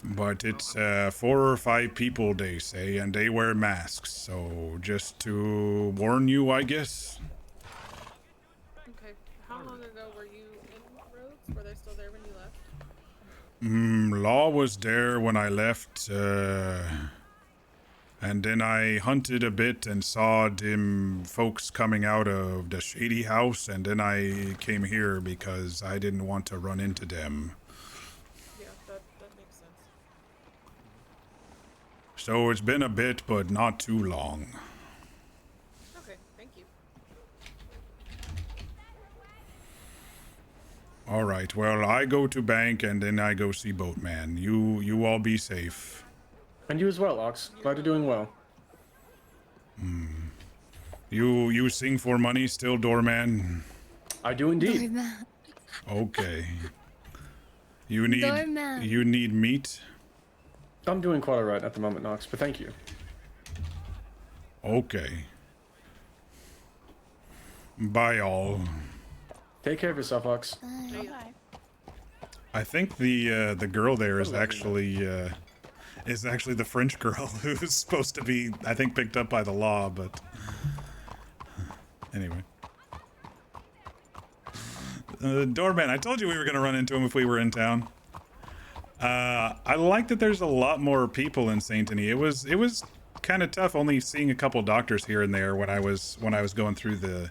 But it's 4 or 5 people, they say, and they wear masks. So just to warn you, I guess. Okay. How long ago were you in Rhodes? Were they still there when you left? Law was there when I left, and then I hunted a bit and saw them folks coming out of the shady house, and then I came here because I didn't want to run into them. Yeah, that makes sense. So it's been a bit, but not too long. Okay, thank you. All right, well, I go to bank and then I go see Boatman. You all be safe. And you as well, Ox. Glad you're doing well. You sing for money still, Doorman? I do indeed. Doorman. Okay. You Doorman. need meat? I'm doing quite alright at the moment, Nox, but thank you. Okay. Bye, all. Take care of yourself, Ox. Bye. I think the girl there is actually the French girl who's supposed to be, I think, picked up by the law, but anyway. Doorman, I told you we were going to run into him if we were in town. I like that there's a lot more people in Saint Denis. It was kind of tough only seeing a couple doctors here and there when I was going through the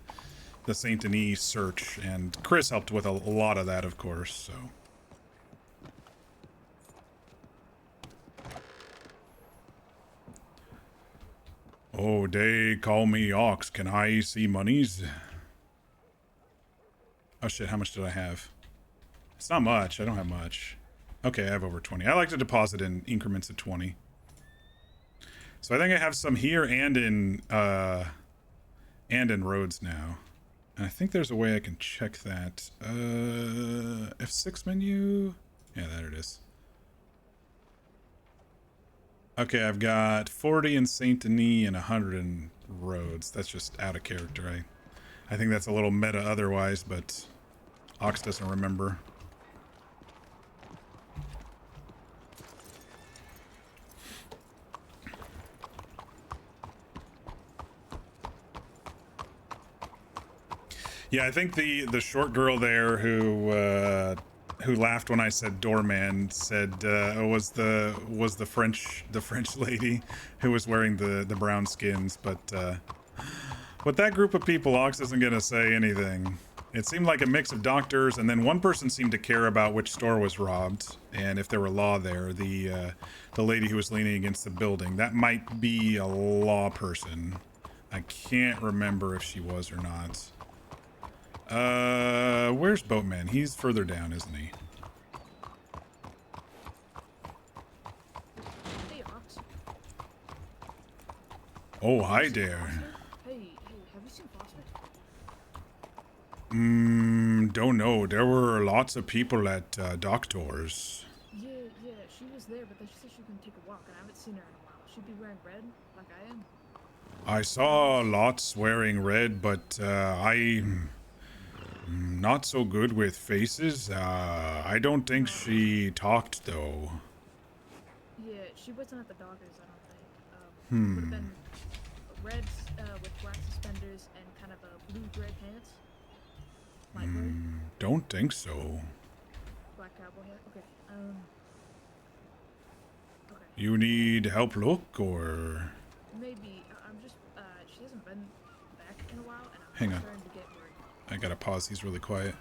Saint Denis search, and Chris helped with a lot of that, of course, so. Oh, they call me Ox. Can I see monies? Oh shit, how much did I have? It's not much. I don't have much. Okay, I have over 20. I like to deposit in increments of 20. So I think I have some here and in Rhodes now. And I think there's a way I can check that. F6 menu? Yeah, there it is. Okay, I've got 40 in Saint Denis and 100 in Rhodes. That's just out of character. I think that's a little meta otherwise, but Ox doesn't remember. Yeah, I think the short girl there who laughed when I said doorman said was the French lady who was wearing the brown skins, but with that group of people, Ox isn't gonna say anything. It seemed like a mix of doctors, and then one person seemed to care about which store was robbed and if there were law there. The lady who was leaning against the building, that might be a law person. I can't remember if she was or not. Where's Boatman? He's further down, isn't he? Oh, hi there. Hey, have you seen Foster? Don't know. There were lots of people at doctors. Yeah, she was there, but then she said she was gonna take a walk, and I haven't seen her in a while. She'd be wearing red, like I am. I saw lots wearing red, but I'm not so good with faces. I don't think she talked though. Yeah, she wasn't at the doctor's, I don't think. Would have been red with black suspenders and kind of a blue-gray pants. Light gray. Don't think so. Black cowboy hat. Okay. Okay. You need help look or... Maybe. I'm just. She hasn't been back in a while, and I'm Hang on. starting to get worried. I gotta pause, he's really quiet.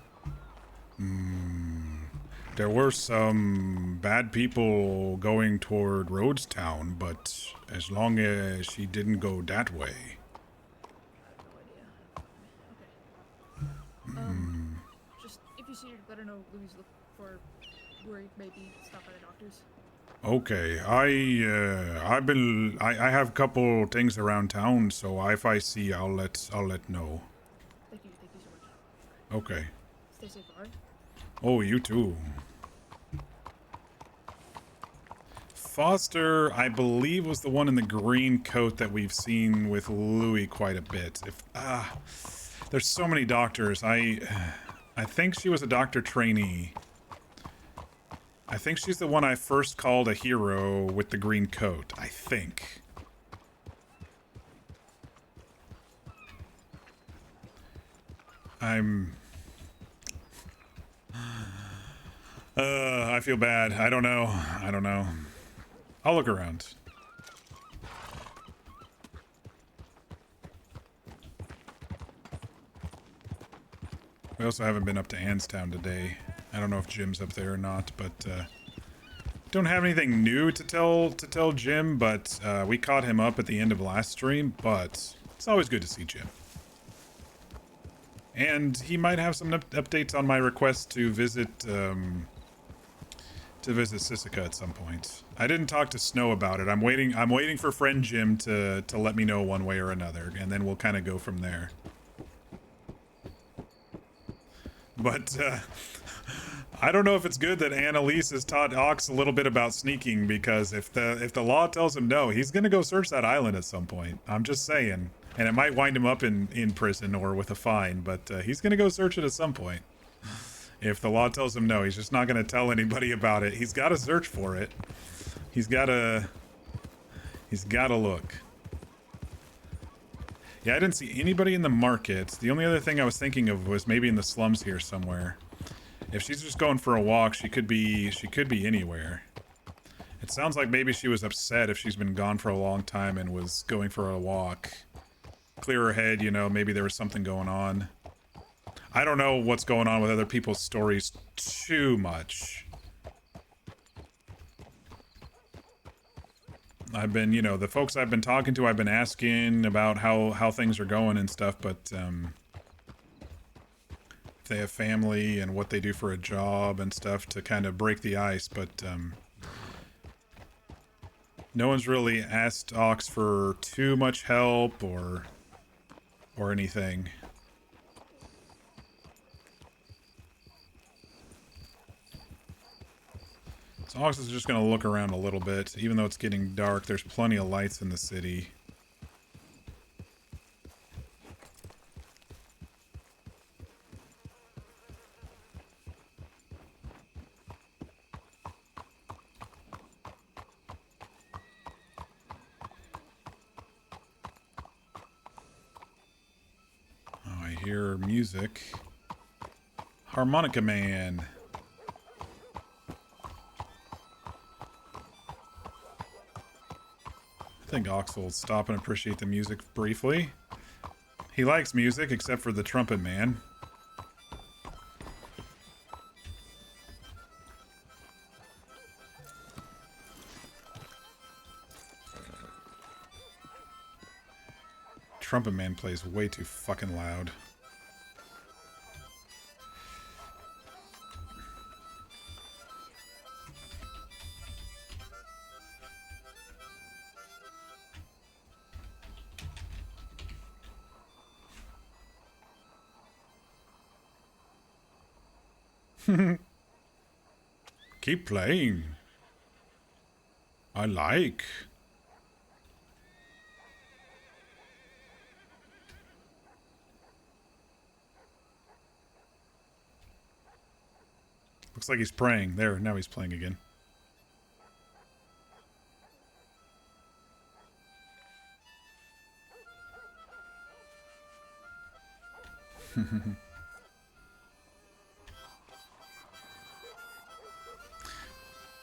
There were some bad people going toward Rhodes Town, but as long as she didn't go that way. I have no idea. Okay. Just if you see her, let her know Louis look for where he maybe stop by the doctor's. Okay, I have a couple things around town, so if I see, I'll let know. Thank you so much. Okay. Stay safe, alright? Oh, you too. Foster, I believe, was the one in the green coat that we've seen with Louis quite a bit. There's so many doctors. I think she was a doctor trainee. I think she's the one I first called a hero with the green coat. I think. I feel bad. I don't know. I'll look around. We also haven't been up to Anstown today. I don't know if Jim's up there or not, but don't have anything new to tell Jim, but we caught him up at the end of last stream, but it's always good to see Jim. And he might have some updates on my request to visit Sisika at some point. I didn't talk to Snow about it. I'm waiting for friend Jim to let me know one way or another, and then we'll kind of go from there. But I don't know if it's good that Annalise has taught Ox a little bit about sneaking, because if the law tells him no, he's gonna go search that island at some point. I'm just saying. And it might wind him up in prison or with a fine, but he's gonna go search it at some point. If the law tells him no, he's just not gonna tell anybody about it. He's gotta search for it. He's gotta look. Yeah, I didn't see anybody in the market. The only other thing I was thinking of was maybe in the slums here somewhere. If she's just going for a walk, she could be anywhere. It sounds like maybe she was upset if she's been gone for a long time and was going for a walk. Clear her head, you know, maybe there was something going on. I don't know what's going on with other people's stories too much. I've been, you know, the folks I've been talking to, I've been asking about how things are going and stuff, but if they have family and what they do for a job and stuff to kind of break the ice, but no one's really asked Ox for too much help or anything. So Ox is just going to look around a little bit. Even though it's getting dark, there's plenty of lights in the city. Oh, I hear music. Harmonica Man. I think Ox will stop and appreciate the music briefly. He likes music, except for the Trumpet Man. Trumpet Man plays way too fucking loud. Keep playing. I like. Looks like he's praying. There, now he's playing again.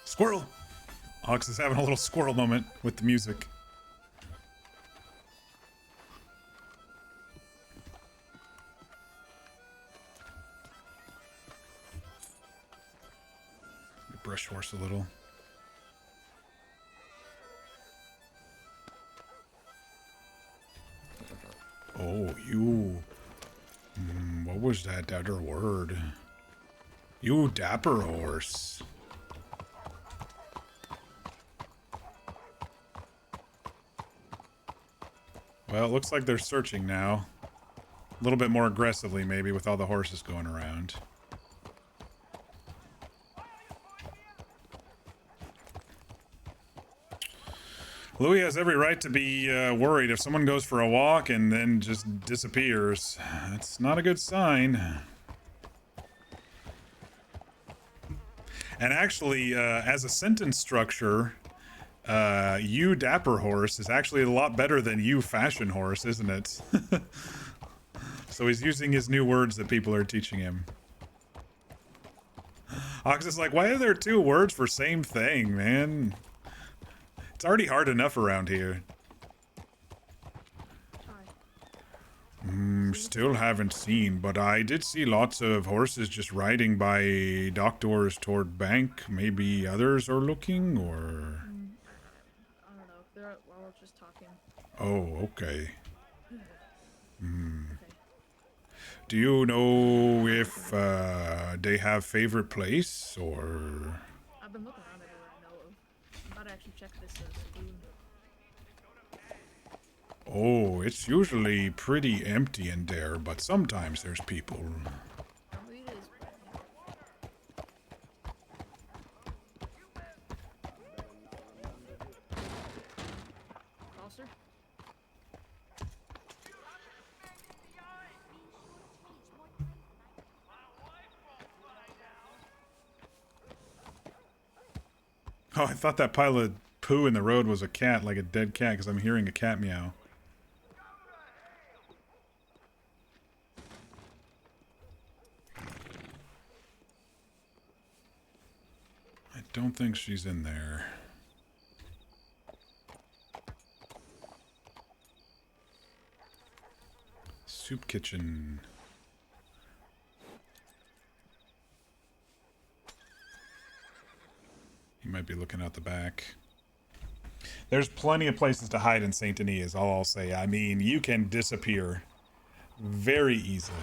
Squirrel! Ox is having a little squirrel moment with the music. Brush horse a little. Oh, you. What was that other word? You dapper horse. Well, it looks like they're searching now. A little bit more aggressively, maybe, with all the horses going around. Louis has every right to be worried if someone goes for a walk and then just disappears. That's not a good sign. And actually, as a sentence structure, you dapper horse is actually a lot better than you fashion horse, isn't it? So he's using his new words that people are teaching him. Ox is like, why are there two words for same thing, man? It's already hard enough around here. Still haven't seen, but I did see lots of horses just riding by doctors toward bank. Maybe others are looking, or... I don't know. They're all just talking. Oh, okay. Do you know if they have favorite place, or... I've been looking around everywhere I know of. I'm about to actually check this saloon. Oh, it's usually pretty empty in there, but sometimes there's people. Probably it is. Foster? Oh, I thought that pile of poo in the road was a cat, like a dead cat, because I'm hearing a cat meow. I don't think she's in there. Soup kitchen. He might be looking out the back. There's plenty of places to hide in Saint Denis, is all I'll say. I mean, you can disappear very easily.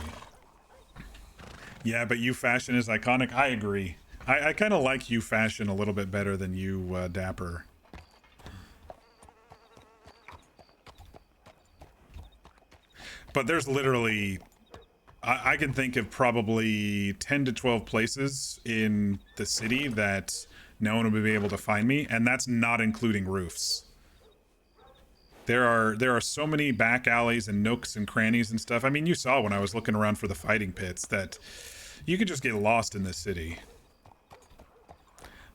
Yeah, but you fashion is iconic. I agree. I kind of like you fashion a little bit better than you dapper. But there's literally... I can think of probably 10 to 12 places in the city that no one will be able to find me, and that's not including roofs. There are so many back alleys and nooks and crannies and stuff. I mean, you saw when I was looking around for the fighting pits that you could just get lost in this city.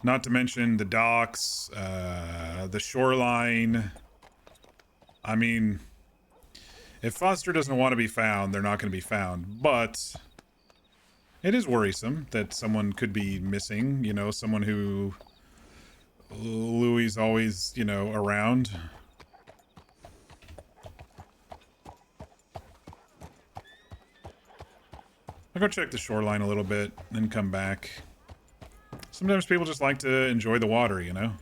Not to mention the docks, the shoreline. I mean... If Foster doesn't want to be found, they're not going to be found. But it is worrisome that someone could be missing. You know, someone who Louis is always, you know, around. I'll go check the shoreline a little bit, then come back. Sometimes people just like to enjoy the water, you know?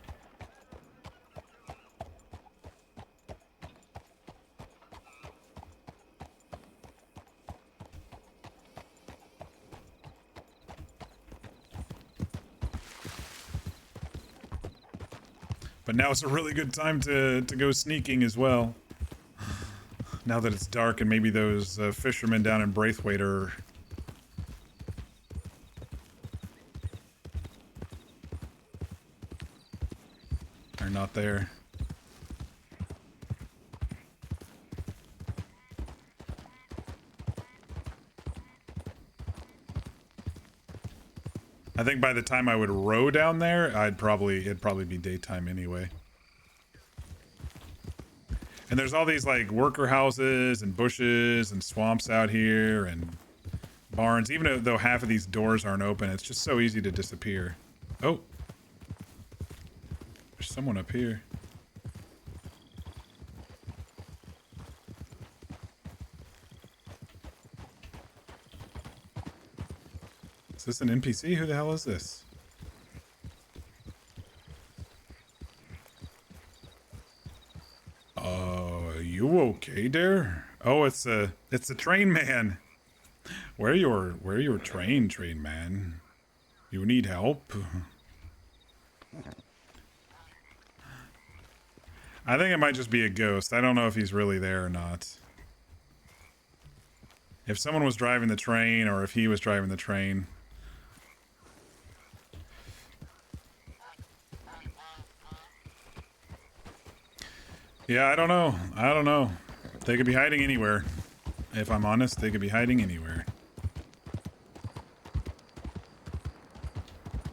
But now it's a really good time to go sneaking as well. Now that it's dark and maybe those fishermen down in Braithwaite are are not there. I think by the time I would row down there, it'd probably be daytime anyway. And there's all these like worker houses and bushes and swamps out here and barns. Even though half of these doors aren't open, it's just so easy to disappear. Oh, there's someone up here. Is this an NPC? Who the hell is this? You okay there? Oh, it's a train man. Where your train man? You need help? I think it might just be a ghost. I don't know if he's really there or not. If someone was driving the train or if he was driving the train. Yeah, I don't know. I don't know. They could be hiding anywhere. If I'm honest, they could be hiding anywhere.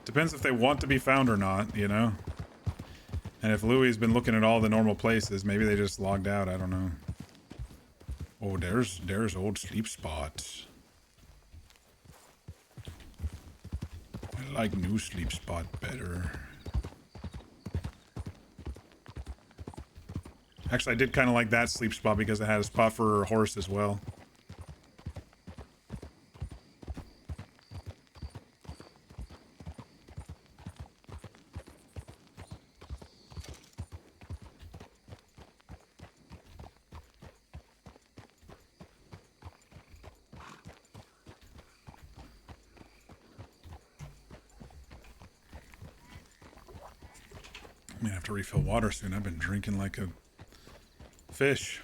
Depends if they want to be found or not, you know? And if Louie's been looking at all the normal places, maybe they just logged out, I don't know. Oh, there's old sleep spot. I like new sleep spot better. Actually, I did kind of like that sleep spot because it had a spot for a horse as well. I'm gonna have to refill water soon. I've been drinking like a fish.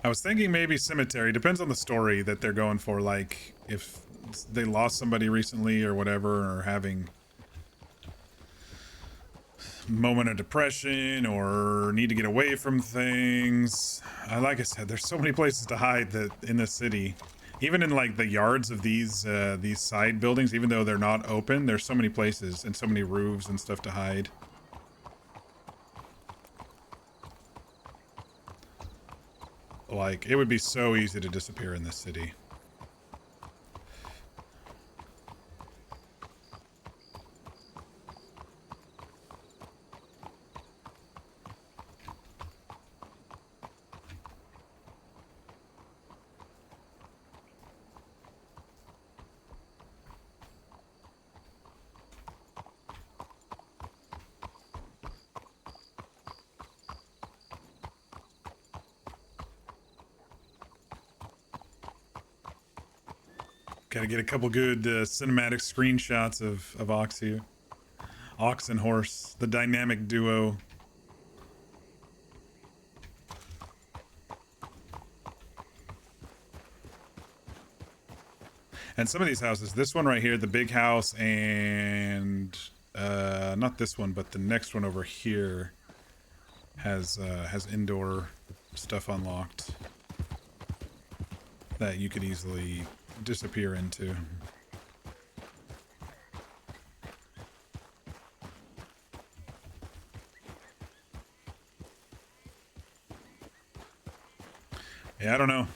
I was thinking maybe cemetery. Depends on the story that they're going for. Like if they lost somebody recently or whatever, or having moment of depression or need to get away from things. Like I said, there's so many places to hide that in the city. Even in like the yards of these side buildings, even though they're not open, there's so many places and so many roofs and stuff to hide. Like, it would be so easy to disappear in this city. Gotta get a couple good cinematic screenshots of Ox here. Ox and horse, the dynamic duo. And some of these houses, this one right here, the big house, and not this one, but the next one over here has indoor stuff unlocked that you could easily disappear into. Yeah, I don't know.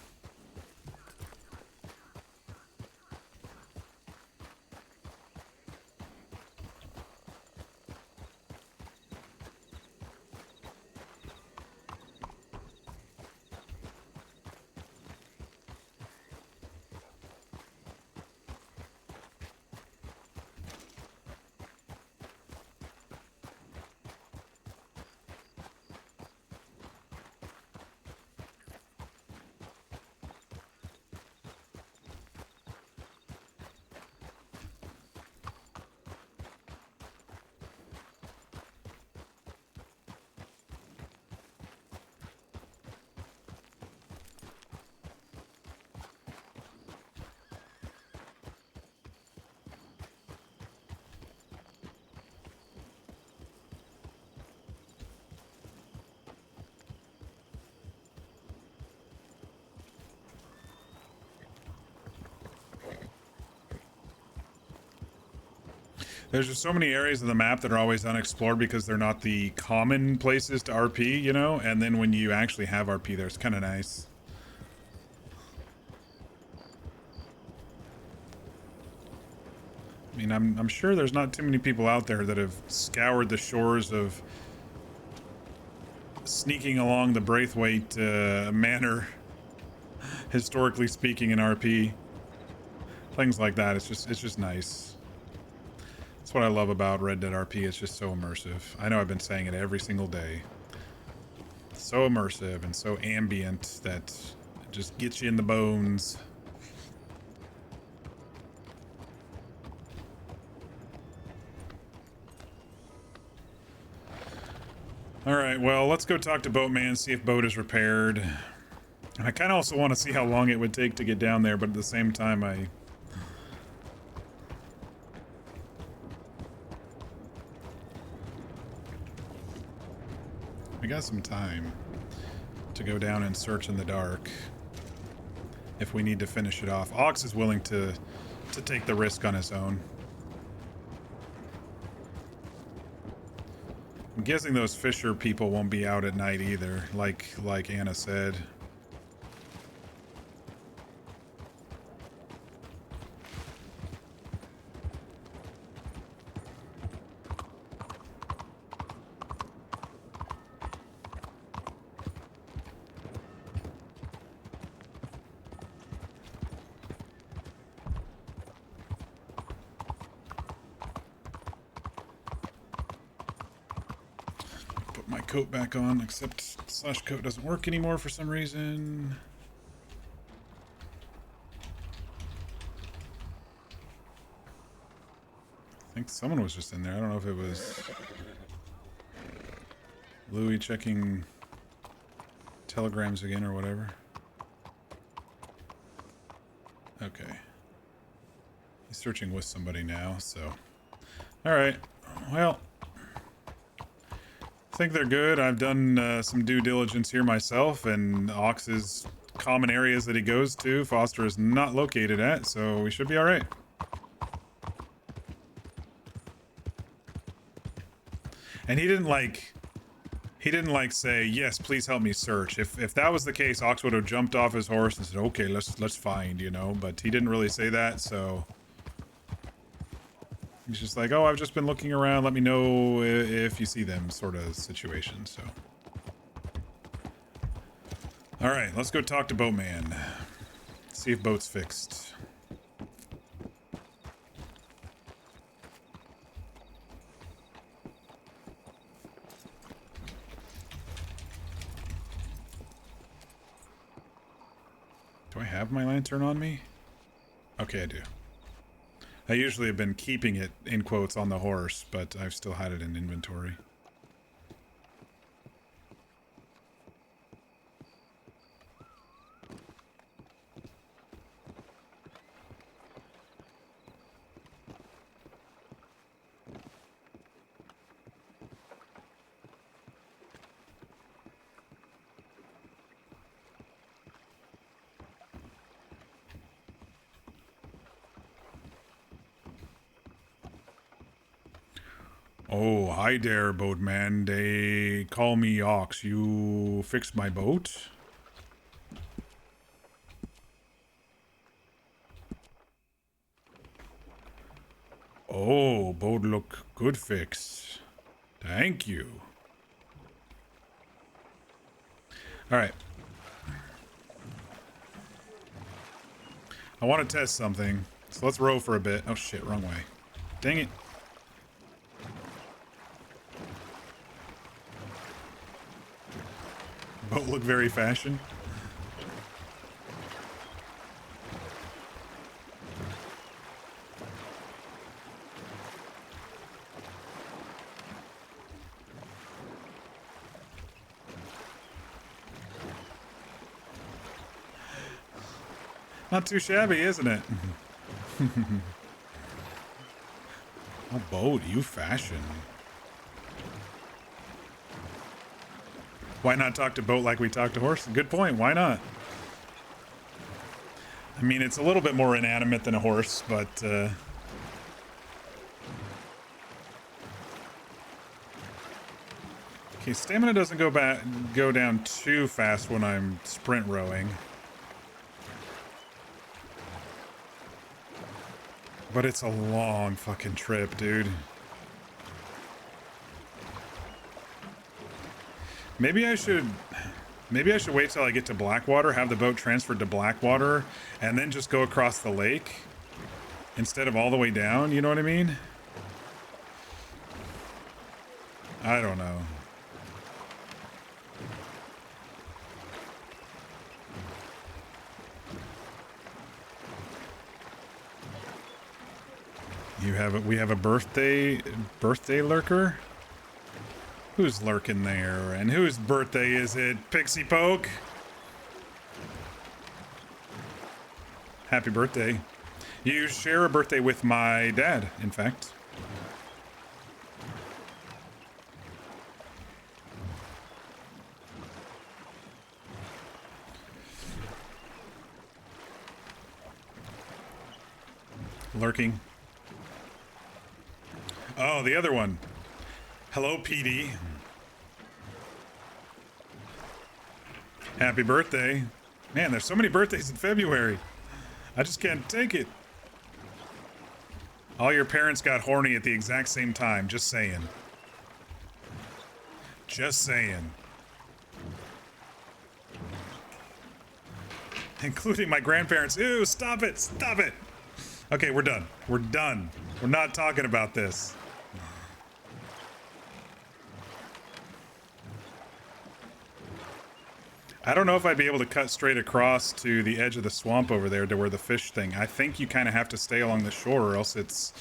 There's just so many areas of the map that are always unexplored because they're not the common places to RP, you know? And then when you actually have RP there, it's kind of nice. I mean, I'm sure there's not too many people out there that have scoured the shores of sneaking along the Braithwaite manor, historically speaking, in RP. Things like that. It's just nice. That's what I love about Red Dead RP. It's just so immersive. I know I've been saying it every single day. So immersive and so ambient that it just gets you in the bones. Alright, well, let's go talk to Boatman, see if boat is repaired. And I kind of also want to see how long it would take to get down there, but at the same time, we got some time to go down and search in the dark if we need to finish it off. Ox is willing to take the risk on his own. I'm guessing those fisher people won't be out at night either, like Anna said. Coat back on, except slash coat doesn't work anymore for some reason. I think someone was just in there. I don't know if it was Louis checking telegrams again or whatever. Okay. He's searching with somebody now, so. Alright. Well, I think they're good. I've done some due diligence here myself, and Ox's common areas that he goes to, Foster is not located at, so we should be all right. And he didn't like say, yes, please help me search. If that was the case, Ox would have jumped off his horse and said, okay, let's find, you know, but he didn't really say that, so he's just like, oh, I've just been looking around. Let me know if you see them, sort of situation. So, all right, let's go talk to Boatman. See if boat's fixed. Do I have my lantern on me? Okay, I do. I usually have been keeping it, in quotes, on the horse, but I've still had it in inventory. Oh, hi there, boatman. They call me Ox. You fixed my boat? Oh, boat look good fixed. Thank you. Alright. I want to test something. So let's row for a bit. Oh shit, wrong way. Dang it. Boat look very fashion. Not too shabby, isn't it? Oh, boat, you fashion. Why not talk to boat like we talk to horse? Good point. Why not? I mean, it's a little bit more inanimate than a horse, but Okay, stamina doesn't go down too fast when I'm sprint rowing. But it's a long fucking trip, dude. Maybe I should wait till I get to Blackwater, have the boat transferred to Blackwater, and then just go across the lake instead of all the way down, you know what I mean? I don't know. We have a birthday lurker? Who's lurking there? And whose birthday is it? Pixie Poke? Happy birthday. You share a birthday with my dad, in fact. Lurking. Oh, the other one. Hello, PD. Happy birthday. Man, there's so many birthdays in February. I just can't take it. All your parents got horny at the exact same time. Just saying. Just saying. Including my grandparents. Ew, stop it. Stop it. Okay, we're done. We're done. We're not talking about this. I don't know if I'd be able to cut straight across to the edge of the swamp over there to where the fish thing. I think you kind of have to stay along the shore or else it's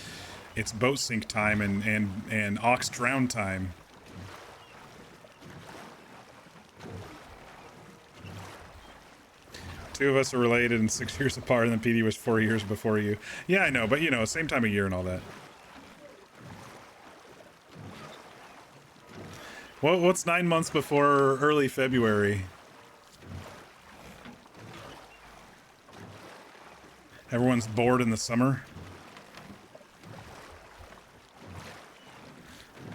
boat sink time and ox drown time. Two of us are related and 6 years apart, and then PD was 4 years before you. Yeah, I know, but you know, same time of year and all that. Well, what's 9 months before early February? Everyone's bored in the summer.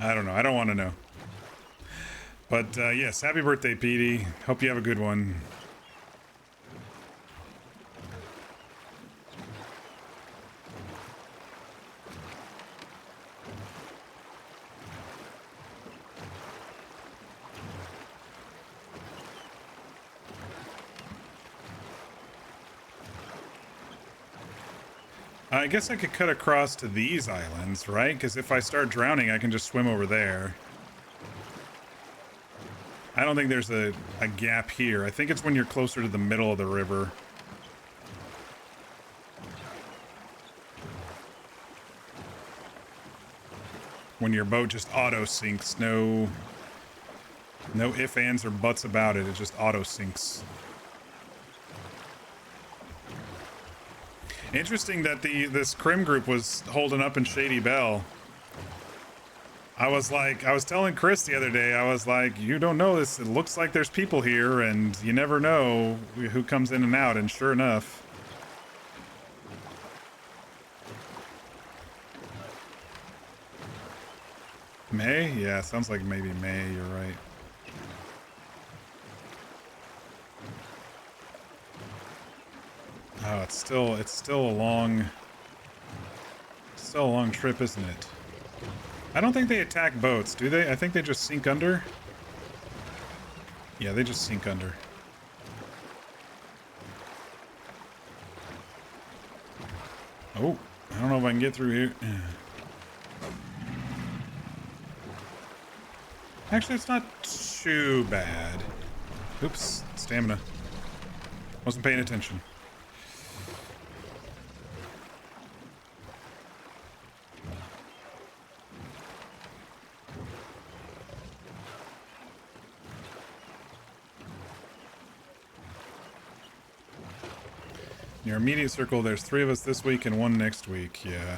I don't know. I don't want to know. But yes, happy birthday, PD. Hope you have a good one. I guess I could cut across to these islands, right? Because if I start drowning, I can just swim over there. I don't think there's a gap here. I think it's when you're closer to the middle of the river. When your boat just auto sinks. No ifs, ands, or buts about it. It just auto sinks. Interesting that this crim group was holding up in Shady Bell. I was telling Chris the other day, I was like, you don't know this. It looks like there's people here, and you never know who comes in and out. And sure enough. May? Yeah, sounds like maybe May. You're right. Oh, it's still a long trip, isn't it? I don't think they attack boats, do they? I think they just sink under. Yeah, they just sink under. Oh, I don't know if I can get through here. Actually, it's not too bad. Oops, stamina. Wasn't paying attention. In your immediate circle, there's 3 of us this week and 1 next week. Yeah.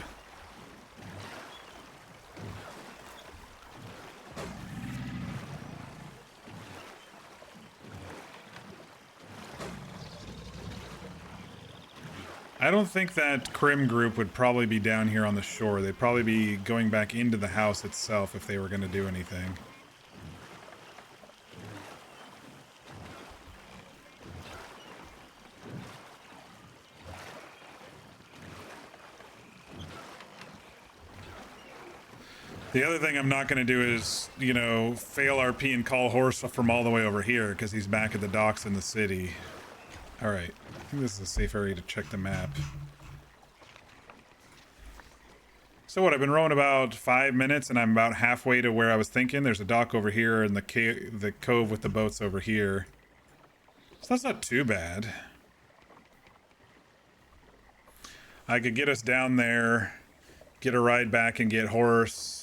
I don't think that crim group would probably be down here on the shore. They'd probably be going back into the house itself if they were going to do anything. The other thing I'm not going to do is, you know, fail RP and call horse from all the way over here because he's back at the docks in the city. All right. I think this is a safe area to check the map. So what, I've been rowing about 5 minutes and I'm about halfway to where I was thinking. There's a dock over here and the cove with the boats over here. So that's not too bad. I could get us down there, get a ride back and get horse.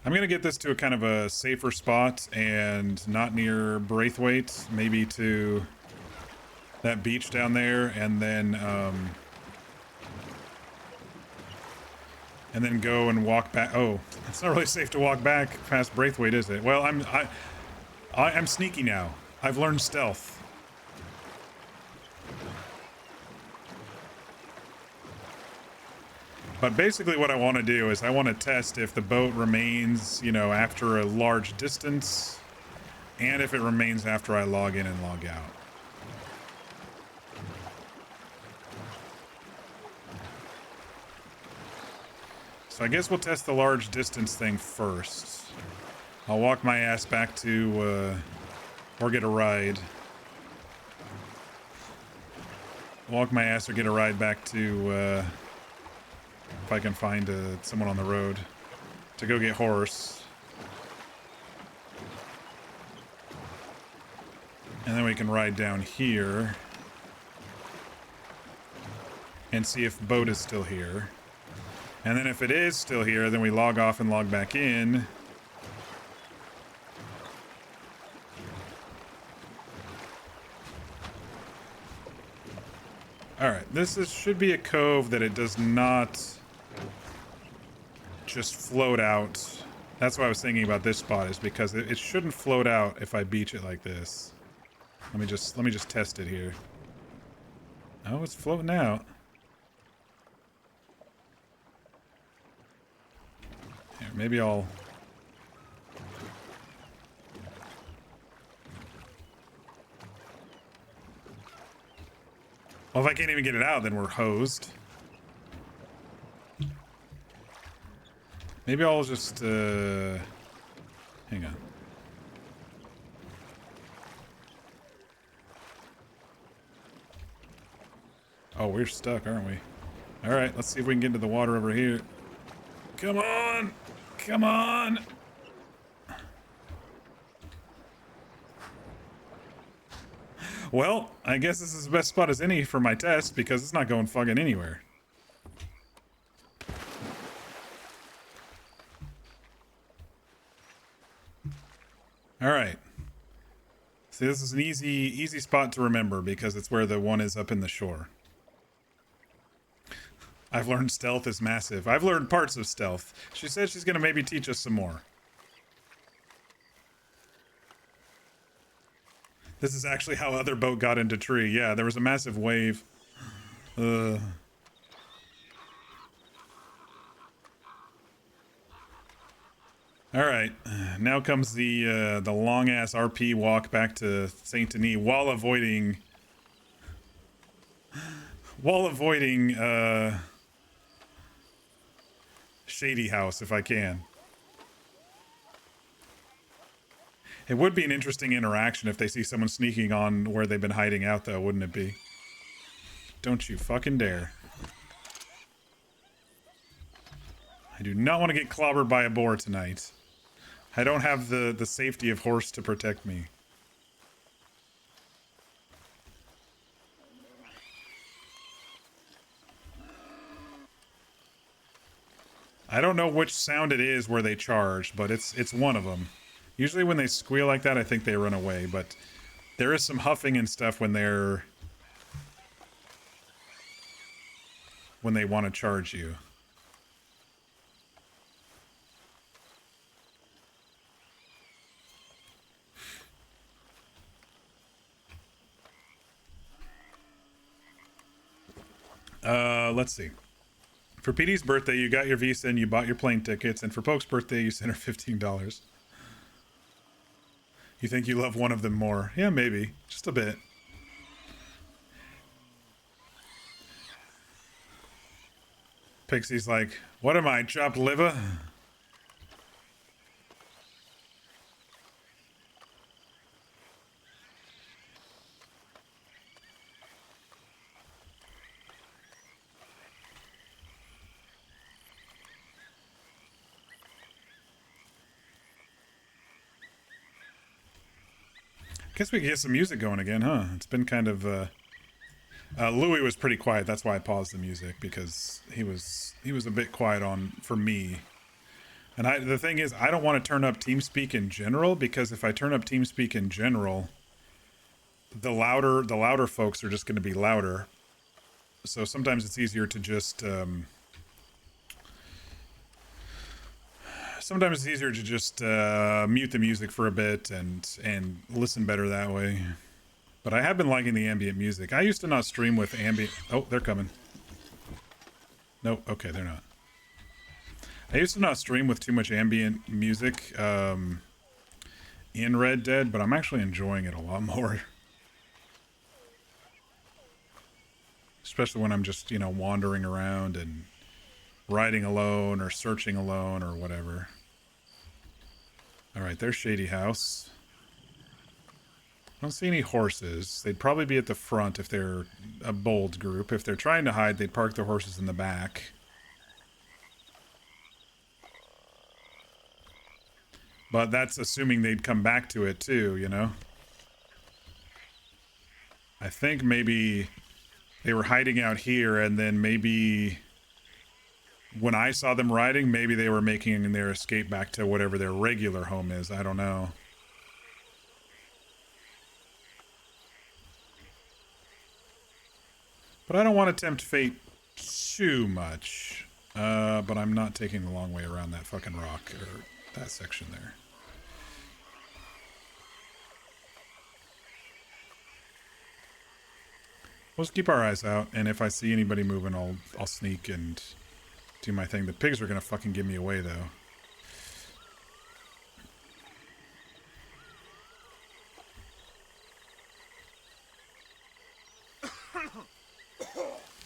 I'm going to get this to a kind of a safer spot and not near Braithwaite, maybe to that beach down there, and then go and walk back. Oh, it's not really safe to walk back past Braithwaite, is it? Well, I'm sneaky now. I've learned stealth. But basically what I want to do is I want to test if the boat remains, you know, after a large distance, and if it remains after I log in and log out. So I guess we'll test the large distance thing first. I'll walk my ass back to, or get a ride. Walk my ass or get a ride back to, if I can find someone on the road to go get horse. And then we can ride down here and see if the boat is still here. And then if it is still here, then we log off and log back in. Alright, should be a cove that it does not just float out. That's what I was thinking about this spot, is because it shouldn't float out if I beach it like this. Let me just test it here. Oh, it's floating out. Here, maybe I'll... Well, if I can't even get it out, then we're hosed. Maybe I'll just, hang on. Oh, we're stuck, aren't we? Alright, let's see if we can get into the water over here. Come on! Come on! Well, I guess this is the best spot as any for my test, because it's not going fucking anywhere. Alright. See, this is an easy spot to remember, because it's where the one is up in the shore. I've learned stealth is massive. I've learned parts of stealth. She said she's gonna maybe teach us some more. This is actually how other boat got into tree. Yeah, there was a massive wave. Alright, now comes the long-ass RP walk back to Saint Denis while avoiding... Shady House, if I can. It would be an interesting interaction if they see someone sneaking on where they've been hiding out, though, wouldn't it be? Don't you fucking dare. I do not want to get clobbered by a boar tonight. I don't have the safety of horse to protect me. I don't know which sound it is where they charge, but it's one of them. Usually when they squeal like that, I think they run away, but there is some huffing and stuff when they want to charge you. Let's see. For PD's birthday, you got your visa and you bought your plane tickets, and for Poke's birthday, you sent her $15. You think you love one of them more? Yeah, maybe. Just a bit. Pixie's like, what am I, chopped liver? Guess we could get some music going again, huh? It's been kind of, Louis was pretty quiet. That's why I paused the music, because he was a bit quiet for me. And the thing is, I don't want to turn up TeamSpeak in general, because if I turn up TeamSpeak in general, the louder folks are just going to be louder. So sometimes it's easier to just, mute the music for a bit and listen better that way. But I have been liking the ambient music. I used to not stream with ambient. Oh, they're coming. Nope. Okay, they're not. I used to not stream with too much ambient music in Red Dead, but I'm actually enjoying it a lot more. Especially when I'm just, wandering around and riding alone or searching alone or whatever. All right, there's Shady House. I don't see any horses. They'd probably be at the front if they're a bold group. If they're trying to hide, they'd park their horses in the back. But that's assuming they'd come back to it too, I think maybe they were hiding out here, and then maybe when I saw them riding, maybe they were making their escape back to whatever their regular home is. I don't know. But I don't want to tempt fate too much. But I'm not taking the long way around that fucking rock, or that section there. We'll just keep our eyes out, and if I see anybody moving, I'll sneak and do my thing. The pigs are gonna fucking give me away, though.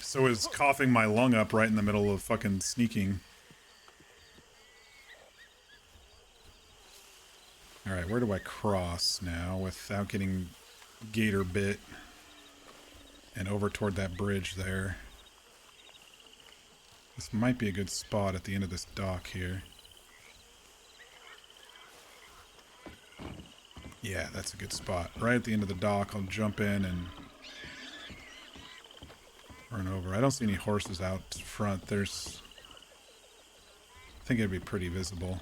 So is coughing my lung up right in the middle of fucking sneaking. Alright, where do I cross now without getting gator bit? And over toward that bridge there. This might be a good spot at the end of this dock here. Yeah, that's a good spot. Right at the end of the dock, I'll jump in and run over. I don't see any horses out front. I think it'd be pretty visible.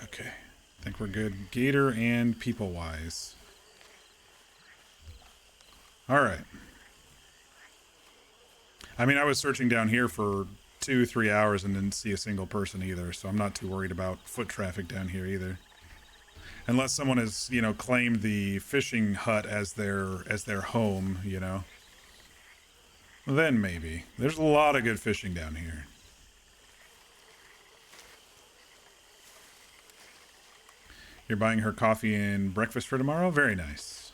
Okay, I think we're good gator and people-wise. Alright. I mean, I was searching down here for 2-3 hours and didn't see a single person either, so I'm not too worried about foot traffic down here either. Unless someone has, claimed the fishing hut as their home, Then maybe. There's a lot of good fishing down here. You're buying her coffee and breakfast for tomorrow? Very nice.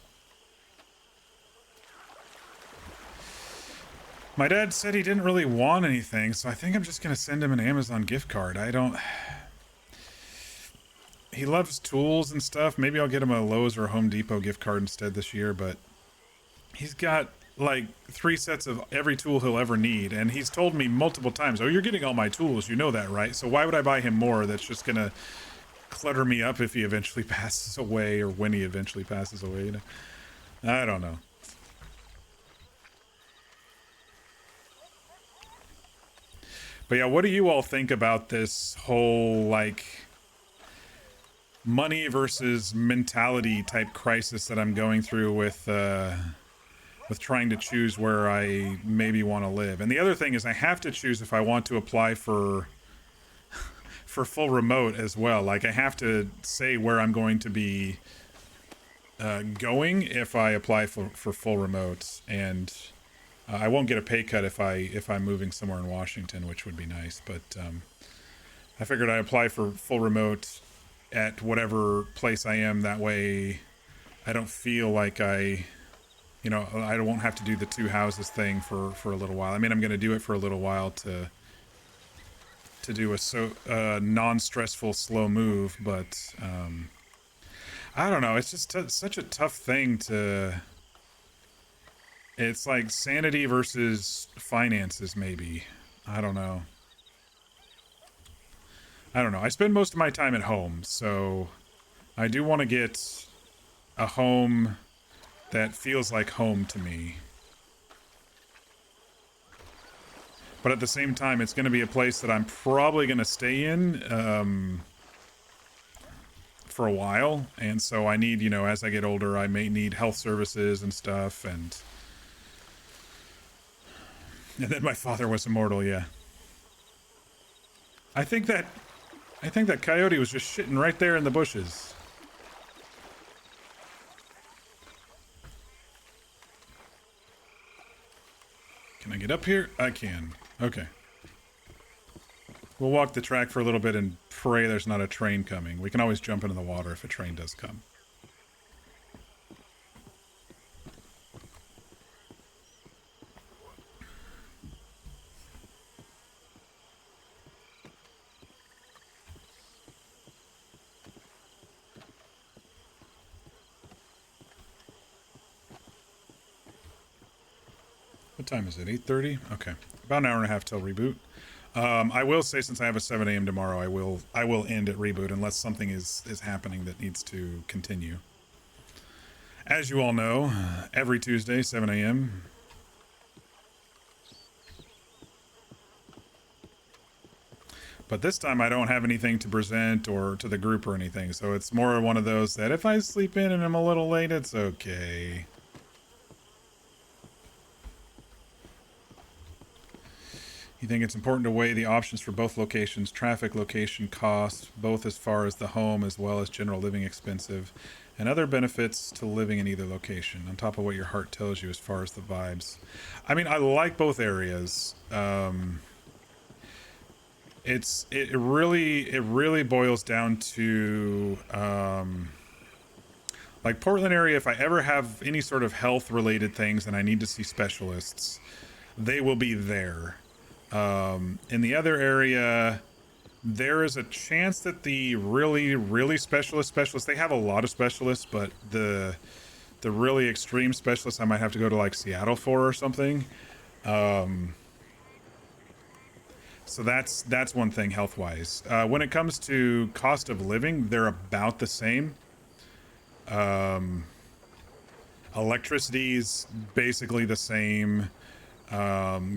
My dad said he didn't really want anything, so I think I'm just going to send him an Amazon gift card. He loves tools and stuff. Maybe I'll get him a Lowe's or Home Depot gift card instead this year, but he's got like 3 sets of every tool he'll ever need, and he's told me multiple times, oh, you're getting all my tools, you know that, right? So why would I buy him more that's just going to clutter me up if he eventually passes away, or when he eventually passes away, I don't know. But yeah, what do you all think about this whole, money versus mentality type crisis that I'm going through with trying to choose where I maybe want to live? And the other thing is I have to choose if I want to apply for full remote as well. I have to say where I'm going to be going if I apply for full remote, and I won't get a pay cut if I'm moving somewhere in Washington, which would be nice. But I figured I'd apply for full remote at whatever place I am. That way I don't feel like I won't have to do the 2 houses thing for a little while. I mean, I'm going to do it for a little while to do a non-stressful slow move, but I don't know. It's just such a tough thing to. It's like sanity versus finances, maybe. I don't know. I spend most of my time at home, so I do want to get a home that feels like home to me. But at the same time, it's going to be a place that I'm probably going to stay in for a while. And so I need, as I get older, I may need health services and stuff. And then my father was immortal, yeah. I think that coyote was just shitting right there in the bushes. Can I get up here? I can. Okay. We'll walk the track for a little bit and pray there's not a train coming. We can always jump into the water if a train does come. What time is it? 8:30? Okay. About an hour and a half till reboot. I will say, since I have a 7 a.m. tomorrow, I will end at reboot unless something is happening that needs to continue. As you all know, every Tuesday, 7 a.m. But this time I don't have anything to present or to the group or anything, so it's more one of those that if I sleep in and I'm a little late, it's okay. You think it's important to weigh the options for both locations, traffic, location, costs, both as far as the home as well as general living expensive, and other benefits to living in either location, on top of what your heart tells you as far as the vibes. I mean, I like both areas. It really boils down to like Portland area. If I ever have any sort of health related things and I need to see specialists, they will be there. In the other area, there is a chance that the really specialists, they have a lot of specialists, but the really extreme specialists I might have to go to like Seattle for or something. So that's one thing health wise. When it comes to cost of living, they're about the same. Electricity's basically the same.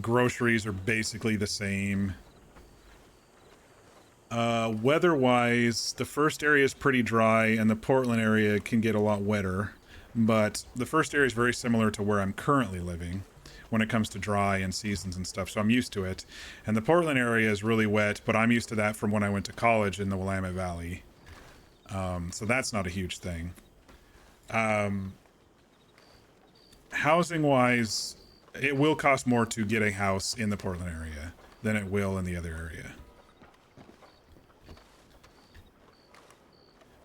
Groceries are basically the same. Weather-wise, the first area is pretty dry, and the Portland area can get a lot wetter. But the first area is very similar to where I'm currently living when it comes to dry and seasons and stuff, so I'm used to it. And the Portland area is really wet, but I'm used to that from when I went to college in the Willamette Valley. So that's not a huge thing. Housing-wise, it will cost more to get a house in the Portland area than it will in the other area.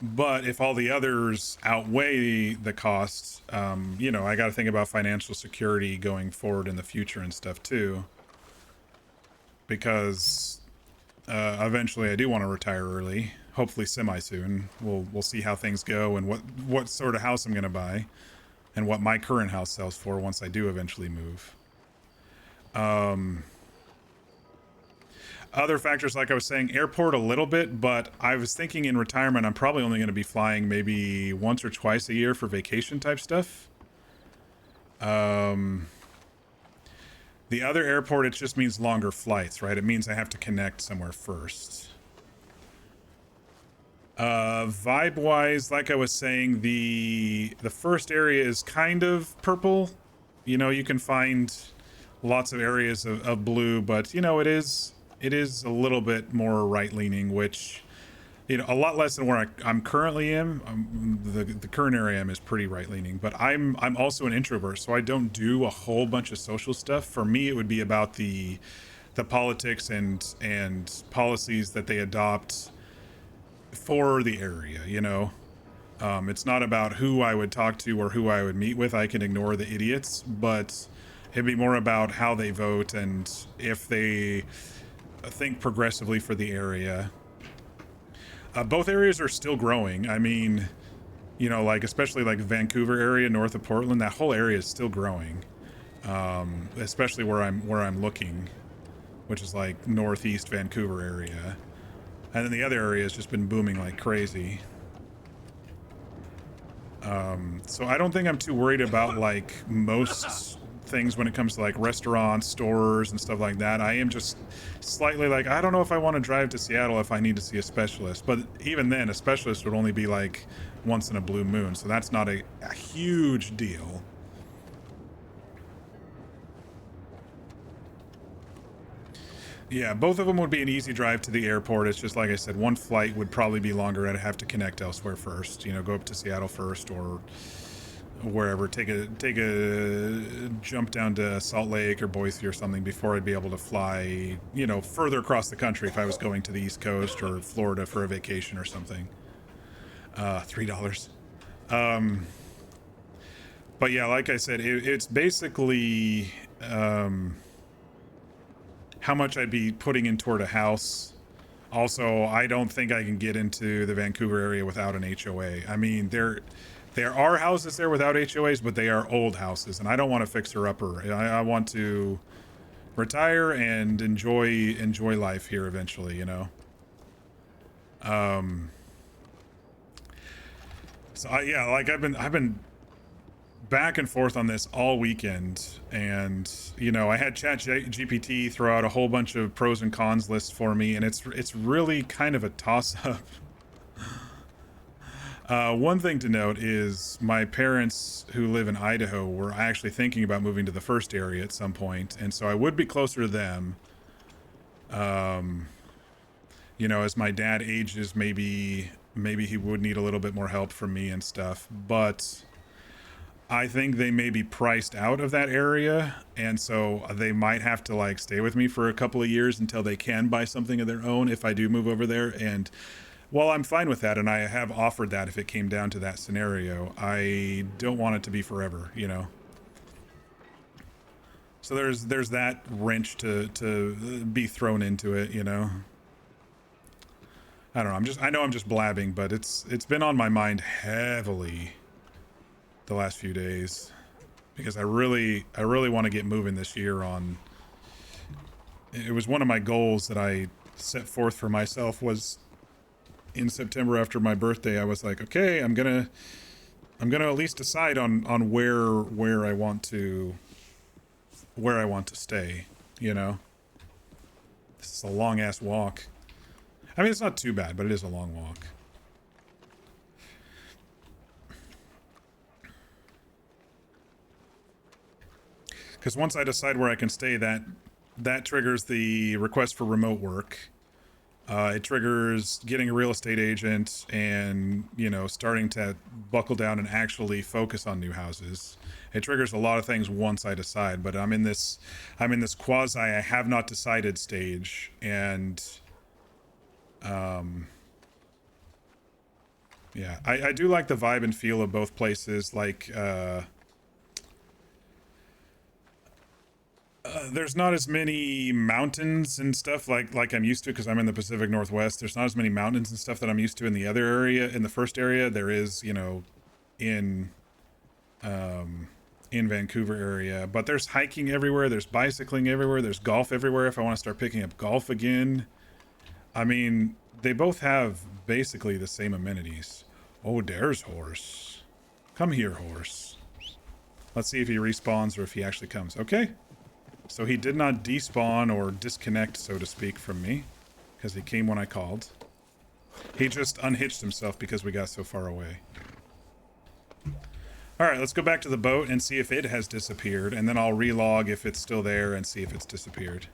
But if all the others outweigh the costs, I got to think about financial security going forward in the future and stuff too. Because eventually I do want to retire early, hopefully semi-soon. We'll see how things go and what sort of house I'm going to buy. And what my current house sells for once I do eventually move. Other factors, like I was saying, airport a little bit, but I was thinking in retirement, I'm probably only going to be flying maybe once or twice a year for vacation type stuff. The other airport, it just means longer flights, right? It means I have to connect somewhere first. Vibe wise, like I was saying, the first area is kind of purple. You can find lots of areas of blue, but it is a little bit more right leaning, which a lot less than where I'm currently in. The current area I'm is pretty right leaning, but I'm also an introvert, so I don't do a whole bunch of social stuff. For me, it would be about the the politics and policies that they adopt for the area, you know. It's not about who I would talk to or who I would meet with. I can ignore the idiots, but it'd be more about how they vote and if they think progressively for the area. Both areas are still growing. I mean, you know, like especially like Vancouver area north of Portland, that whole area is still growing. Especially where I'm looking, which is like northeast Vancouver area. And then the other area has just been booming like crazy. So I don't think I'm too worried about like most things when it comes to like restaurants, stores, and stuff like that. I am just slightly like, I don't know if I want to drive to Seattle if I need to see a specialist. But even then, a specialist would only be like once in a blue moon. So that's not a huge deal. Yeah, both of them would be an easy drive to the airport. It's just like I said, one flight would probably be longer. I'd have to connect elsewhere first. You know, go up to Seattle first or wherever. Take a jump down to Salt Lake or Boise or something before I'd be able to fly, you know, further across the country if I was going to the East Coast or Florida for a vacation or something. $3. But yeah, like I said, it's basically how much I'd be putting in toward a house. Also, I don't think I can get into the Vancouver area without an HOA. I mean, there are houses there without HOAs, but they are old houses, and I don't want to fix her upper. I want to retire and enjoy life here eventually, you know. So yeah, like I've been back and forth on this all weekend, and you know, I had ChatGPT throw out a whole bunch of pros and cons lists for me, and it's really kind of a toss-up. One thing to note is my parents who live in Idaho were actually thinking about moving to the first area at some point, and so I would be closer to them. You know, as my dad ages, maybe he would need a little bit more help from me and stuff, but I think they may be priced out of that area, and so they might have to like stay with me for a couple of years until they can buy something of their own if I do move over there. And while I'm fine with that, and I have offered that if it came down to that scenario, I don't want it to be forever, you know. So there's that wrench to be thrown into it, you know. I don't know. I know I'm just blabbing, but it's been on my mind heavily the last few days because I really want to get moving this year on. It was one of my goals that I set forth for myself was in September after my birthday. I was like, okay, I'm gonna at least decide on where I want to stay, you know. This is a long ass walk. I mean, it's not too bad, but it is a long walk. Because once I decide where I can stay, that triggers the request for remote work. It triggers getting a real estate agent and, you know, starting to buckle down and actually focus on new houses. It triggers a lot of things once I decide, but I'm in this quasi I have not decided stage, and yeah, I do like the vibe and feel of both places. Like there's not as many mountains and stuff like I'm used to because I'm in the Pacific Northwest. There's not as many mountains and stuff that I'm used to in the other area. In the first area, there is, you know, in Vancouver area. But there's hiking everywhere. There's bicycling everywhere. There's golf everywhere. If I want to start picking up golf again, I mean, they both have basically the same amenities. Oh, there's horse. Come here, horse. Let's see if he respawns or if he actually comes. Okay. So he did not despawn or disconnect, so to speak, from me, because he came when I called. He just unhitched himself because we got so far away. All right, let's go back to the boat and see if it has disappeared, and then I'll relog if it's still there and see if it's disappeared.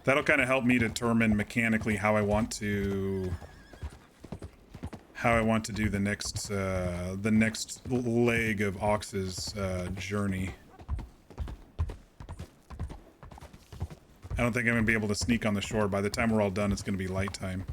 That'll kind of help me determine mechanically how I want to do the next leg of Ox's journey. I don't think I'm going to be able to sneak on the shore. By the time we're all done, it's going to be light time.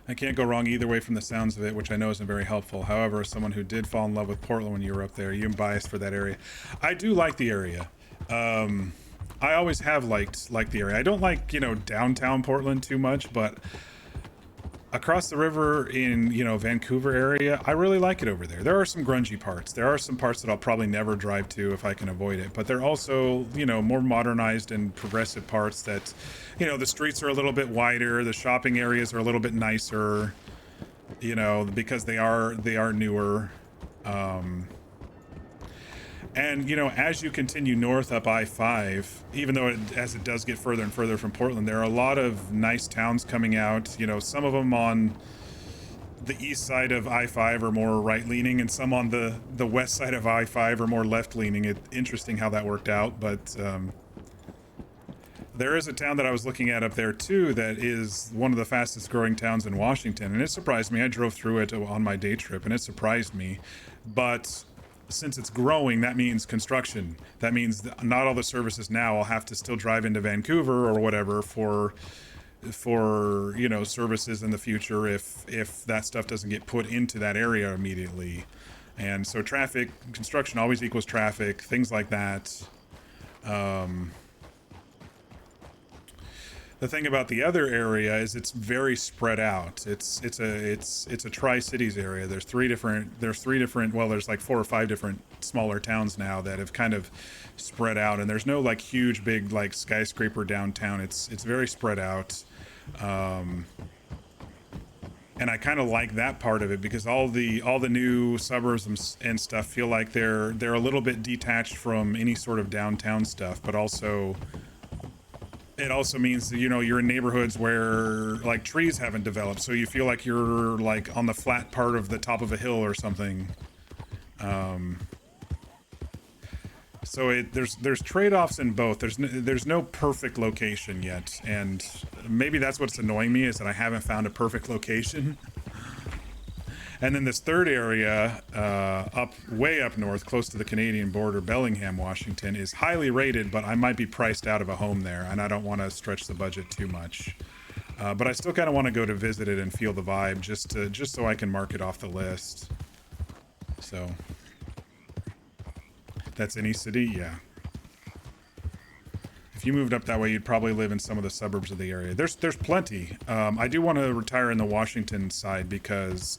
I can't go wrong either way from the sounds of it, which I know isn't very helpful. However, as someone who did fall in love with Portland when you were up there, you am biased for that area. I do like the area. I always have liked the area. I don't like, you know, downtown Portland too much, but across the river in, you know, Vancouver area, I really like it over there. There are some grungy parts. There are some parts that I'll probably never drive to if I can avoid it. But there are also, you know, more modernized and progressive parts that, you know, the streets are a little bit wider. The shopping areas are a little bit nicer, you know, because they are newer. And, you know, as you continue north up I-5, even though as it does get further and further from Portland, there are a lot of nice towns coming out. You know, some of them on the east side of I-5 are more right-leaning, and some on the west side of I-5 are more left-leaning. It's interesting how that worked out, but there is a town that I was looking at up there, too, that is one of the fastest-growing towns in Washington, and it surprised me. I drove through it on my day trip, and it surprised me, but since it's growing, that means construction. That means that not all the services now. I'll have to still drive into Vancouver or whatever for you know, services in the future if that stuff doesn't get put into that area immediately. And so traffic, construction always equals traffic, things like that. The thing about the other area is it's very spread out. It's a Tri-Cities area. There's three different, well, there's like 4 or 5 different smaller towns now that have kind of spread out, and there's no like huge big like skyscraper downtown. It's very spread out. And I kind of like that part of it because all the new suburbs and stuff feel like they're a little bit detached from any sort of downtown stuff, but also it also means that, you know, you're in neighborhoods where like trees haven't developed, so you feel like you're like on the flat part of the top of a hill or something. So there's trade-offs in both. There's no perfect location yet, and maybe that's what's annoying me, is that I haven't found a perfect location. And then this third area, way up north, close to the Canadian border, Bellingham, Washington, is highly rated, but I might be priced out of a home there, and I don't want to stretch the budget too much. But I still kind of want to go to visit it and feel the vibe, just so I can mark it off the list. So that's any city, yeah. If you moved up that way, you'd probably live in some of the suburbs of the area. There's plenty. I do want to retire in the Washington side because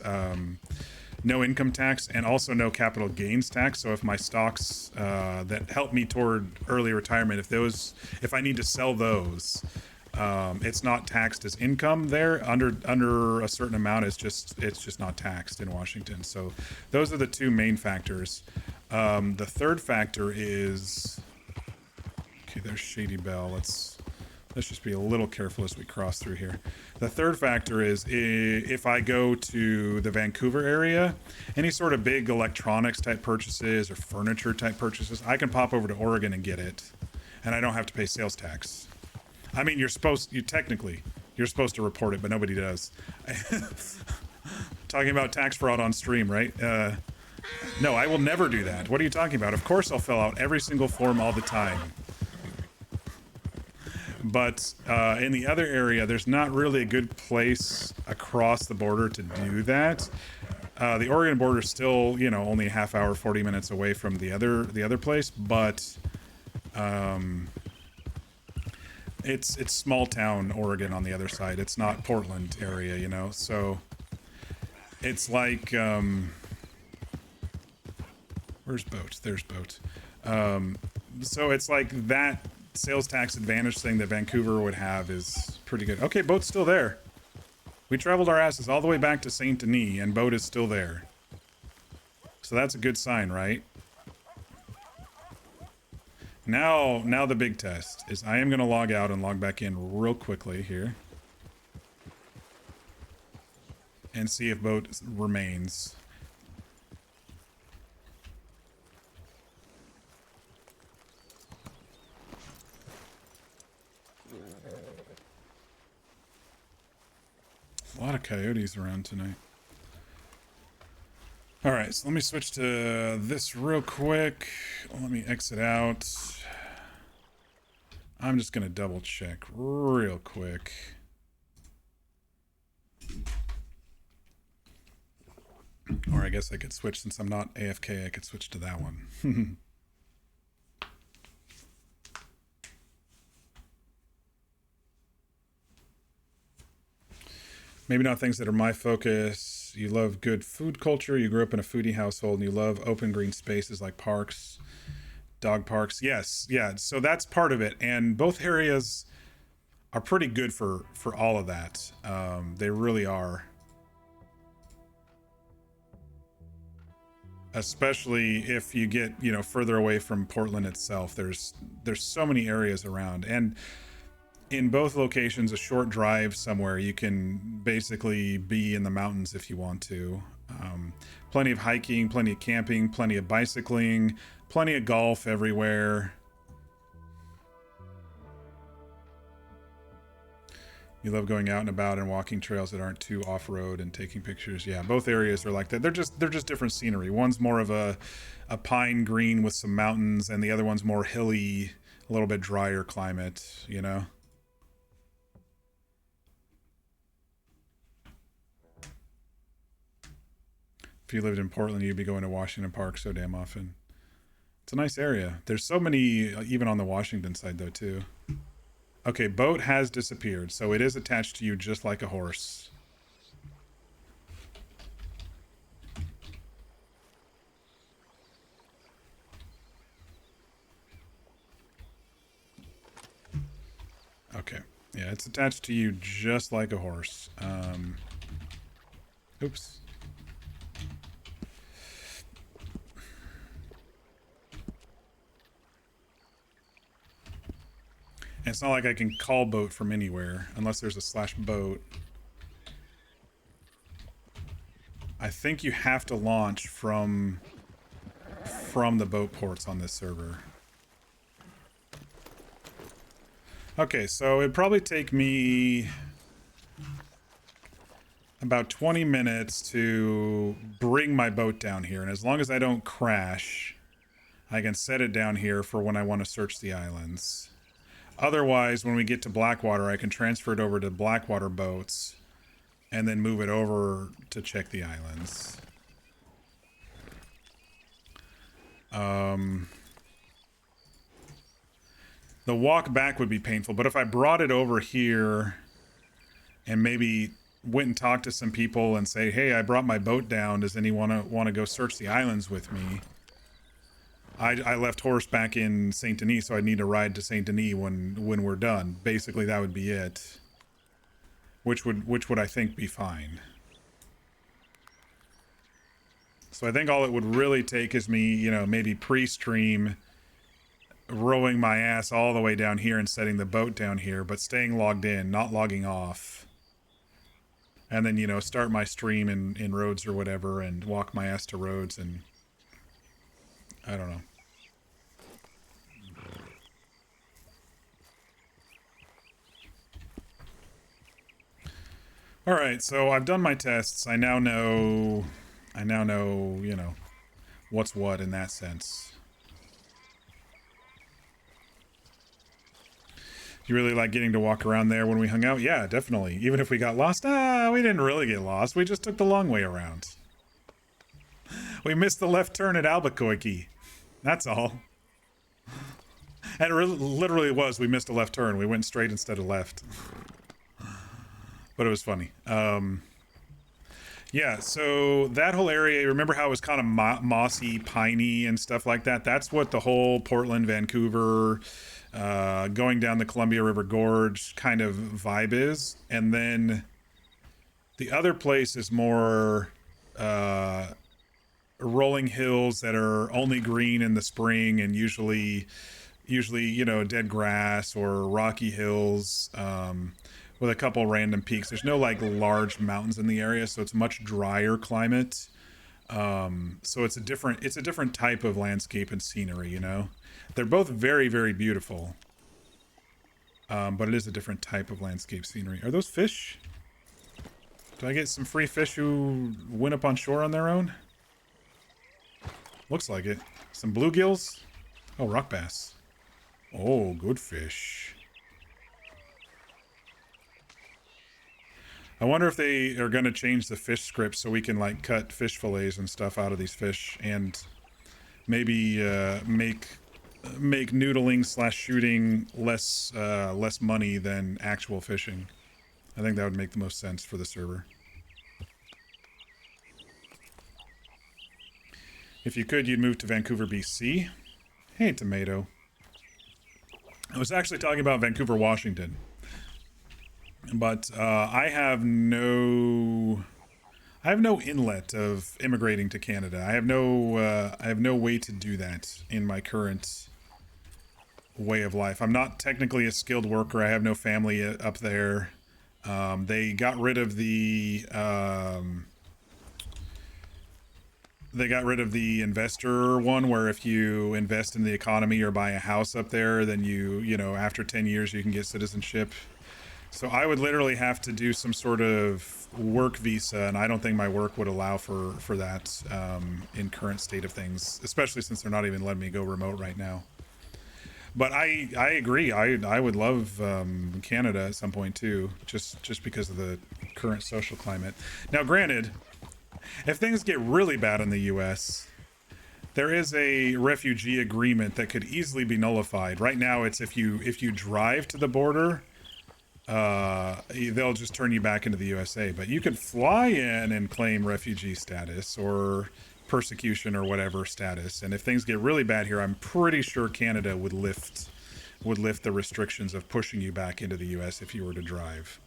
no income tax and also no capital gains tax. So if my stocks that help me toward early retirement, if I need to sell those, it's not taxed as income there. Under a certain amount, it's just not taxed in Washington. So those are the two main factors. The third factor is, okay, there's Shady Bell. Let's just be a little careful as we cross through here. The third factor is if I go to the Vancouver area, any sort of big electronics type purchases or furniture type purchases, I can pop over to Oregon and get it, and I don't have to pay sales tax. I mean, you're supposed to report it, but nobody does. Talking about tax fraud on stream, right? No, I will never do that. What are you talking about? Of course I'll fill out every single form all the time. But in the other area, there's not really a good place across the border to do that. The Oregon border is still, you know, only a half hour, 40 minutes away from the other place, but it's small town Oregon on the other side. It's not Portland area, you know. So it's like where's Boat? There's Boat. So it's like that sales tax advantage thing that Vancouver would have is pretty good. Okay, Boat's still there. We traveled our asses all the way back to Saint Denis, and Boat is still there. So that's a good sign, right? Now the big test is I am going to log out and log back in real quickly here. And see if Boat remains. A lot of coyotes around tonight. All right, so let me switch to this real quick. Let me exit out. I'm just gonna double check real quick. Or I guess I could switch, since I'm not AFK, I could switch to that one. Maybe not things that are my focus. You love good food culture. You grew up in a foodie household and you love open green spaces like parks, dog parks. Yes, yeah. So that's part of it. And both areas are pretty good for all of that. They really are. Especially if you get, you know, further away from Portland itself. There's so many areas around. And in both locations, a short drive somewhere, you can basically be in the mountains if you want to. Plenty of hiking, plenty of camping, plenty of bicycling, plenty of golf everywhere. You love going out and about and walking trails that aren't too off-road and taking pictures. Yeah, both areas are like that. They're just different scenery. One's more of a pine green with some mountains, and the other one's more hilly, a little bit drier climate, you know? If you lived in Portland, you'd be going to Washington Park so damn often. It's a nice area. There's so many, even on the Washington side, though, too. Okay, boat has disappeared, so it is attached to you just like a horse. Okay. Yeah, it's attached to you just like a horse. Oops. And it's not like I can call boat from anywhere unless there's a /boat. I think you have to launch from the boat ports on this server. Okay, so it'd probably take me about 20 minutes to bring my boat down here. And as long as I don't crash, I can set it down here for when I want to search the islands. Otherwise, when we get to Blackwater, I can transfer it over to Blackwater boats and then move it over to check the islands. The walk back would be painful, but if I brought it over here and maybe went and talked to some people and say, hey, I brought my boat down. Does anyone want to go search the islands with me? I left horseback in Saint Denis, so I need to ride to Saint Denis when we're done. Basically, that would be it. Which would I think be fine. So I think all it would really take is me, you know, maybe pre-stream rowing my ass all the way down here and setting the boat down here, but staying logged in, not logging off. And then, you know, start my stream in Rhodes or whatever and walk my ass to Rhodes and I don't know. All right, so I've done my tests. I now know, you know, what's what in that sense. You really like getting to walk around there when we hung out? Yeah, definitely. Even if we got lost, we didn't really get lost. We just took the long way around. We missed the left turn at Albuquerque. That's all. And it literally was, we missed a left turn. We went straight instead of left. But it was funny. Yeah, so that whole area, remember how it was kind of mossy, piney and stuff like that? That's what the whole Portland, Vancouver, going down the Columbia River Gorge kind of vibe is. And then the other place is more rolling hills that are only green in the spring and usually, you know, dead grass or rocky hills with a couple random peaks. There's no like large mountains in the area, so it's a much drier climate. So it's a different type of landscape and scenery, you know. They're both very, very beautiful. But it is a different type of landscape scenery. Are those fish? Do I get some free fish who went up on shore on their own? Looks like it. Some bluegills? Oh, rock bass. Oh, good fish. I wonder if they are going to change the fish script so we can like cut fish fillets and stuff out of these fish and maybe make noodling / shooting less money than actual fishing. I think that would make the most sense for the server. If you could, you'd move to Vancouver, BC. Hey, Tomato. I was actually talking about Vancouver, Washington. But I have no inlet of immigrating to Canada. I have no way to do that in my current way of life. I'm not technically a skilled worker. I have no family up there. They got rid of the investor one, where if you invest in the economy or buy a house up there, then you know, after 10 years you can get citizenship. So I would literally have to do some sort of work visa, and I don't think my work would allow for that in current state of things, especially since they're not even letting me go remote right now. But I agree. I would love Canada at some point too, just because of the current social climate. Now, granted, if things get really bad in the U.S., there is a refugee agreement that could easily be nullified. Right now, it's if you drive to the border, they'll just turn you back into the USA. But you could fly in and claim refugee status or persecution or whatever status. And if things get really bad here, I'm pretty sure Canada would lift the restrictions of pushing you back into the US if you were to drive.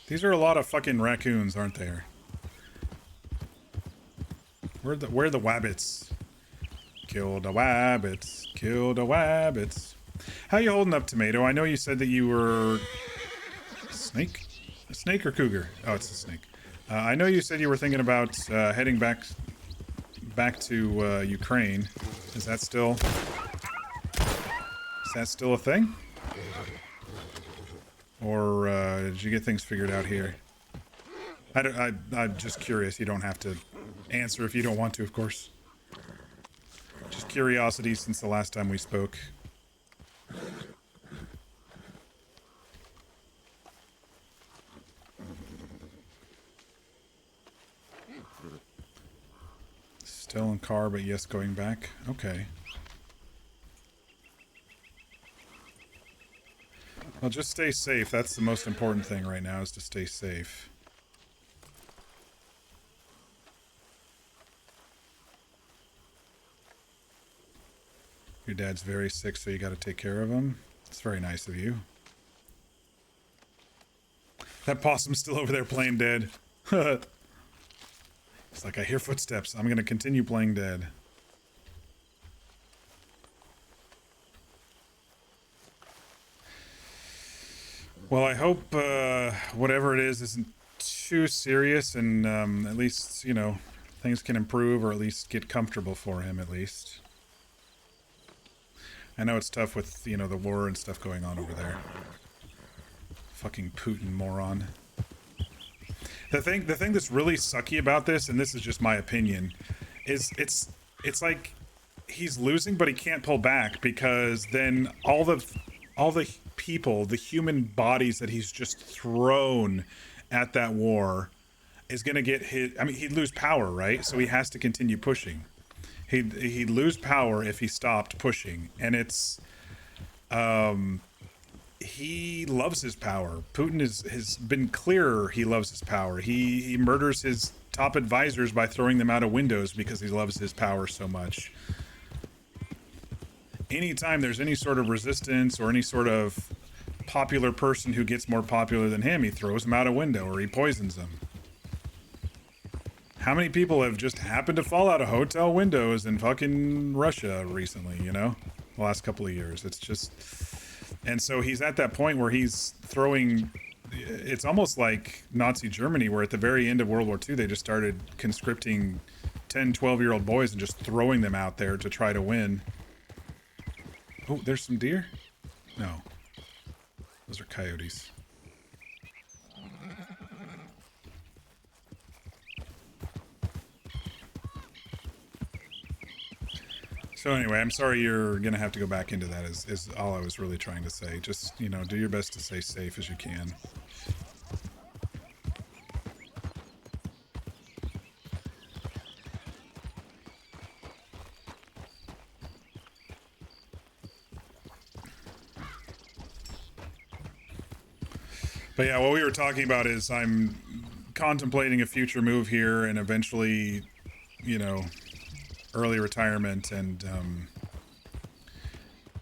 These are a lot of fucking raccoons, aren't there? Where are the wabbits? Kill the wabbits. Kill the wabbits. How you holding up, Tomato? I know you said that you were... Snake? A snake or cougar? Oh, it's a snake. I know you said you were thinking about heading back to Ukraine. Is that still a thing? Or did you get things figured out here? I'm just curious. You don't have to answer if you don't want to, of course. Just curiosity since the last time we spoke. Still in car, but yes, going back. Okay. Well, just stay safe. That's the most important thing right now, is to stay safe. Your dad's very sick, so you got to take care of him. It's very nice of you. That possum's still over there playing dead. It's like, I hear footsteps. I'm going to continue playing dead. Well, I hope whatever it is isn't too serious, and at least, you know, things can improve, or at least get comfortable for him, at least. I know it's tough with, you know, the war and stuff going on over there. Fucking Putin moron. The thing that's really sucky about this, and this is just my opinion, is it's like he's losing, but he can't pull back, because then all the people, the human bodies that he's just thrown at that war is gonna get hit. I mean, he'd lose power, right? So he has to continue pushing. He'd lose power if he stopped pushing, and it's he loves his power. Putin has been clear he loves his power. He murders his top advisors by throwing them out of windows because he loves his power so much. Anytime there's any sort of resistance or any sort of popular person who gets more popular than him, he throws them out a window or he poisons them. How many people have just happened to fall out of hotel windows in fucking Russia recently, you know? The last couple of years. It's just... And so he's at that point where he's throwing... It's almost like Nazi Germany, where at the very end of World War II, they just started conscripting 10, 12-year-old boys and just throwing them out there to try to win. Oh, there's some deer? No. Those are coyotes. So anyway, I'm sorry you're gonna have to go back into that. Is all I was really trying to say. Just do your best to stay safe as you can. But yeah, what we were talking about is I'm contemplating a future move here and eventually, early retirement, and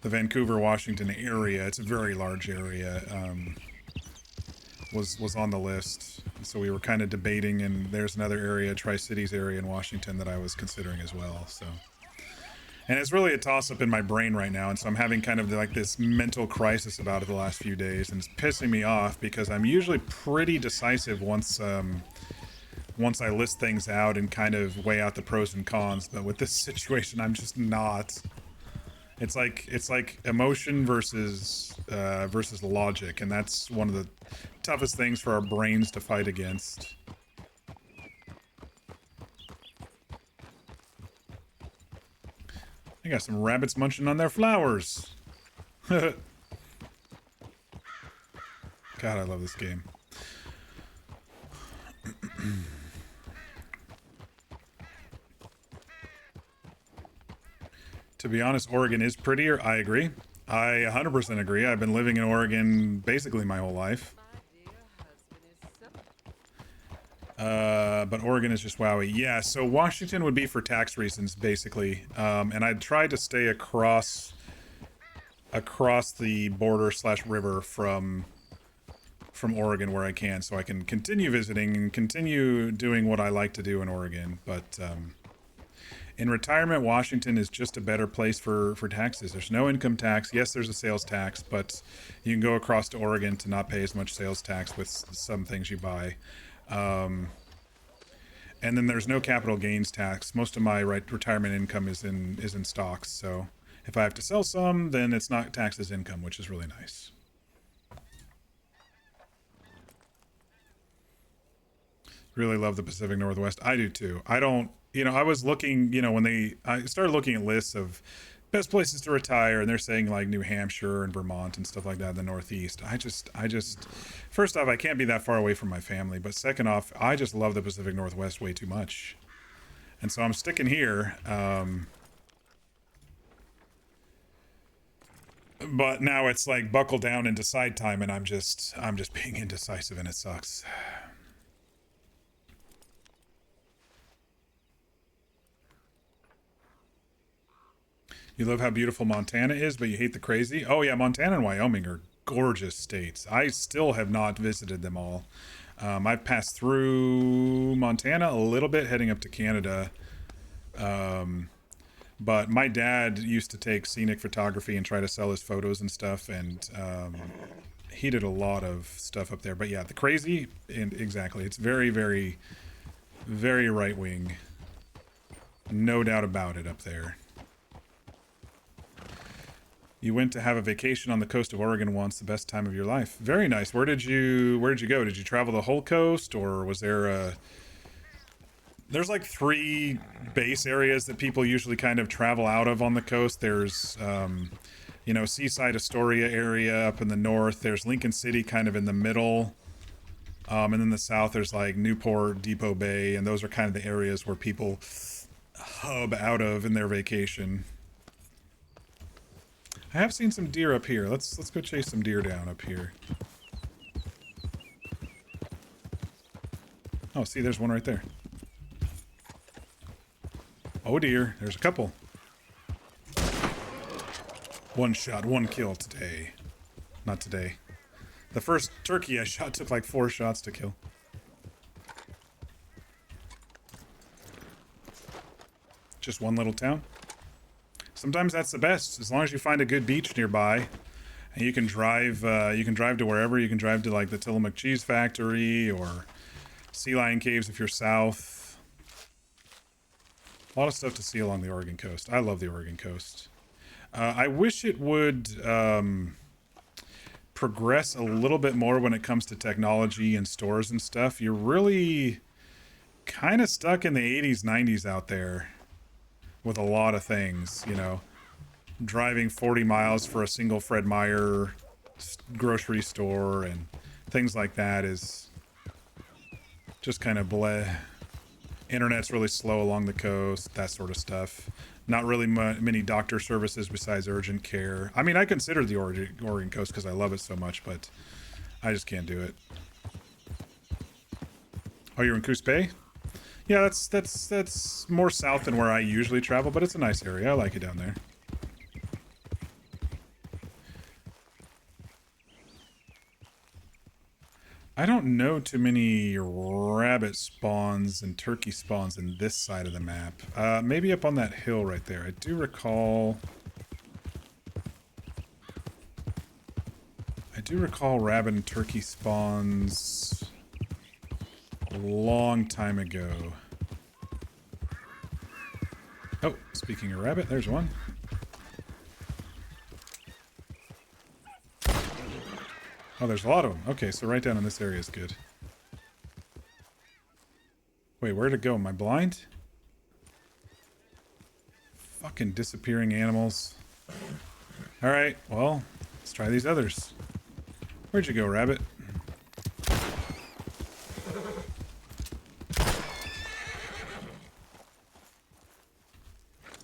the Vancouver, Washington area. It's a very large area. Was on the list, so we were kind of debating, and there's another area, Tri-Cities area in Washington, that I was considering as well. So, and it's really a toss-up in my brain right now, and so I'm having kind of like this mental crisis about it the last few days, and it's pissing me off because I'm usually pretty decisive once I list things out and kind of weigh out the pros and cons. But with this situation, I'm just not. It's like emotion versus logic, and that's one of the toughest things for our brains to fight against. I got some rabbits munching on their flowers. God, I love this game. To be honest, Oregon is prettier. I agree. I 100% agree. I've been living in Oregon basically my whole life. But Oregon is just wowie. Yeah, so Washington would be for tax reasons, basically. And I'd try to stay across the border / river from Oregon where I can, so I can continue visiting and continue doing what I like to do in Oregon. But in retirement, Washington is just a better place for taxes. There's no income tax. Yes, there's a sales tax, but you can go across to Oregon to not pay as much sales tax with some things you buy. And then there's no capital gains tax. Most of my retirement income is in stocks. So if I have to sell some, then it's not taxed as income, which is really nice. Really love the Pacific Northwest. I do too. I don't, I was looking, when I started looking at lists of best places to retire, and they're saying like New Hampshire and Vermont and stuff like that in the Northeast. I just, first off, I can't be that far away from my family, but second off, I just love the Pacific Northwest way too much. And so I'm sticking here. But now it's like buckle down and decide time, and I'm just being indecisive, and it sucks. You love how beautiful Montana is, but you hate the crazy? Oh yeah, Montana and Wyoming are gorgeous states. I still have not visited them all. I've passed through Montana a little bit heading up to Canada. But my dad used to take scenic photography and try to sell his photos and stuff, and he did a lot of stuff up there. But yeah, the crazy, and exactly, it's very, very, very right-wing. No doubt about it up there. You went to have a vacation on the coast of Oregon once, the best time of your life. Very nice. Where did you go? Did you travel the whole coast, or was there there's like 3 base areas that people usually kind of travel out of on the coast. There's Seaside Astoria area up in the north. There's Lincoln City kind of in the middle. And then the south there's like Newport, Depot Bay, and those are kind of the areas where people hub out of in their vacation. I have seen some deer up here. Let's go chase some deer down up here. Oh, see, there's one right there. Oh dear, there's a couple. 1 shot, 1 kill today. Not today. The first turkey I shot took like 4 shots to kill. Just one little town. Sometimes that's the best, as long as you find a good beach nearby, and you can drive. You can drive to wherever. You can drive to like the Tillamook Cheese Factory or Sea Lion Caves if you're south. A lot of stuff to see along the Oregon coast. I love the Oregon coast. I wish it would progress a little bit more when it comes to technology and stores and stuff. You're really kind of stuck in the 80s, 90s out there. with a lot of things, you know. Driving 40 miles for a single Fred Meyer grocery store and things like that is just kind of bleh. Internet's really slow along the coast, that sort of stuff. Not really many doctor services besides urgent care. I mean, I consider the Oregon coast because I love it so much, but I just can't do it. Oh, you're in Coos Bay? Yeah, that's more south than where I usually travel, but it's a nice area. I like it down there. I don't know too many rabbit spawns and turkey spawns in this side of the map. Maybe up on that hill right there. I do recall rabbit and turkey spawns a long time ago. Oh, speaking of rabbit, there's one. Oh, there's a lot of them. Okay, so right down in this area is good. Wait, where'd it go? Am I blind? Fucking disappearing animals. Alright, well, let's try these others. Where'd you go, rabbit?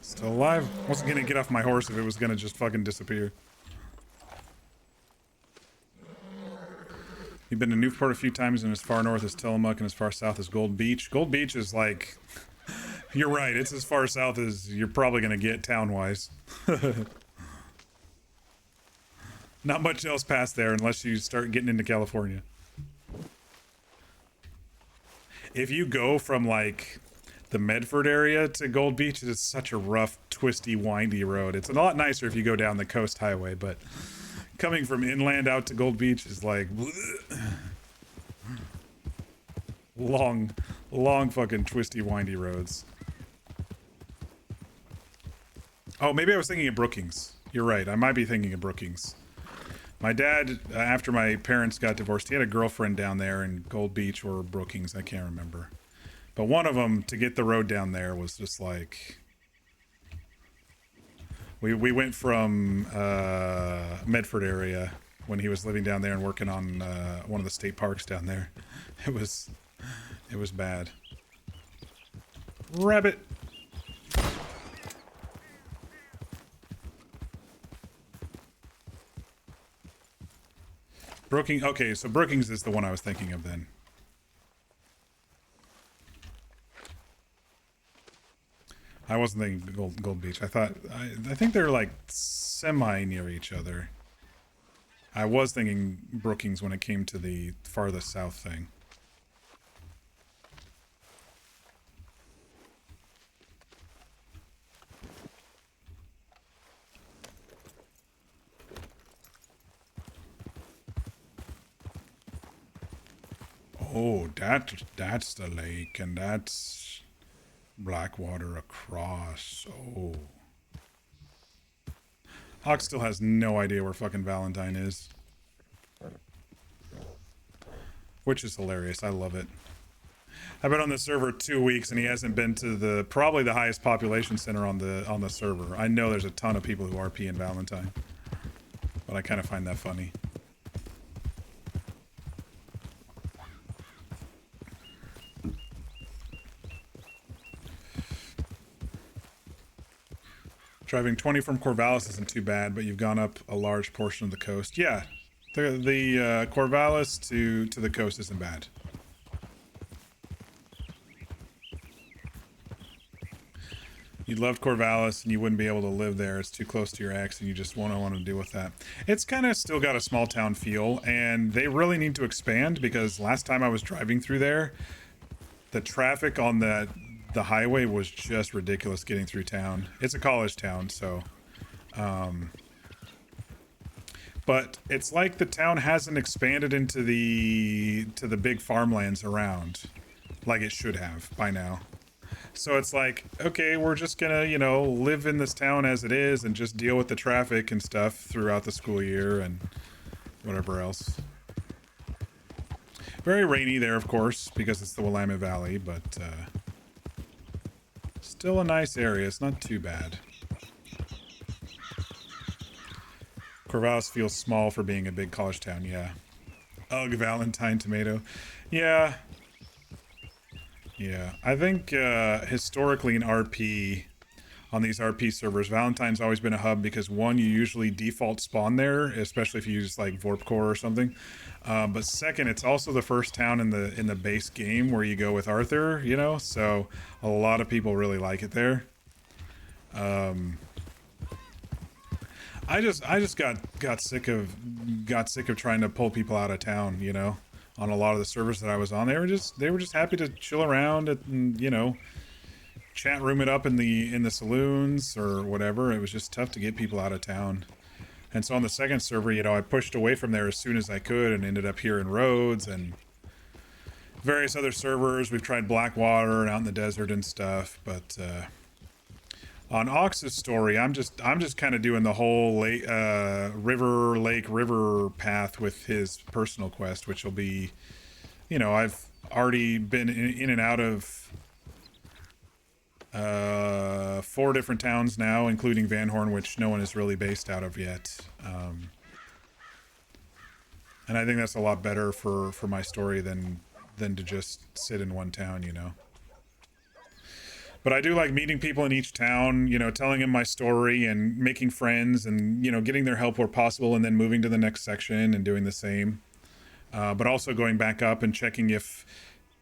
Still alive? Wasn't gonna get off my horse if it was gonna just fucking disappear. You've been to Newport a few times, and as far north as Tillamook and as far south as Gold Beach. Gold Beach is like... You're right, it's as far south as you're probably going to get town-wise. Not much else past there unless you start getting into California. If you go from, like, the Medford area to Gold Beach, it's such a rough, twisty, windy road. It's a lot nicer if you go down the coast highway, but... Coming from inland out to Gold Beach is like long fucking twisty, windy roads. Oh, maybe I was thinking of Brookings. You're right. I might be thinking of Brookings. My dad, after my parents got divorced, he had a girlfriend down there in Gold Beach or Brookings. I can't remember. But one of them, to get the road down there, was just like... We went from Medford area when he was living down there and working on one of the state parks down there. It was bad. Rabbit. Brookings. Okay, so Brookings is the one I was thinking of then. I wasn't thinking Gold Beach. I think they're like semi near each other. I was thinking Brookings when it came to the farthest south thing. Oh, that's the lake, and that's Blackwater across. Oh. Hawk still has no idea where fucking Valentine is. Which is hilarious. I love it. I've been on the server 2 weeks and he hasn't been to probably the highest population center on the server. I know there's a ton of people who RP in Valentine. But I kind of find that funny. Driving 20 from Corvallis isn't too bad, but you've gone up a large portion of the coast. Yeah, the Corvallis to the coast isn't bad. You loved Corvallis and you wouldn't be able to live there. It's too close to your ex and you just won't want to deal with that. It's kind of still got a small town feel, and they really need to expand because last time I was driving through there, the traffic on the highway was just ridiculous getting through town. It's a college town, so but it's like the town hasn't expanded into the big farmlands around like it should have by now. So it's like, okay, we're just gonna, you know, live in this town as it is and just deal with the traffic and stuff throughout the school year and whatever else. Very rainy there, of course, because it's the Willamette Valley, but Still a nice area. It's not too bad. Corvallis feels small for being a big college town, yeah. Ugh, Valentine tomato. Yeah. Yeah. I think historically in RP, on these RP servers, Valentine's always been a hub because one, you usually default spawn there, especially if you use like Vorp Core or something. But second, it's also the first town in the base game where you go with Arthur, you know, so a lot of people really like it there. I just got sick of trying to pull people out of town, you know, on a lot of the servers that I was on. They were just happy to chill around and, you know, chat room it up in the saloons or whatever. It was just tough to get people out of town. And so on the second server, you know, I pushed away from there as soon as I could and ended up here in Rhodes and various other servers. We've tried Blackwater and out in the desert and stuff, but on Ox's story, I'm just kind of doing the whole river path with his personal quest, which will be, you know, I've already been in and out of 4 different towns now, including Van Horn, which no one is really based out of yet. And I think that's a lot better for my story than to just sit in one town, you know. But I do like meeting people in each town, you know, telling them my story and making friends and, you know, getting their help where possible and then moving to the next section and doing the same. But also going back up and checking if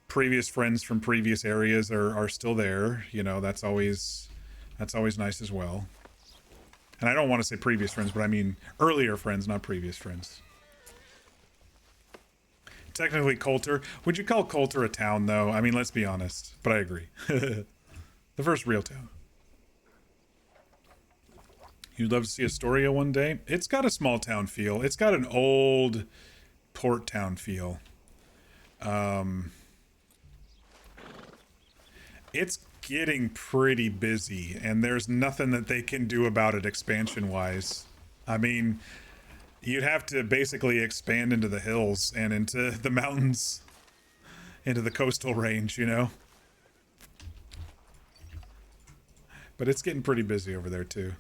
previous friends from previous areas are still there. You know, that's always nice as well. And I don't want to say previous friends, but I mean earlier friends, not previous friends. Technically Coulter. Would you call Coulter a town, though? I mean, let's be honest. But I agree. The first real town. You'd love to see Astoria one day? It's got a small town feel. It's got an old port town feel. It's getting pretty busy, and there's nothing that they can do about it expansion-wise. I mean, you'd have to basically expand into the hills and into the mountains, into the coastal range, you know? But it's getting pretty busy over there, too.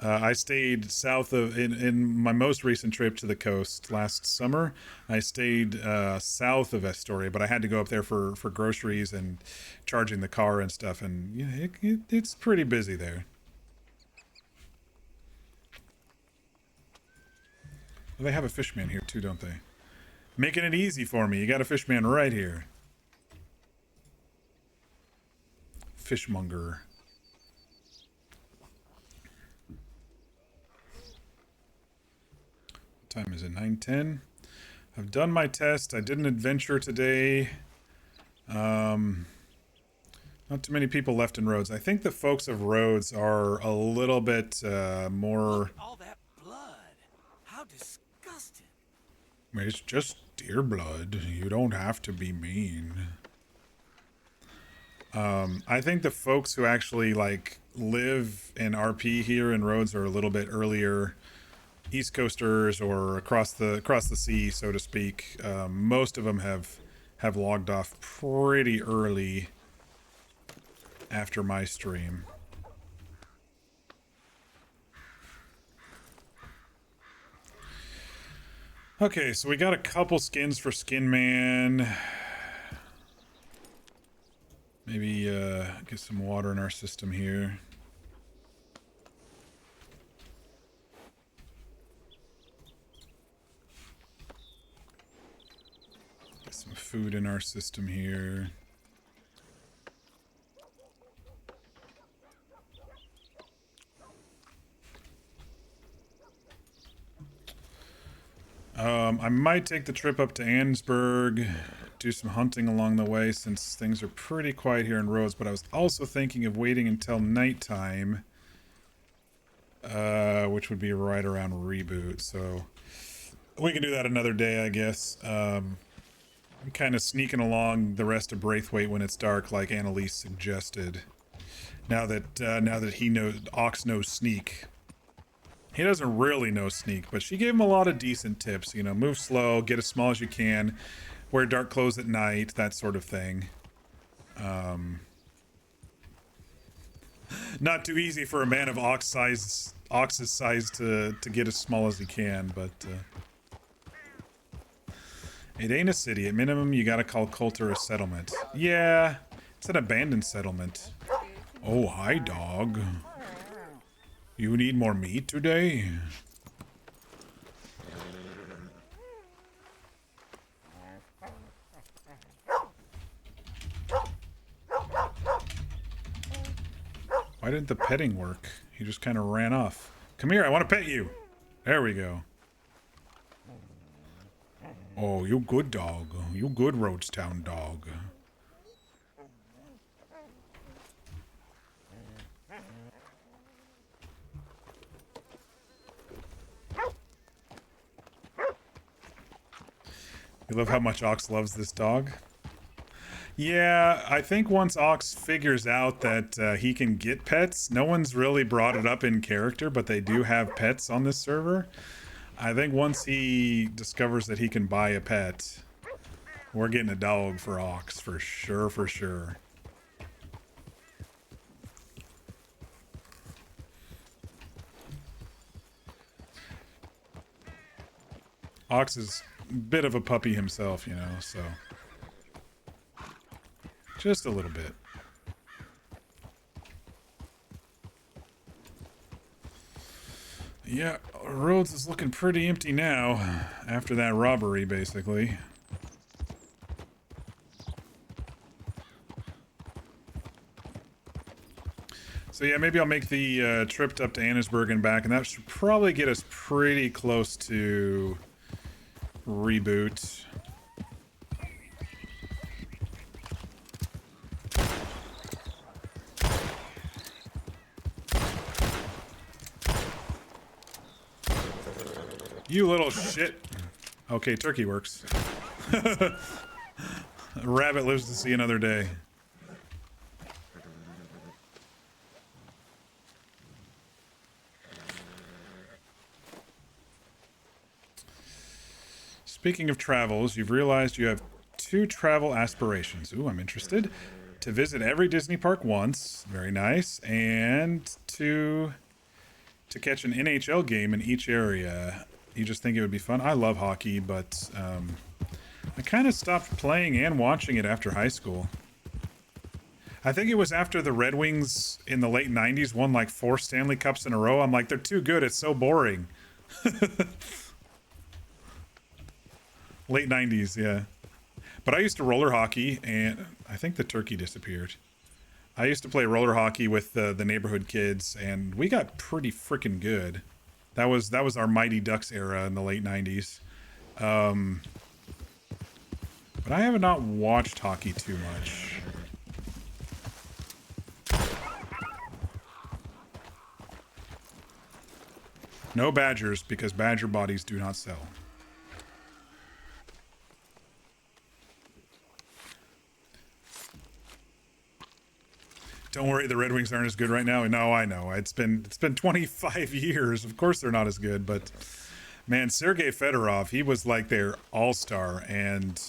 I stayed south of, in my most recent trip to the coast last summer, I stayed south of Astoria, but I had to go up there for groceries and charging the car and stuff, and yeah, it's pretty busy there. Well, they have a fishman here, too, don't they? Making it easy for me. You got a fishman right here. Fishmonger. Time is it? 9:10. I've done my test. I did an adventure today. Not too many people left in Rhodes. I think the folks of Rhodes are a little bit more. All that blood. How disgusting. It's just deer blood. You don't have to be mean. I think the folks who actually like live in RP here in Rhodes are a little bit earlier. East Coasters or across the sea, so to speak. Most of them have logged off pretty early after my stream. Okay, so we got a couple skins for Skin Man. Maybe get some water in our system here. Some food in our system here. I might take the trip up to Ansburg, do some hunting along the way since things are pretty quiet here in Rhodes, but I was also thinking of waiting until nighttime, which would be right around reboot, so we can do that another day, I guess. I'm kind of sneaking along the rest of Braithwaite when it's dark, like Annalise suggested. Now that he knows, Ox knows sneak. He doesn't really know sneak, but she gave him a lot of decent tips. You know, move slow, get as small as you can, wear dark clothes at night, that sort of thing. Not too easy for a man of ox's size to get as small as he can, but it ain't a city. At minimum, you gotta call Coulter a settlement. Yeah, it's an abandoned settlement. Oh, hi, dog. You need more meat today? Why didn't the petting work? He just kind of ran off. Come here, I want to pet you. There we go. Oh, you good dog. You good Rhodestown dog. You love how much Ox loves this dog? Yeah, I think once Ox figures out that he can get pets, no one's really brought it up in character, but they do have pets on this server. I think once he discovers that he can buy a pet, we're getting a dog for Ox, for sure, for sure. Ox is a bit of a puppy himself, you know, so... just a little bit. Yeah, Rhodes is looking pretty empty now, after that robbery, basically. So yeah, maybe I'll make the trip up to Annesburg and back, and that should probably get us pretty close to reboot. You little shit. Okay, turkey works. A rabbit lives to see another day. Speaking of travels, you've realized you have 2 travel aspirations. Ooh, I'm interested. To visit every Disney park once. Very nice. And to catch an NHL game in each area. You just think it would be fun? I love hockey, but I kind of stopped playing and watching it after high school. I think it was after the Red Wings in the late 90s won like 4 Stanley Cups in a row. I'm like, they're too good. It's so boring. Late 90s, yeah. But I used to roller hockey, and I think the turkey disappeared. I used to play roller hockey with the neighborhood kids, and we got pretty freaking good. That was our Mighty Ducks era in the late 90s. But I have not watched hockey too much. No badgers, because badger bodies do not sell. Don't worry, the Red Wings aren't as good right now. No, I know. It's been 25 years. Of course they're not as good, but man, Sergei Fedorov, he was like their all-star, and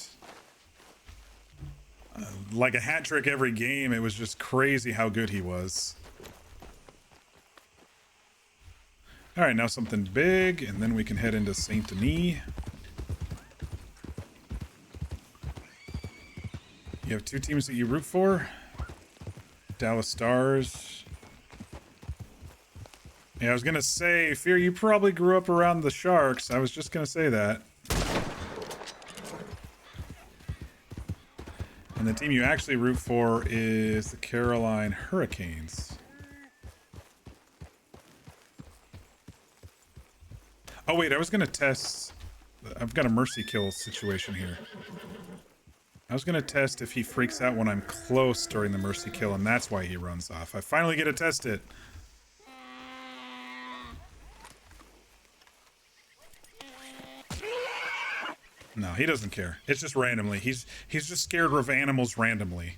like a hat trick every game. It was just crazy how good he was. All right, now something big, and then we can head into Saint Denis. You have 2 teams that you root for. Dallas Stars. Yeah, I was gonna say, Fear, you probably grew up around the Sharks. I was just gonna say that. And the team you actually root for is the Carolina Hurricanes. Oh wait, I was gonna test... I've got a mercy kill situation here. I was gonna test if he freaks out when I'm close during the mercy kill, and that's why he runs off. I finally get to test it. No, he doesn't care. It's just randomly. He's just scared of animals randomly.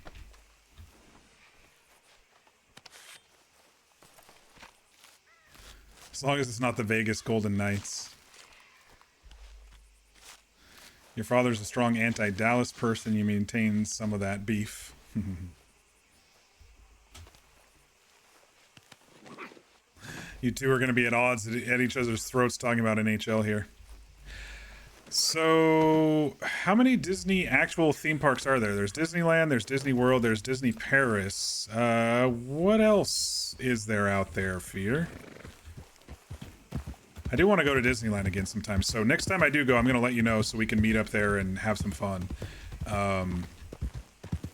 As long as it's not the Vegas Golden Knights. Your father's a strong anti-Dallas person. You maintain some of that beef. You two are going to be at odds at each other's throats talking about NHL here. So, how many Disney actual theme parks are there? There's Disneyland, there's Disney World, there's Disney Paris. What else is there out there, Fear? I do want to go to Disneyland again sometime. So next time I do go, I'm going to let you know so we can meet up there and have some fun.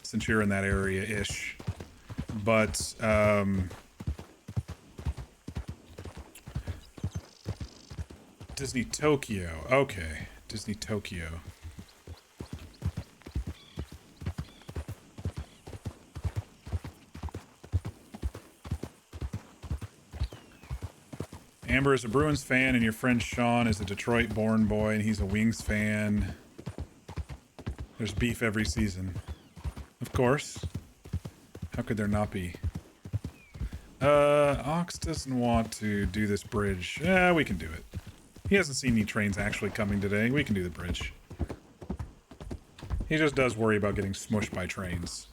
Since you're in that area-ish. But, Disney Tokyo. Okay. Disney Tokyo. Amber is a Bruins fan, and your friend Sean is a Detroit-born boy, and he's a Wings fan. There's beef every season. Of course. How could there not be? Ox doesn't want to do this bridge. Yeah, we can do it. He hasn't seen any trains actually coming today. We can do the bridge. He just does worry about getting smushed by trains.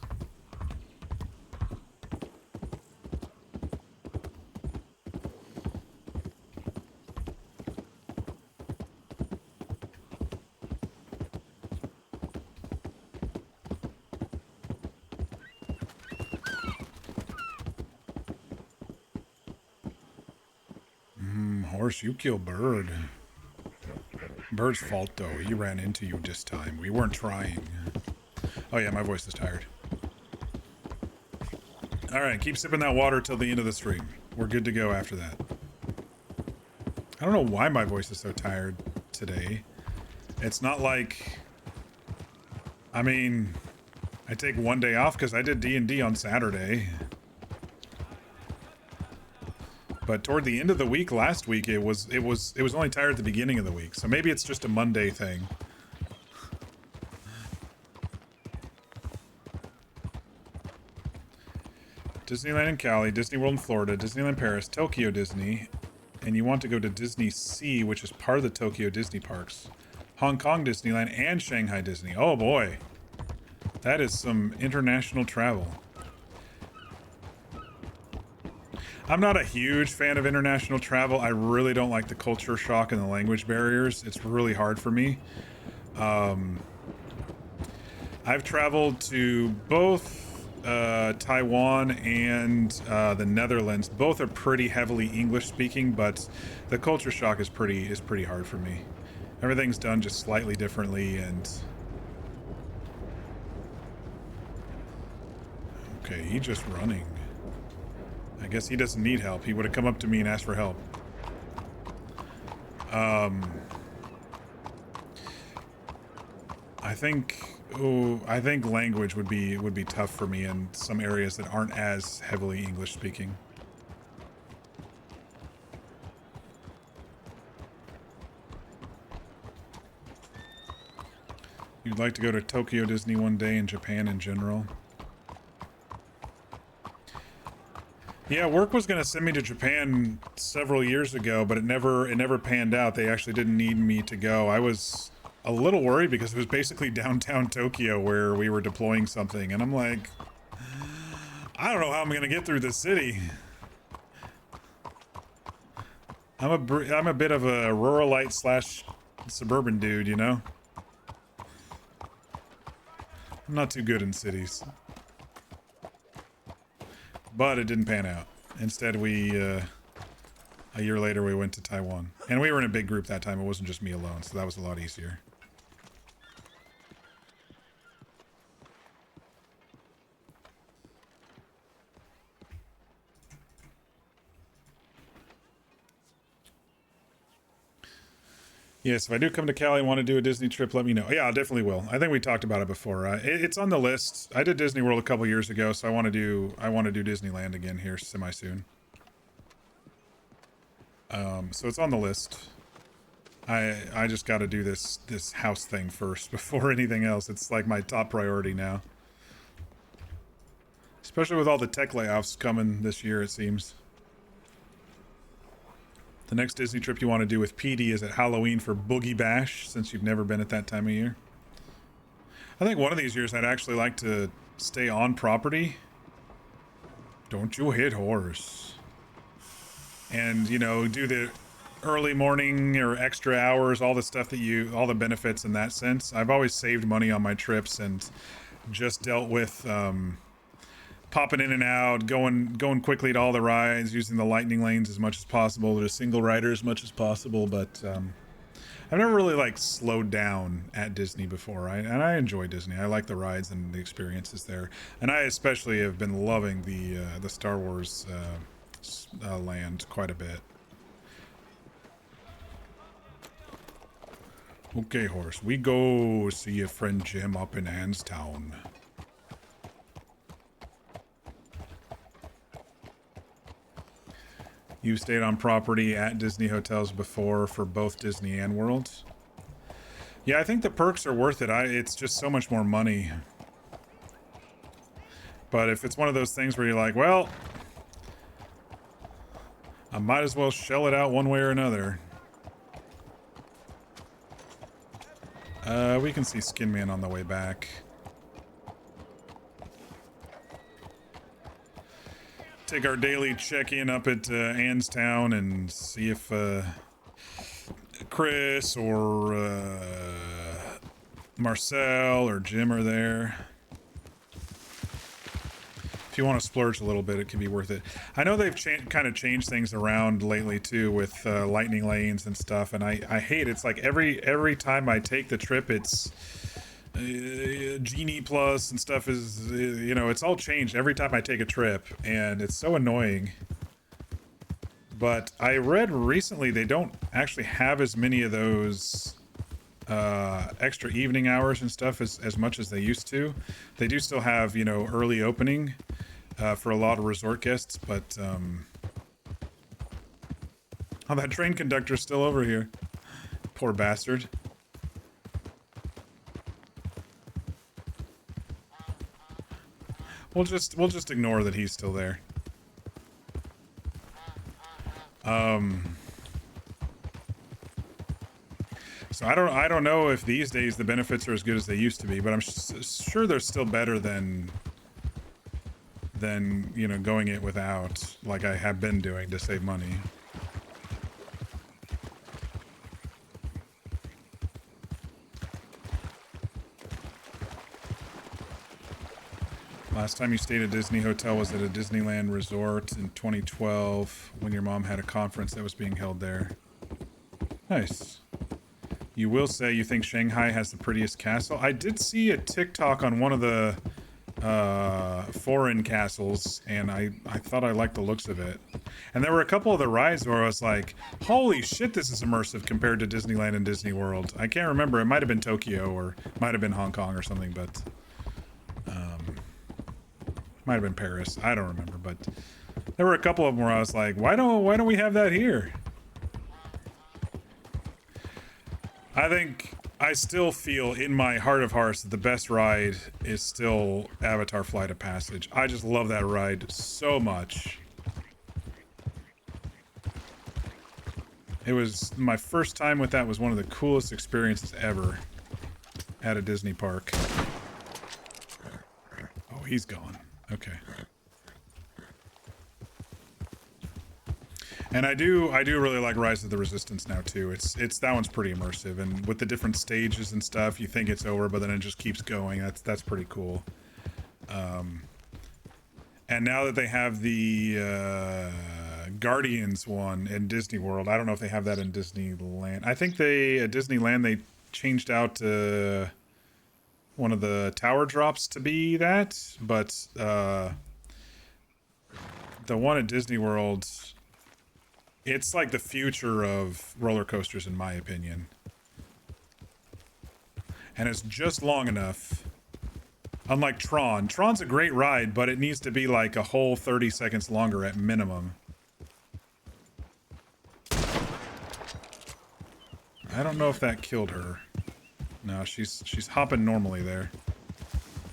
Horse, you kill Bird. Bird's fault, though. He ran into you this time. We weren't trying. Oh, yeah, my voice is tired. Alright, keep sipping that water till the end of the stream. We're good to go after that. I don't know why my voice is so tired today. It's not like... I mean... I take one day off because I did D&D on Saturday. But toward the end of the week last week, it was only tired at the beginning of the week. So maybe it's just a Monday thing. Disneyland in Cali, Disney World in Florida, Disneyland Paris, Tokyo Disney, and you want to go to Disney Sea, which is part of the Tokyo Disney parks. Hong Kong Disneyland and Shanghai Disney. Oh boy. That is some international travel. I'm not a huge fan of international travel. I really don't like the culture shock and the language barriers. It's really hard for me. I've traveled to both Taiwan and the Netherlands. Both are pretty heavily English speaking, but the culture shock is pretty hard for me. Everything's done just slightly differently, and okay, he's just running. I guess he doesn't need help. He would have come up to me and asked for help. I think language would be tough for me in some areas that aren't as heavily English speaking. You'd like to go to Tokyo Disney one day and Japan in general? Yeah, work was going to send me to Japan several years ago, but it never panned out. They actually didn't need me to go. I was a little worried because it was basically downtown Tokyo where we were deploying something, and I'm like, I don't know how I'm going to get through this city. I'm a bit of a ruralite / suburban dude, you know? I'm not too good in cities. But it didn't pan out. Instead, a year later, we went to Taiwan. And we were in a big group that time. It wasn't just me alone, so that was a lot easier. Yes, if I do come to Cali and want to do a Disney trip, let me know. Yeah, I definitely will. I think we talked about it before. It's on the list. I did Disney World a couple years ago, so I want to do Disneyland again here semi soon. So it's on the list. I just got to do this house thing first before anything else. It's like my top priority now. Especially with all the tech layoffs coming this year, it seems. The next Disney trip you want to do with PD is at Halloween for Boogie Bash, since you've never been at that time of year. I think one of these years I'd actually like to stay on property. Don't you hit horse. and you know, do the early morning or extra hours, all the stuff that all the benefits in that sense. I've always saved money on my trips and just dealt with popping in and out, going quickly to all the rides, using the lightning lanes as much as possible, the single rider as much as possible. But I've never really like slowed down at Disney before. And I enjoy Disney. I like the rides and the experiences there. And I especially have been loving the Star Wars land quite a bit. Okay, horse. We go see your friend Jim up in Anstown. You've stayed on property at Disney hotels before for both Disney and World? Yeah, I think the perks are worth it. It's just so much more money. But if it's one of those things where you're like, well, I might as well shell it out one way or another. We can see Skin Man on the way back. Take our daily check-in up at Anstown and see if Chris or Marcel or Jim are there. If you want to splurge a little bit, it can be worth it. I know they've kind of changed things around lately too with lightning lanes and stuff, and I hate it. It's like every time I take the trip, it's Genie Plus and stuff is, you know, it's all changed every time I take a trip, and it's so annoying. But I read recently they don't actually have as many of those extra evening hours and stuff as much as they used to. They do still have, you know, early opening for a lot of resort guests, but oh, that train conductor's still over here. Poor bastard. We'll just ignore that he's still there. So I don't know if these days the benefits are as good as they used to be, but I'm sure they're still better than you know, going it without, like I have been doing to save money. Last time you stayed at a Disney hotel was at a Disneyland resort in 2012 when your mom had a conference that was being held there. Nice. You will say you think Shanghai has the prettiest castle. I did see a TikTok on one of the foreign castles, and I thought I liked the looks of it. And there were a couple of the rides where I was like, holy shit, this is immersive compared to Disneyland and Disney World. I can't remember. It might have been Tokyo or might have been Hong Kong or something, but might have been Paris. I don't remember, but there were a couple of them where I was like, why don't we have that here? I still feel in my heart of hearts that the best ride is still Avatar Flight of Passage. I just love that ride so much. It was my first time with that, was one of the coolest experiences ever at a Disney park. Oh, he's gone. Okay. And I do really like Rise of the Resistance now too. It's that one's pretty immersive, and with the different stages and stuff, you think it's over, but then it just keeps going. That's pretty cool. And now that they have the Guardians one in Disney World, I don't know if they have that in Disneyland. I think at Disneyland they changed out one of the tower drops to be that, but the one at Disney World, it's like the future of roller coasters in my opinion. And it's just long enough. Unlike Tron. Tron's a great ride, but it needs to be like a whole 30 seconds longer at minimum. I don't know if that killed her. No, she's hopping normally there.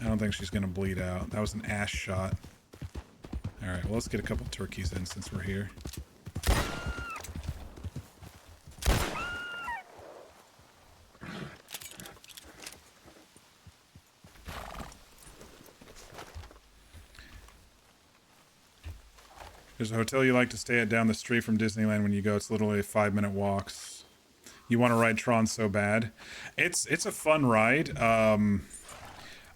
I don't think she's gonna bleed out. That was an ass shot. Alright, well, let's get a couple turkeys in since we're here. There's a hotel you like to stay at down the street from Disneyland when you go. It's literally 5-minute walks. You want to ride Tron so bad. It's a fun ride. I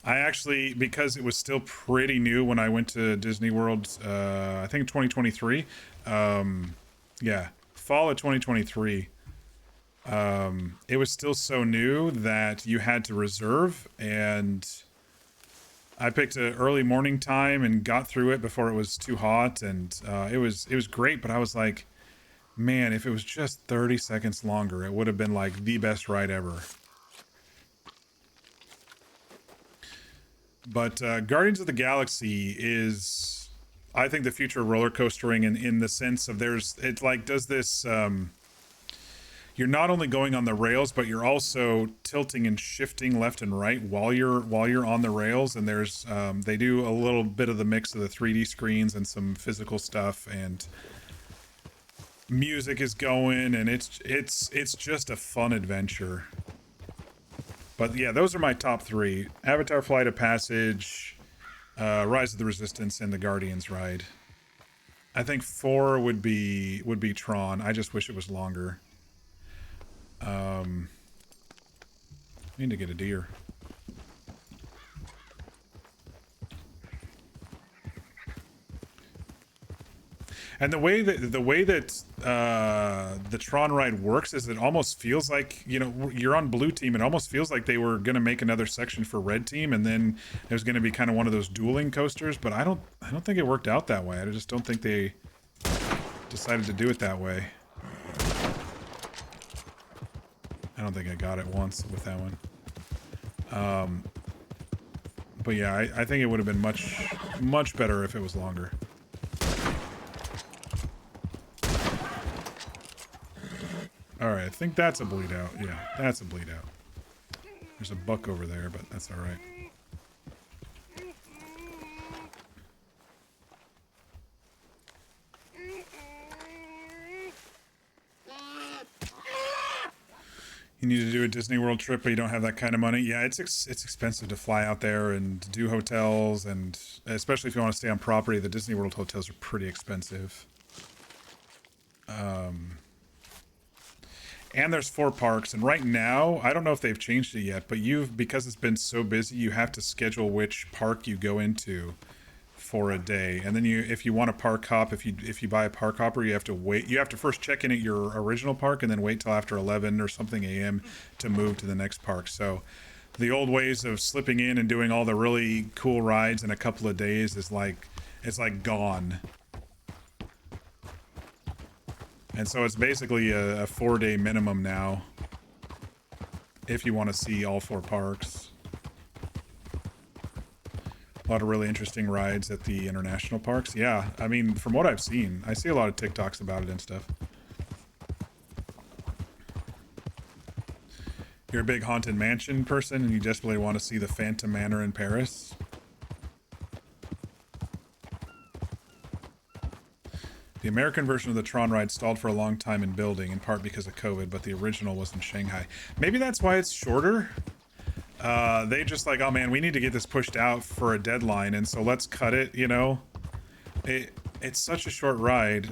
actually, because it was still pretty new when I went to Disney World, I think 2023. Yeah, fall of 2023. It was still so new that you had to reserve, and I picked an early morning time and got through it before it was too hot, and it was great. But I was like, man, if it was just 30 seconds longer, it would have been like the best ride ever. But Guardians of the Galaxy is, I think, the future of roller coastering in the sense of it like does this. You're not only going on the rails, but you're also tilting and shifting left and right while you're on the rails. And there's they do a little bit of the mix of the 3D screens and some physical stuff, and music is going, and it's just a fun adventure. But yeah, those are my top 3: Avatar: Flight of Passage, Rise of the Resistance, and the Guardians ride. I think 4 would be Tron. I just wish it was longer. Need to get a deer. And the way that the Tron ride works is it almost feels like, you know, you're on blue team. It almost feels like they were going to make another section for red team, and then there's going to be kind of one of those dueling coasters. But I don't think it worked out that way. I just don't think they decided to do it that way. I don't think I got it once with that one. But yeah, I think it would have been much better if it was longer. Alright, I think that's a bleed out. Yeah, that's a bleed out. There's a buck over there, but that's alright. You need to do a Disney World trip, but you don't have that kind of money. Yeah, it's expensive to fly out there and do hotels, and especially if you want to stay on property, the Disney World hotels are pretty expensive. And there's 4 parks, and right now, I don't know if they've changed it yet, but because it's been so busy, you have to schedule which park you go into for a day. And then if you want a park hop, if you buy a park hopper, you have to wait. You have to first check in at your original park and then wait till after 11 or something a.m. to move to the next park. So the old ways of slipping in and doing all the really cool rides in a couple of days is like, it's like gone. And so it's basically a 4-day minimum now if you want to see all 4 parks. A lot of really interesting rides at the international parks. Yeah, I mean, from what I've seen, I see a lot of TikToks about it and stuff. You're a big Haunted Mansion person and you desperately want to see the Phantom Manor in Paris. The American version of the Tron ride stalled for a long time in building, in part because of COVID, but the original was in Shanghai. Maybe that's why it's shorter. They just like, oh man, we need to get this pushed out for a deadline, and so let's cut it, you know? It's such a short ride.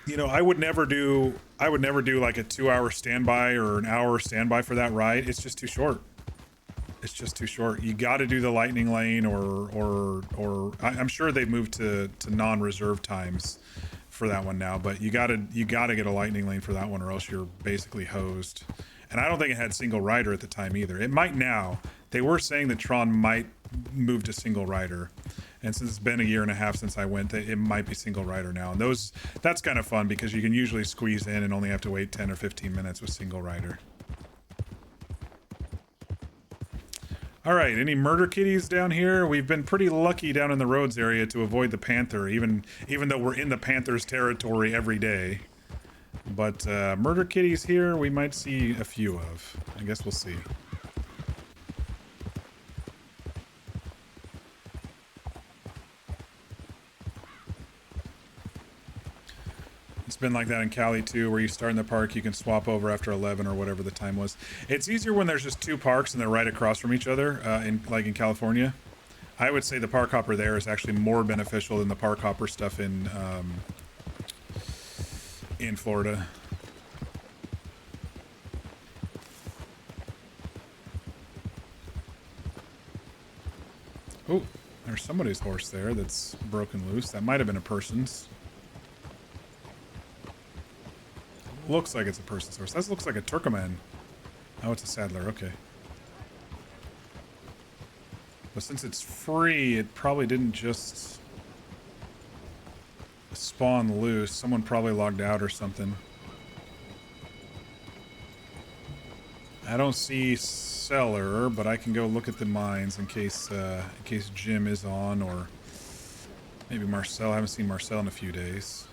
You know, I would never do like a 2-hour standby or an hour standby for that ride. It's just too short. It's just too short. You got to do the lightning lane, or I'm sure they've moved to non-reserve times for that one now, but you gotta get a lightning lane for that one, or else you're basically hosed. And I don't think it had single rider at the time either. It might now. They were saying that Tron might move to single rider, and since it's been a year and a half since I went, it might be single rider now. And that's kind of fun because you can usually squeeze in and only have to wait 10 or 15 minutes with single rider. All right, any murder kitties down here? We've been pretty lucky down in the Rhodes area to avoid the panther, even though we're in the panther's territory every day. But murder kitties here, we might see a few of. I guess we'll see. It's been like that in Cali too, where you start in the park, you can swap over after 11 or whatever the time was. It's easier when there's just 2 parks and they're right across from each other, in California. I would say the park hopper there is actually more beneficial than the park hopper stuff in Florida. Oh, there's somebody's horse there that's broken loose. That might have been a person's. Looks like it's a person's horse. That looks like a Turkoman. Oh, it's a saddler. Okay. But since it's free, it probably didn't just spawn loose. Someone probably logged out or something. I don't see seller, but I can go look at the mines in case Jim is on, or maybe Marcel. I haven't seen Marcel in a few days.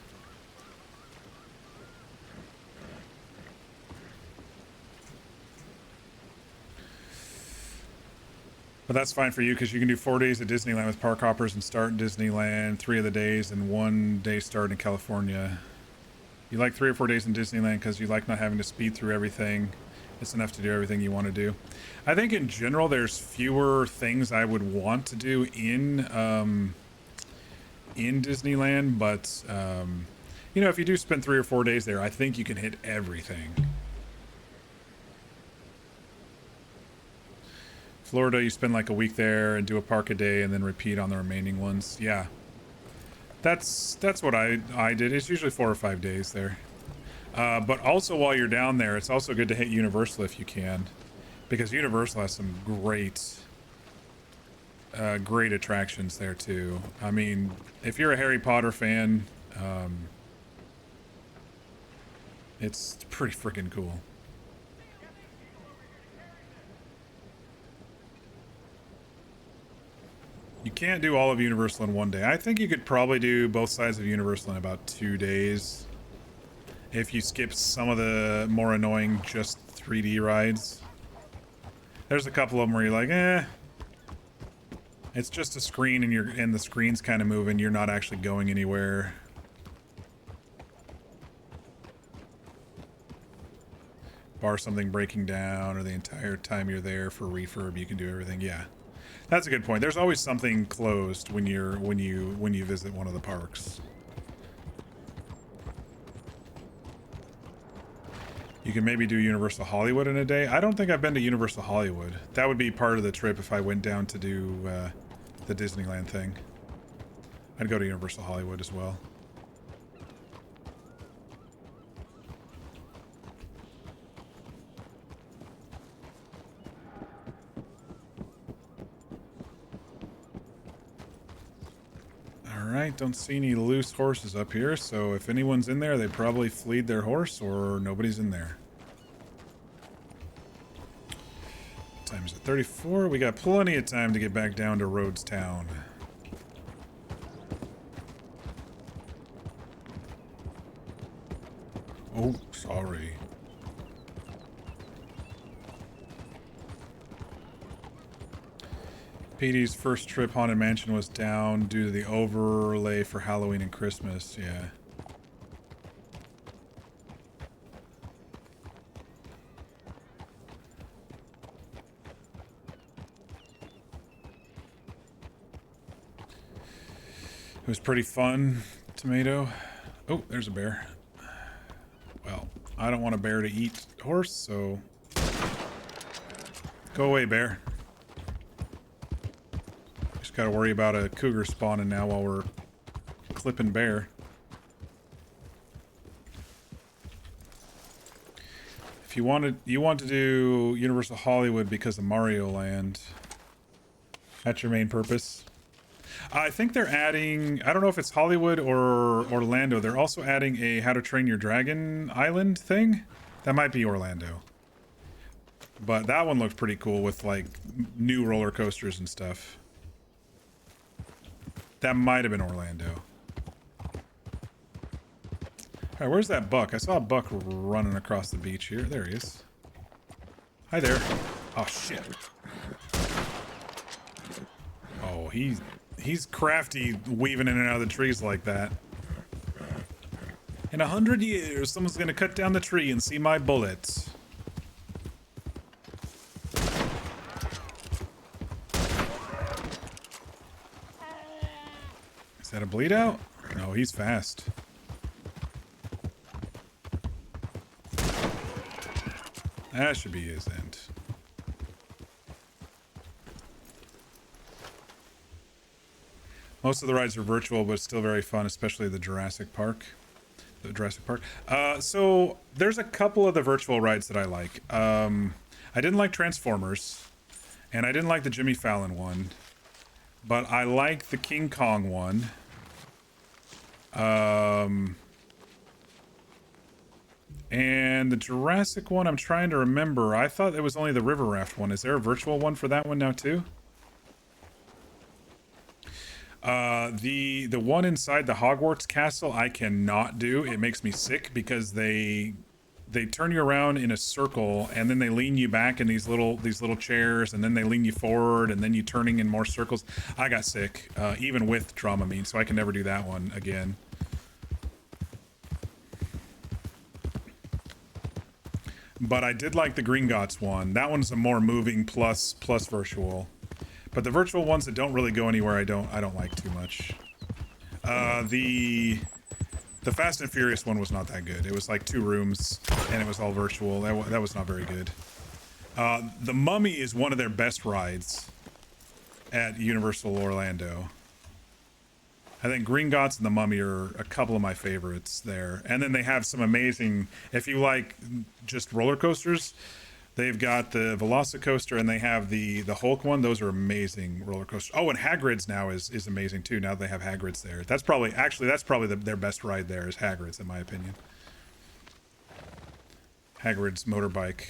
But that's fine for you because you can do 4 days at Disneyland with park hoppers and start in Disneyland 3 of the days and 1 day start in California. You like 3 or 4 days in Disneyland because you like not having to speed through everything. It's enough to do everything you want to do. I think in general there's fewer things I would want to do in Disneyland, but you know, if you do spend 3 or 4 days there, I think you can hit everything. Florida, you spend like a week there and do a park a day and then repeat on the remaining ones. Yeah. That's what I did. It's usually 4 or 5 days there. But also while you're down there, it's also good to hit Universal if you can. Because Universal has some great attractions there too. I mean, if you're a Harry Potter fan, it's pretty freaking cool. You can't do all of Universal in 1 day. I think you could probably do both sides of Universal in about 2 days. If you skip some of the more annoying just 3D rides. There's a couple of them where you're like, eh. It's just a screen and the screen's kind of moving. You're not actually going anywhere. Bar something breaking down, or the entire time you're there for refurb, you can do everything. Yeah. That's a good point. There's always something closed when you visit one of the parks. You can maybe do Universal Hollywood in a day. I don't think I've been to Universal Hollywood. That would be part of the trip if I went down to do the Disneyland thing. I'd go to Universal Hollywood as well. Alright, don't see any loose horses up here, so if anyone's in there, they probably fleed their horse or nobody's in there. What time is it? 34? We got plenty of time to get back down to Rhodes Town. Oh, sorry. PD's first trip Haunted Mansion was down due to the overlay for Halloween and Christmas, yeah. It was pretty fun, Tomato. Oh, there's a bear. Well, I don't want a bear to eat horse, so... Go away, bear. Got to worry about a cougar spawning now while we're clipping bear. If you want to do Universal Hollywood because of Mario Land. That's your main purpose. I think they're adding, I don't know if it's Hollywood or Orlando. They're also adding a How to Train Your Dragon Island thing. That might be Orlando. But that one looks pretty cool with like new roller coasters and stuff. That might have been Orlando. Alright, where's that buck? I saw a buck running across the beach here. There he is. Hi there. Oh, shit. Oh, he's crafty weaving in and out of the trees like that. In 100 years, someone's gonna cut down the tree and see my bullets. Is that a bleed out? No, he's fast. That should be his end. Most of the rides are virtual, but still very fun, especially the Jurassic Park. So there's a couple of the virtual rides that I like. I didn't like Transformers, and I didn't like the Jimmy Fallon one, but I like the King Kong one. And the Jurassic one, I'm trying to remember. I thought it was only the River Raft one. Is there a virtual one for that one now too? The one inside the Hogwarts castle I cannot do. It makes me sick because they turn you around in a circle and then they lean you back in these little chairs and then they lean you forward and then you turning in more circles. I got sick, even with Dramamine, so I can never do that one again. But I did like the Gringotts one. That one's a more moving plus virtual. But the virtual ones that don't really go anywhere, I don't like too much. The Fast and Furious one was not that good. It was like 2 rooms, and it was all virtual. That was not very good. The Mummy is one of their best rides at Universal Orlando. I think Gringotts and the Mummy are a couple of my favorites there. And then they have some amazing, if you like just roller coasters, they've got the Velocicoaster and they have the Hulk one. Those are amazing roller coasters. Oh, and Hagrid's now is amazing too. Now they have Hagrid's there. That's probably their best ride there is Hagrid's in my opinion. Hagrid's motorbike.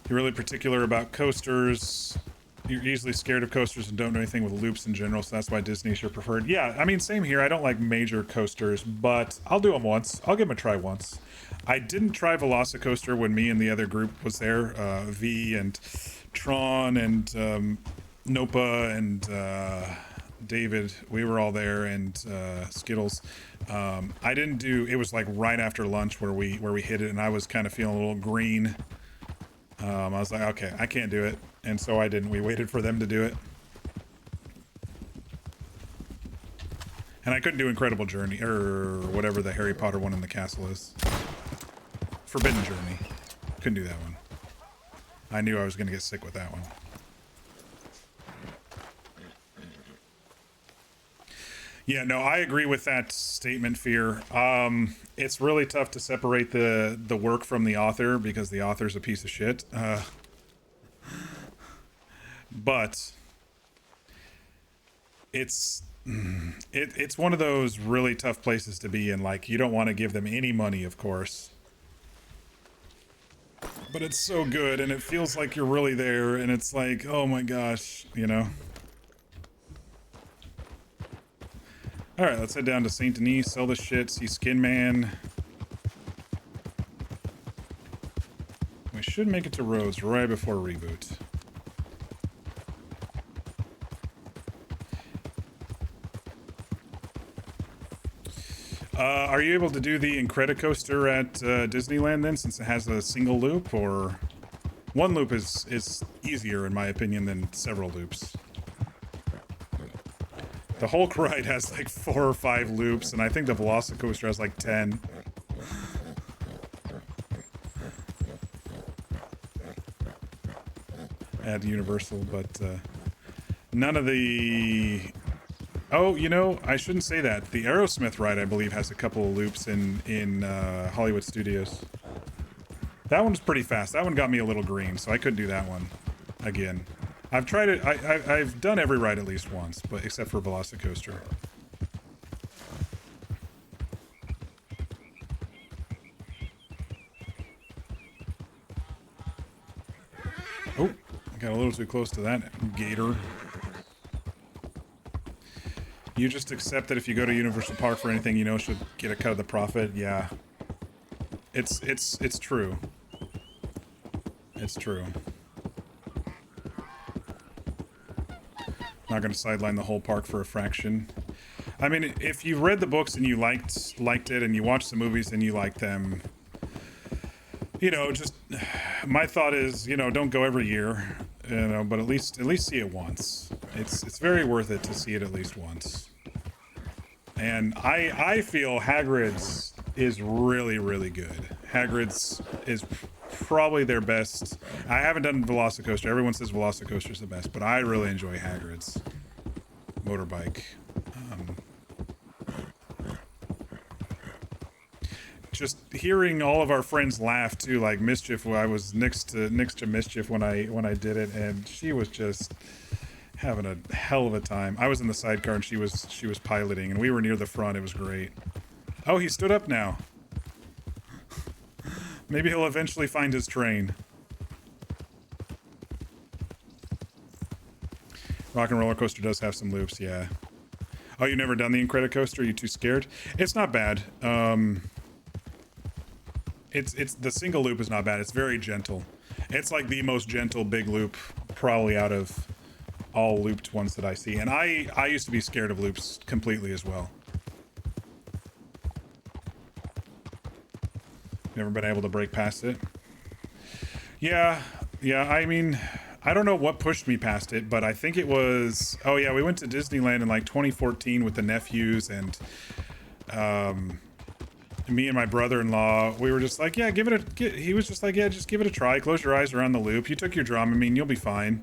You're really particular about coasters. You're easily scared of coasters and don't know anything with loops in general, so that's why Disney's your preferred. Yeah, I mean, same here. I don't like major coasters, but I'll do them once. I'll give them a try once. I didn't try Velocicoaster when me and the other group was there. V and Tron and Nopa and David. We were all there, and Skittles. I didn't do... It was like right after lunch where we hit it, and I was kind of feeling a little green. I was like, okay, I can't do it. And so I didn't. We waited for them to do it. And I couldn't do Incredible Journey, or whatever the Harry Potter one in the castle is. Forbidden Journey. Couldn't do that one. I knew I was going to get sick with that one. Yeah, no, I agree with that statement, Fear. It's really tough to separate the work from the author because the author's a piece of shit. But it's one of those really tough places to be in. Like, you don't want to give them any money, of course. But it's so good, and it feels like you're really there, and it's like, oh my gosh, you know? Alright, let's head down to St. Denis, sell this shit, see Skin Man. We should make it to Rhodes right before reboot. Are you able to do the Incredicoaster at Disneyland then, since it has a single loop, or... One loop is easier, in my opinion, than several loops. The Hulk ride has like 4 or 5 loops, and I think the Velocicoaster has like 10. At Universal, but none of the... Oh, you know, I shouldn't say that. The Aerosmith ride, I believe, has a couple of loops in Hollywood Studios. That one's pretty fast. That one got me a little green, so I couldn't do that one again. I've tried it. I've done every ride at least once, but except for Velocicoaster. Oh, I got a little too close to that gator. You just accept that if you go to Universal Park for anything, you know, should get a cut of the profit. Yeah, it's true. It's true. Not going to sideline the whole park for a fraction. I mean, if you read the books and you liked it, and you watched the movies and you liked them, you know, just my thought is, you know, don't go every year, you know, but at least see it once. It's very worth it to see it at least once. And I feel Hagrid's is really, really good. Hagrid's is probably their best. I haven't done Velocicoaster. Everyone says Velocicoaster is the best, but I really enjoy Hagrid's motorbike. Just hearing all of our friends laugh too, like Mischief. I was next to Mischief when I did it, and she was just having a hell of a time. I was in the sidecar and she was piloting, and we were near the front. It was great. Oh, he stood up now. Maybe he'll eventually find his train. Rock and Roller Coaster does have some loops, yeah. Oh, you never done the Incredicoaster? Are you too scared? It's not bad. It's the single loop is not bad. It's very gentle. It's like the most gentle big loop probably out of all looped ones that I see. And I used to be scared of loops completely as well. Never been able to break past it. Yeah, I mean, I don't know what pushed me past it, but I think it was, oh yeah, we went to Disneyland in like 2014 with the nephews, and me and my brother-in-law, we were just like, yeah, he was just like, yeah, just give it a try. Close your eyes around the loop. You took your Dramamine, you'll be fine.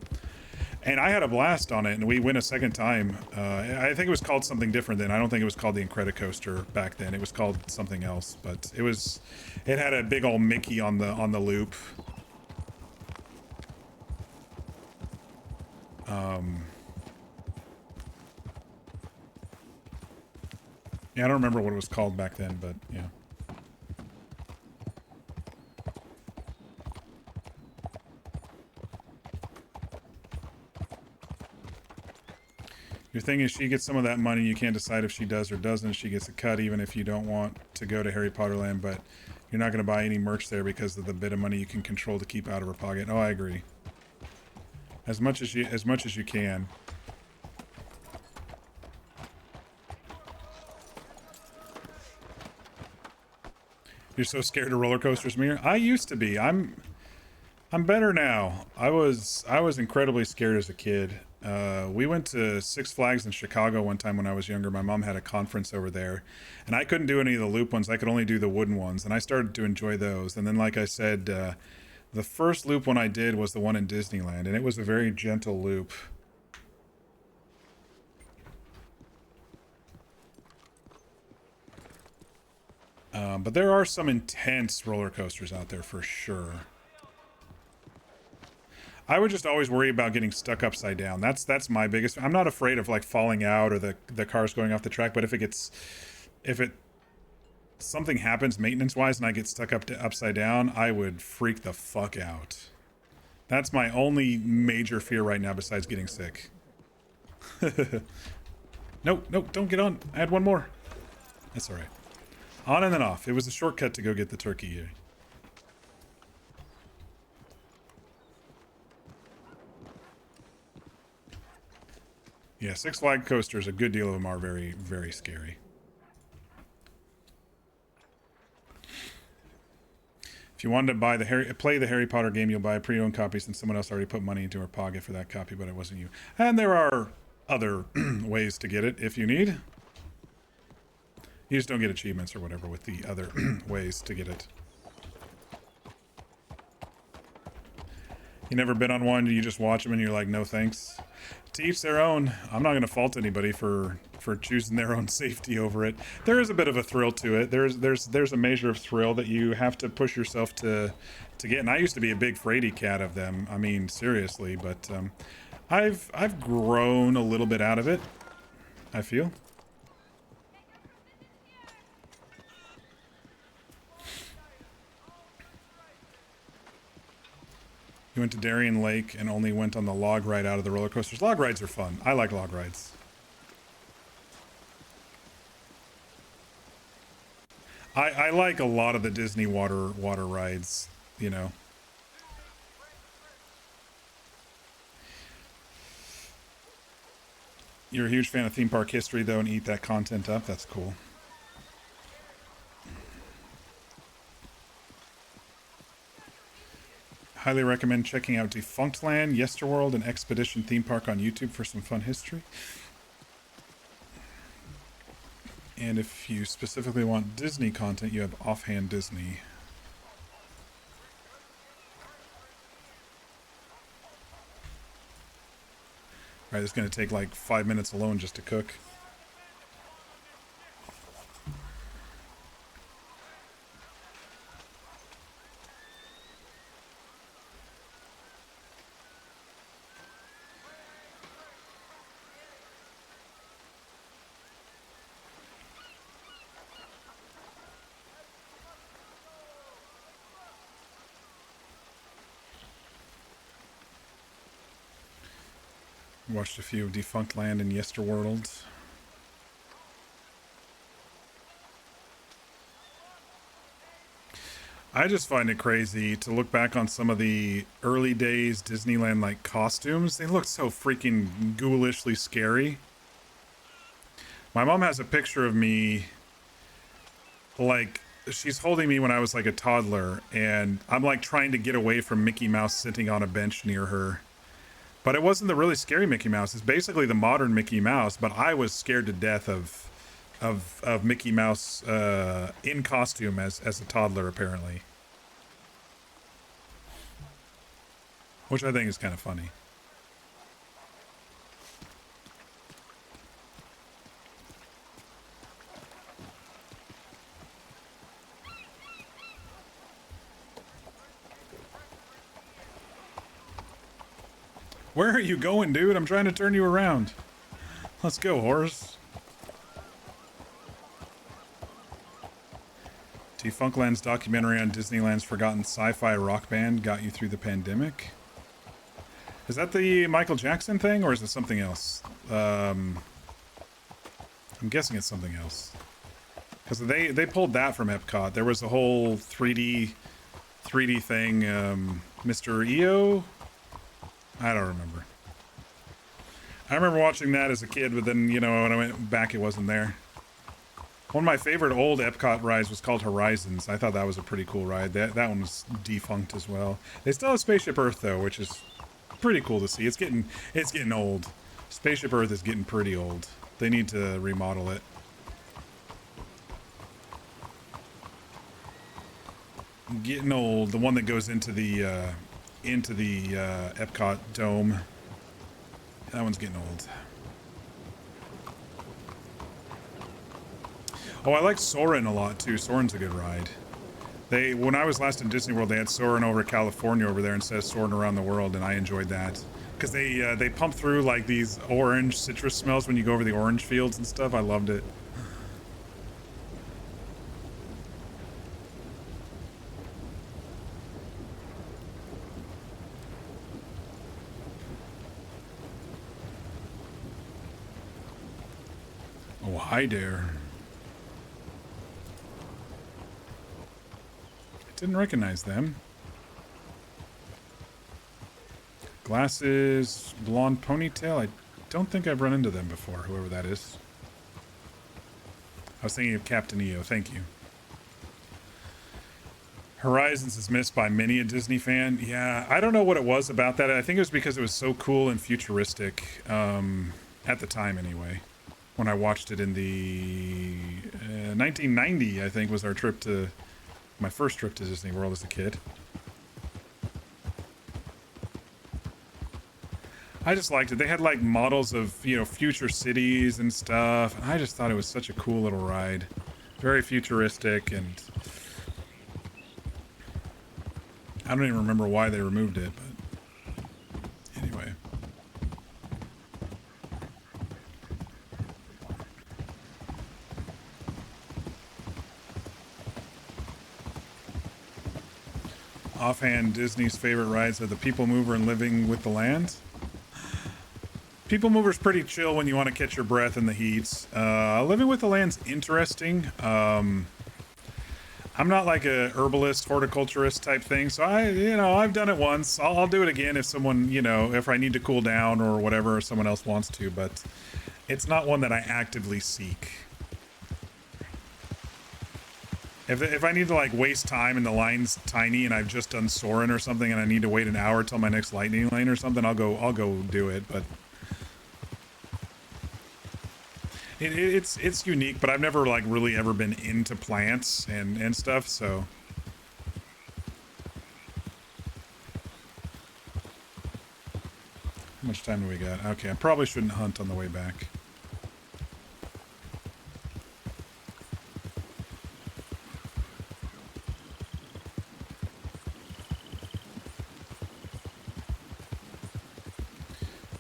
And I had a blast on it, and we went a second time. I think it was called something different then. I don't think it was called the Incredicoaster back then. It was called something else, but it had a big old Mickey on the loop. Yeah, I don't remember what it was called back then, but yeah. Your thing is, she gets some of that money. You can't decide if she does or doesn't. She gets a cut even if you don't want to go to Harry Potter Land, but you're not going to buy any merch there because of the bit of money you can control to keep out of her pocket. Oh, I agree. As much as you can. You're so scared of roller coasters, Mir? I used to be. I'm better now. I was incredibly scared as a kid. We went to Six Flags in Chicago one time when I was younger. My mom had a conference over there, and I couldn't do any of the loop ones. I could only do the wooden ones, and I started to enjoy those. And then, like I said, the first loop one I did was the one in Disneyland, and it was a very gentle loop. But there are some intense roller coasters out there for sure. I would just always worry about getting stuck upside down. That's my biggest. I'm not afraid of like falling out or the cars going off the track, but if something happens maintenance wise and I get stuck upside down, I would freak the fuck out. That's my only major fear right now besides getting sick. No, don't get on. I had one more. That's all right. On and then off. It was a shortcut to go get the turkey here. Yeah, Six Flag coasters, a good deal of them are very, very scary. If you wanted to play the Harry Potter game, you'll buy a pre-owned copy since someone else already put money into her pocket for that copy, but it wasn't you. And there are other ways to get it if you need. You just don't get achievements or whatever with the other ways to get it. You never been on one, you just watch them and you're like, no thanks. To each their own. I'm not going to fault anybody for choosing their own safety over it. There is a bit of a thrill to it. There's a measure of thrill that you have to push yourself to get. And I used to be a big fraidy cat of them. I mean, seriously, but I've grown a little bit out of it, I feel. You went to Darien Lake and only went on the log ride out of the roller coasters. Log rides are fun. I like log rides. I like a lot of the Disney water rides, you know. You're a huge fan of theme park history, though, and eat that content up. That's cool. Highly recommend checking out Defunctland, Yesterworld, and Expedition Theme Park on YouTube for some fun history. And if you specifically want Disney content, you have Offhand Disney. Alright, it's going to take like 5 minutes alone just to cook. Watched a few of Defunctland and Yesterworld. I just find it crazy to look back on some of the early days Disneyland like costumes. They look so freaking ghoulishly scary. My mom has a picture of me, like, she's holding me when I was like a toddler, and I'm like trying to get away from Mickey Mouse sitting on a bench near her. But it wasn't the really scary Mickey Mouse. It's basically the modern Mickey Mouse, but I was scared to death of Mickey Mouse in costume as a toddler, apparently. Which I think is kind of funny. Where are you going, dude? I'm trying to turn you around. Let's go, horse. Defunctland's documentary on Disneyland's forgotten sci-fi rock band got you through the pandemic. Is that the Michael Jackson thing, or is it something else? I'm guessing it's something else. Because they pulled that from Epcot. There was a whole 3D thing. Mr. EO? I don't remember. I remember watching that as a kid, but then, you know, when I went back, it wasn't there. One of my favorite old Epcot rides was called Horizons. I thought that was a pretty cool ride. That one was defunct as well. They still have Spaceship Earth, though, which is pretty cool to see. It's getting old. Spaceship Earth is getting pretty old. They need to remodel it. Getting old. The one that goes into the Epcot dome. That one's getting old. Oh, I like Soarin' a lot too. Soarin's a good ride. When I was last in Disney World, they had Soarin' over California over there instead of Soarin' around the world, and I enjoyed that because they pump through like these orange citrus smells when you go over the orange fields and stuff. I loved it. Oh, hi there. I didn't recognize them. Glasses, blonde ponytail. I don't think I've run into them before, whoever that is. I was thinking of Captain EO. Thank you. Horizons is missed by many a Disney fan. Yeah, I don't know what it was about that. I think it was because it was so cool and futuristic, at the time anyway. When I watched it in the 1990, I think, was my first trip to Disney World as a kid. I just liked it. They had like models of, you know, future cities and stuff. I just thought it was such a cool little ride. Very futuristic, and I don't even remember why they removed it, but anyway. Offhand, Disney's favorite rides are the People Mover and Living with the Land. People Mover's pretty chill when you want to catch your breath in the heat. Living with the Land's interesting. I'm not like a herbalist, horticulturist type thing, so I've done it once. I'll do it again if someone, if I need to cool down or whatever, or someone else wants to, but it's not one that I actively seek. If I need to like waste time and the line's tiny and I've just done Soren or something and I need to wait an hour till my next lightning lane or something, I'll go do it. But it's unique. But I've never like really ever been into plants and stuff. So how much time do we got? Okay, I probably shouldn't hunt on the way back.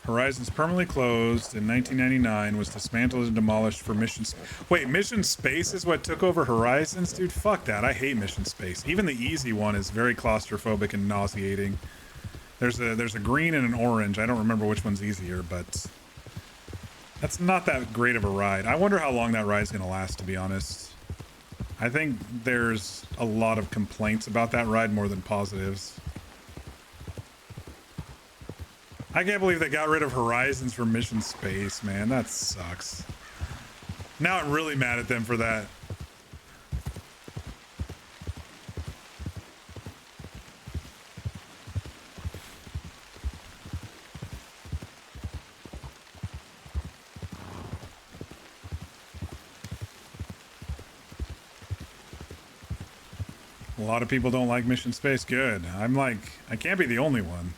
Horizons permanently closed in 1999, was dismantled and demolished for Mission Wait, Mission Space is what took over Horizons? Dude, fuck that. I hate Mission Space. Even the easy one is very claustrophobic and nauseating. There's a green and an orange. I don't remember which one's easier, but that's not that great of a ride. I wonder how long that ride's going to last, to be honest. I think there's a lot of complaints about that ride more than positives. I can't believe they got rid of Horizons for Mission Space, man. That sucks. Now I'm really mad at them for that. A lot of people don't like Mission Space. Good. I'm like, I can't be the only one.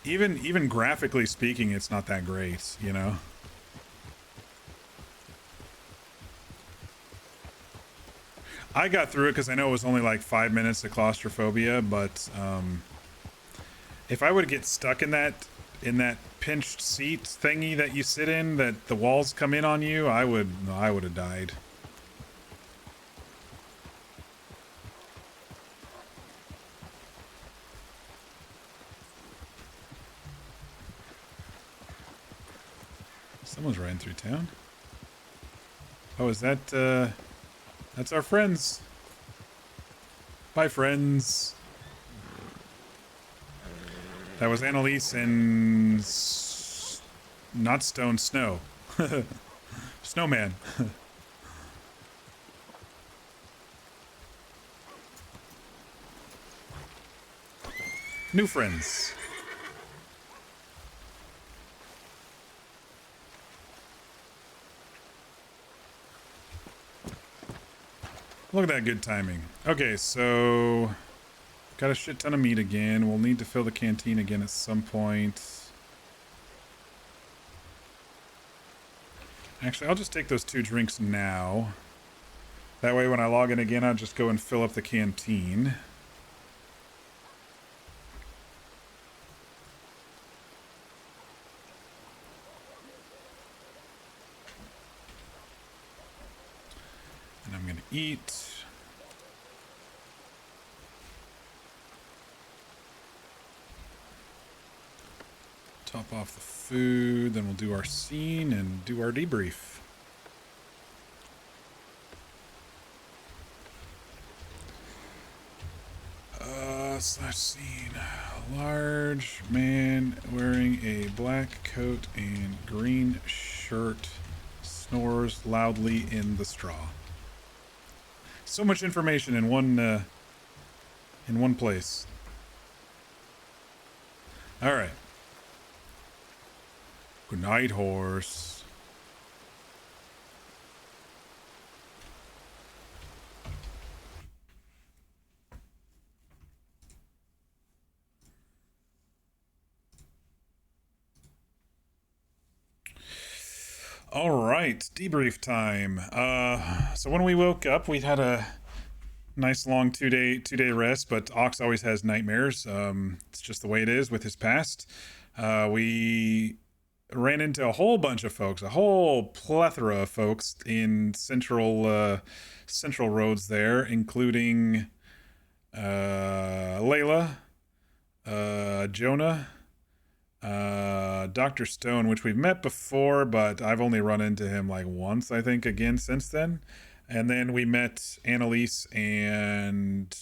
Even graphically speaking, it's not that great, you know? I got through it because I know it was only like 5 minutes of claustrophobia, but if I would get stuck in that pinched seat thingy that you sit in, that the walls come in on you, I would have died. Someone's riding through town. Oh, is that, that's our friends. Bye, friends. That was Annalise and... not Stone, Snow. Snowman. New friends. Look at that good timing. Okay, so got a shit ton of meat again. We'll need to fill the canteen again at some point. Actually, I'll just take those 2 drinks now. That way when I log in again, I'll just go and fill up the canteen. And I'm gonna eat. Top off the food, then we'll do our scene and do our debrief. Slash scene. A large man wearing a black coat and green shirt snores loudly in the straw. So much information in one place. All right. Good night, horse. All right, debrief time. So when we woke up, we had a nice long two day rest, but Ox always has nightmares. It's just the way it is with his past. We ran into a whole bunch of folks, a whole plethora of folks in central Rhodes there, including Layla, Jonah, Dr. Stone, which we've met before, but I've only run into him like once, I think, again since then. And then we met Annalise and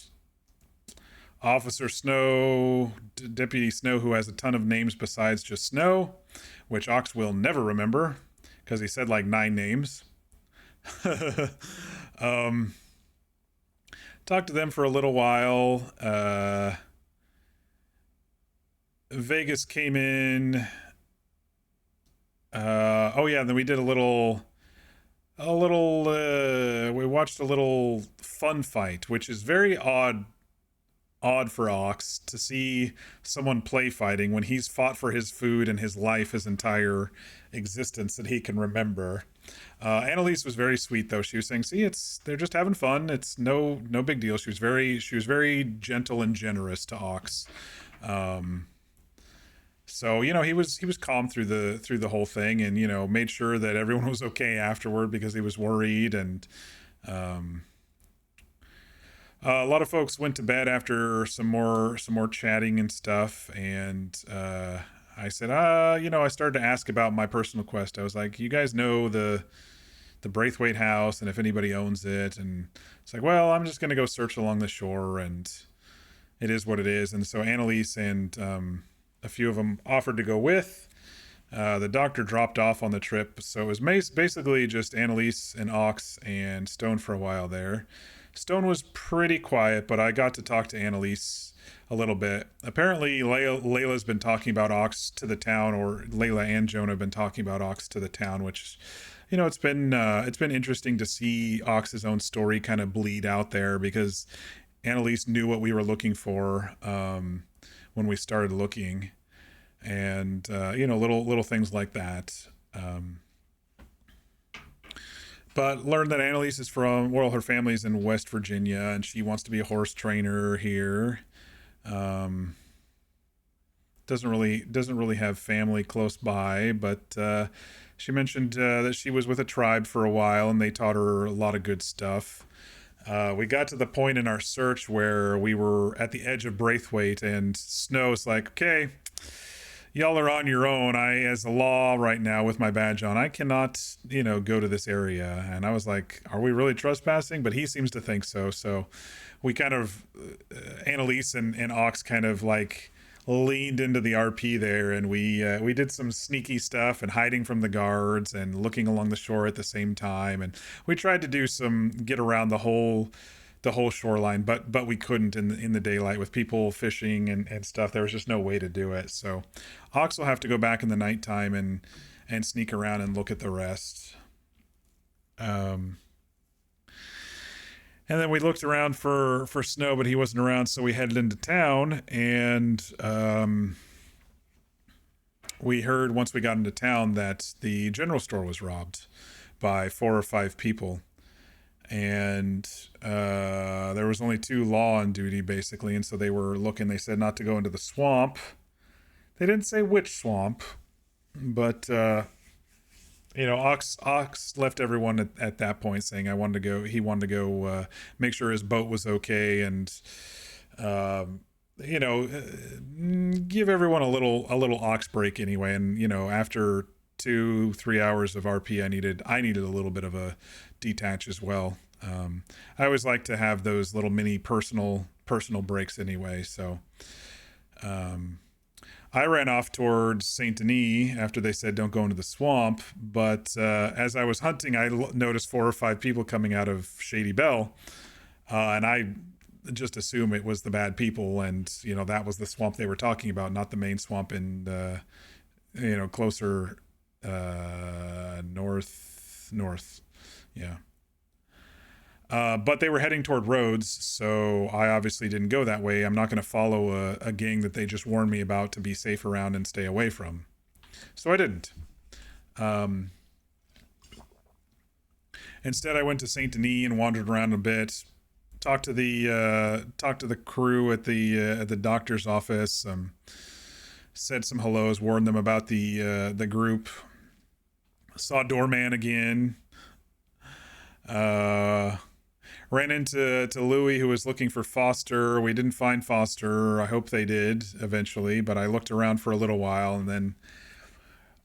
Officer Snow, Deputy Snow, who has a ton of names besides just Snow, which Ox will never remember. because he said like 9 names. Talked to them for a little while. Vegas came in. Oh yeah, then we did we watched a little fun fight, which is very odd for Ox to see someone play fighting when he's fought for his food and his life, his entire existence that he can remember. Annalise was very sweet though. She was saying, "See, they're just having fun. It's no big deal." She was very gentle and generous to Ox. So, you know, he was calm through the whole thing, and, you know, made sure that everyone was okay afterward because he was worried. And a lot of folks went to bed after some more chatting and stuff. And I said, you know, I started to ask about my personal quest. I was like, you guys know the Braithwaite house and if anybody owns it? And it's like, well, I'm just going to go search along the shore, and it is what it is. And so Annalise and a few of them offered to go with. The doctor dropped off on the trip, so it was basically just Annalise and Ox and Stone for a while there. Stone was pretty quiet, but I got to talk to Annalise a little bit. Apparently, Layla's been talking about Ox to the town, or Layla and Jonah have been talking about Ox to the town, which, you know, it's been interesting to see Ox's own story kind of bleed out there, because Annalise knew what we were looking for when we started looking, and you know, little things like that. But learned that Annalise is from, well, her family's in West Virginia, and she wants to be a horse trainer here. Doesn't really have family close by, but she mentioned that she was with a tribe for a while, and they taught her a lot of good stuff. We got to the point in our search where we were at the edge of Braithwaite, and Snow's like, okay, y'all are on your own. As a law right now with my badge on, I cannot, you know, go to this area. And I was like, are we really trespassing? But he seems to think so. So we kind of, Annalise and Ox kind of like leaned into the RP there, and we did some sneaky stuff and hiding from the guards and looking along the shore at the same time, and we tried to do get around the whole shoreline, but we couldn't in the daylight with people fishing and stuff. There was just no way to do it. So Ox will have to go back in the nighttime and sneak around and look at the rest. And then we looked around for Snow, but he wasn't around, so we headed into town, and we heard once we got into town that the general store was robbed by 4 or 5 people. And there was only 2 law on duty, basically, and so they were looking. They said not to go into the swamp. They didn't say which swamp, but you know, Ox left everyone at that point saying he wanted to go make sure his boat was okay, and you know, give everyone a little Ox break anyway. And, you know, after 2-3 hours of RP, I needed a little bit of a detach as well. I always like to have those little mini personal breaks anyway. So I ran off towards Saint Denis after they said don't go into the swamp, but as I was hunting, I noticed 4 or 5 people coming out of Shady Bell, and I just assume it was the bad people, and, you know, that was the swamp they were talking about, not the main swamp in you know, closer north. Yeah. But they were heading toward Rhodes, so I obviously didn't go that way. I'm not going to follow a gang that they just warned me about to be safe around and stay away from. So I didn't. Instead, I went to Saint Denis and wandered around a bit. Talked to the crew at the doctor's office. Said some hellos, warned them about the group. Saw Doorman again. Ran into Louis, who was looking for Foster. We didn't find Foster. I hope they did eventually, but I looked around for a little while, and then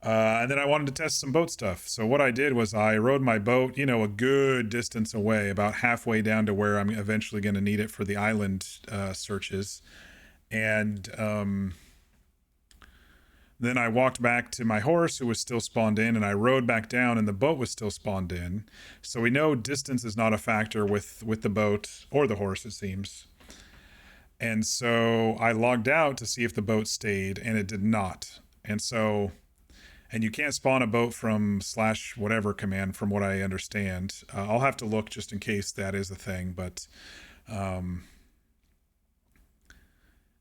I wanted to test some boat stuff. So what I did was I rode my boat, you know, a good distance away, about halfway down to where I'm eventually going to need it for the island searches, and Then I walked back to my horse, who was still spawned in, and I rode back down, and the boat was still spawned in. So we know distance is not a factor with the boat or the horse, it seems. And so I logged out to see if the boat stayed, and it did not. And you can't spawn a boat from / whatever command, from what I understand. I'll have to look just in case that is a thing, but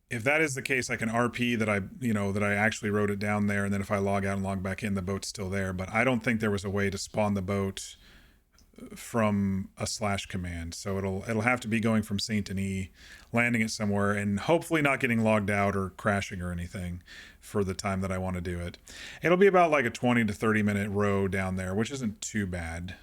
if that is the case, I can RP that I actually wrote it down there, and then if I log out and log back in, the boat's still there. But I don't think there was a way to spawn the boat from a / command, so it'll have to be going from Saint Denis, landing it somewhere, and hopefully not getting logged out or crashing or anything for the time that I want to do it. It'll be about like a 20 to 30 minute row down there, which isn't too bad.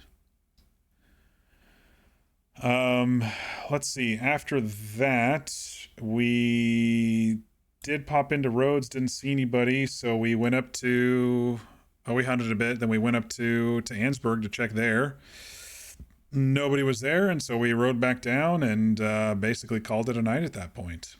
Let's see. After that, we did pop into Rhodes, didn't see anybody, so we went up to... we hunted a bit, then we went up to Ansburg to check there. Nobody was there, and so we rode back down and basically called it a night at that point.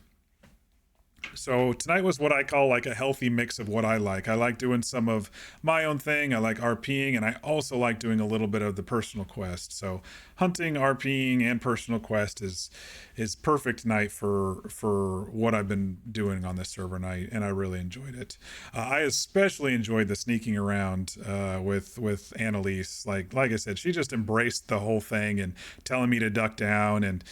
So tonight was what I call like a healthy mix of what I like. I like doing some of my own thing. I like RPing, and I also like doing a little bit of the personal quest. So hunting, RPing, and personal quest is perfect night for what I've been doing on this server night, and I really enjoyed it. I especially enjoyed the sneaking around with Annalise. Like I said, she just embraced the whole thing and telling me to duck down and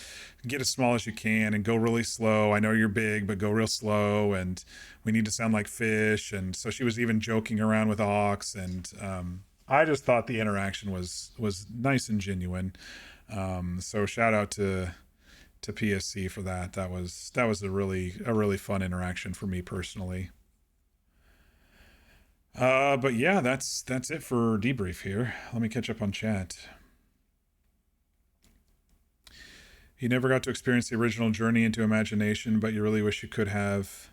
get as small as you can and go really slow. I know you're big, but go real slow, and we need to sound like fish. And so she was even joking around with Ox, and I just thought the interaction was nice and genuine. So shout out to PSC for that. That was a really fun interaction for me personally. But yeah, that's it for debrief here. Let me catch up on chat. You never got to experience the original journey into imagination, but you really wish you could have.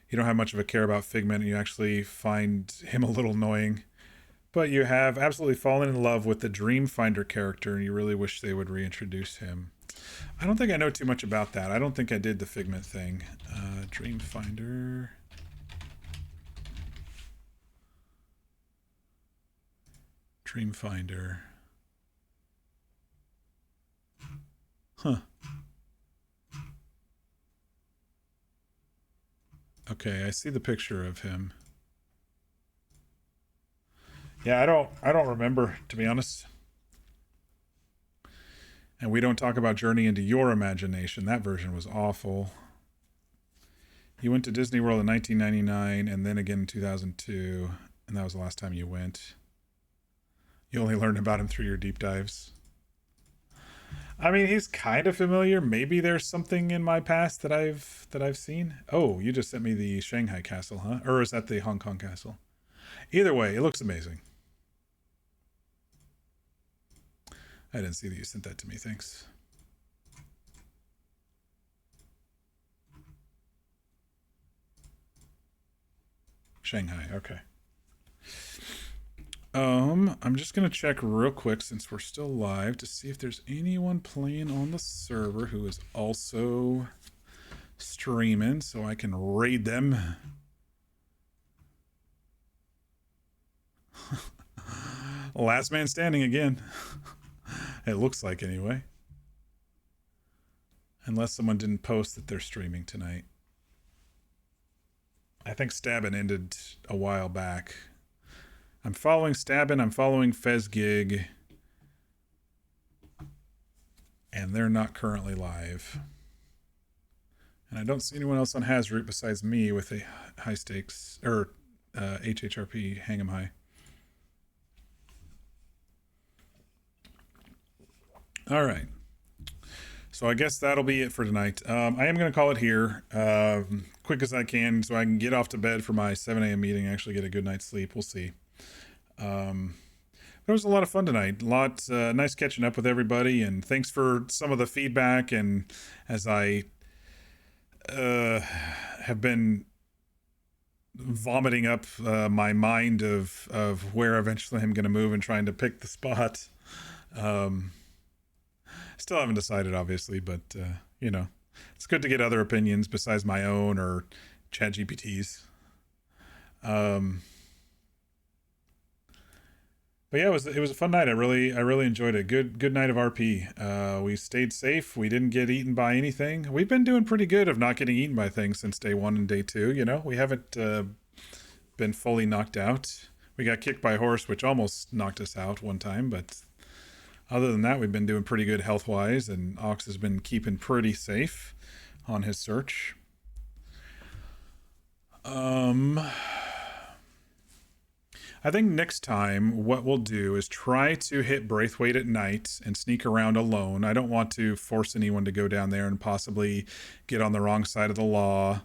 You don't have much of a care about Figment, and you actually find him a little annoying. But you have absolutely fallen in love with the Dreamfinder character, and you really wish they would reintroduce him. I don't think I know too much about that. I don't think I did the Figment thing. Dreamfinder. Dreamfinder. Huh. Okay, I see the picture of him. Yeah, I don't remember, to be honest. And we don't talk about Journey into Your Imagination. That version was awful. You went to Disney World in 1999 and then again in 2002, and that was the last time you went. You only learned about him through your deep dives. I mean, he's kind of familiar. Maybe there's something in my past that I've seen. Oh, you just sent me the Shanghai castle, huh? Or is that the Hong Kong castle? Either way, it looks amazing. I didn't see that you sent that to me. Thanks. Shanghai, okay. I'm just gonna check real quick since we're still live to see if there's anyone playing on the server who is also streaming so I can raid them. Last man standing again. It looks like, anyway. Unless someone didn't post that they're streaming tonight. I think Stabbin ended a while back. I'm following Stabbin, I'm following Fezgig, and they're not currently live. And I don't see anyone else on Hazroot besides me with a high stakes, or HHRP Hang 'em High. All right. So I guess that'll be it for tonight. I am going to call it here, quick as I can, so I can get off to bed for my 7 a.m. meeting, actually get a good night's sleep. We'll see. It was a lot of fun tonight. Nice catching up with everybody, and thanks for some of the feedback. And as I have been vomiting up my mind of where eventually I'm going to move and trying to pick the spot. Still haven't decided, obviously, but you know, it's good to get other opinions besides my own or ChatGPT's. But yeah, it was a fun night. I really enjoyed it. Good night of RP. We stayed safe. We didn't get eaten by anything. We've been doing pretty good of not getting eaten by things since day 1 and day 2. You know, we haven't been fully knocked out. We got kicked by a horse, which almost knocked us out one time, but other than that, we've been doing pretty good health-wise, and Ox has been keeping pretty safe on his search. I think next time what we'll do is try to hit Braithwaite at night and sneak around alone. I don't want to force anyone to go down there and possibly get on the wrong side of the law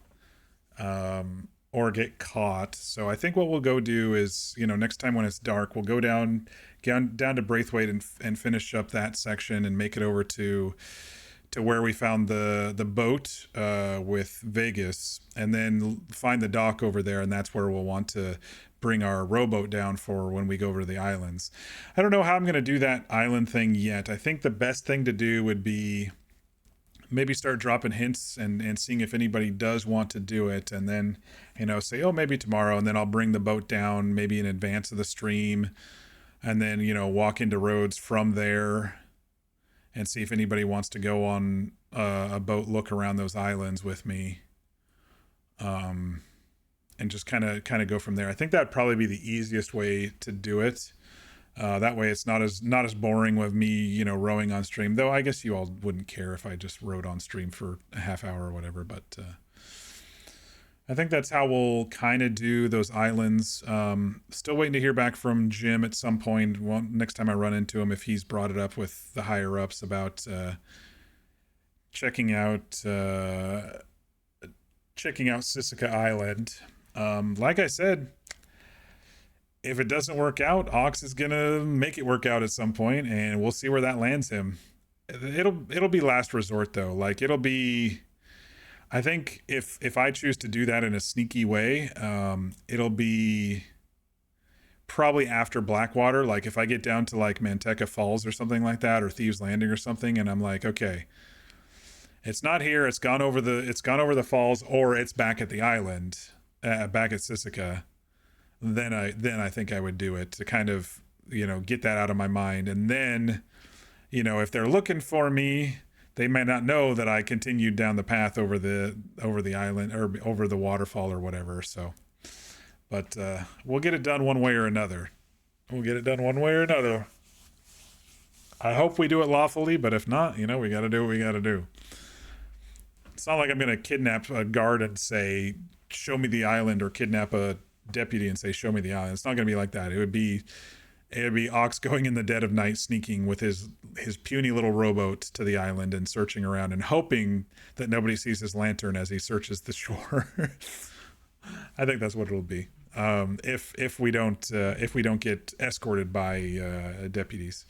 or get caught. So I think what we'll go do is, you know, next time when it's dark, we'll go down to Braithwaite and finish up that section and make it over to where we found the boat with Vegas, and then find the dock over there, and that's where we'll want to bring our rowboat down for when we go over to the islands. I don't know how I'm going to do that island thing yet. I think the best thing to do would be maybe start dropping hints and seeing if anybody does want to do it, and then, you know, say, oh, maybe tomorrow, and then I'll bring the boat down maybe in advance of the stream, and then, you know, walk into Rhodes from there and see if anybody wants to go on a boat look around those islands with me, and just kind of go from there. I think that'd probably be the easiest way to do it. That way it's not as boring with me, you know, rowing on stream, though I guess you all wouldn't care if I just rowed on stream for a half hour or whatever, but I think that's how we'll kind of do those islands. Still waiting to hear back from Jim at some point. Next time I run into him, if he's brought it up with the higher ups about checking out Sisika Island. Like I said, if it doesn't work out, Ox is gonna make it work out at some point, and we'll see where that lands him. It'll be last resort though. Like, it'll be, I think if I choose to do that in a sneaky way, it'll be probably after Blackwater. Like, if I get down to like Manteca Falls or something like that, or Thieves Landing or something, and I'm like, okay, it's not here, it's gone over the falls, or it's back at the island, back at Sisika, then I think I would do it to kind of, you know, get that out of my mind. And then, you know, if they're looking for me, they may not know that I continued down the path over the island or over the waterfall or whatever. So, but we'll get it done one way or another. I hope we do it lawfully, but if not, you know, we got to do what we got to do. It's not like I'm going to kidnap a guard and say, show me the island, or kidnap a deputy and say, show me the island. It's not going to be like that. It would be Ox going in the dead of night, sneaking with his puny little rowboat to the island and searching around and hoping that nobody sees his lantern as he searches the shore. I think that's what it'll be. If we don't get escorted by deputies.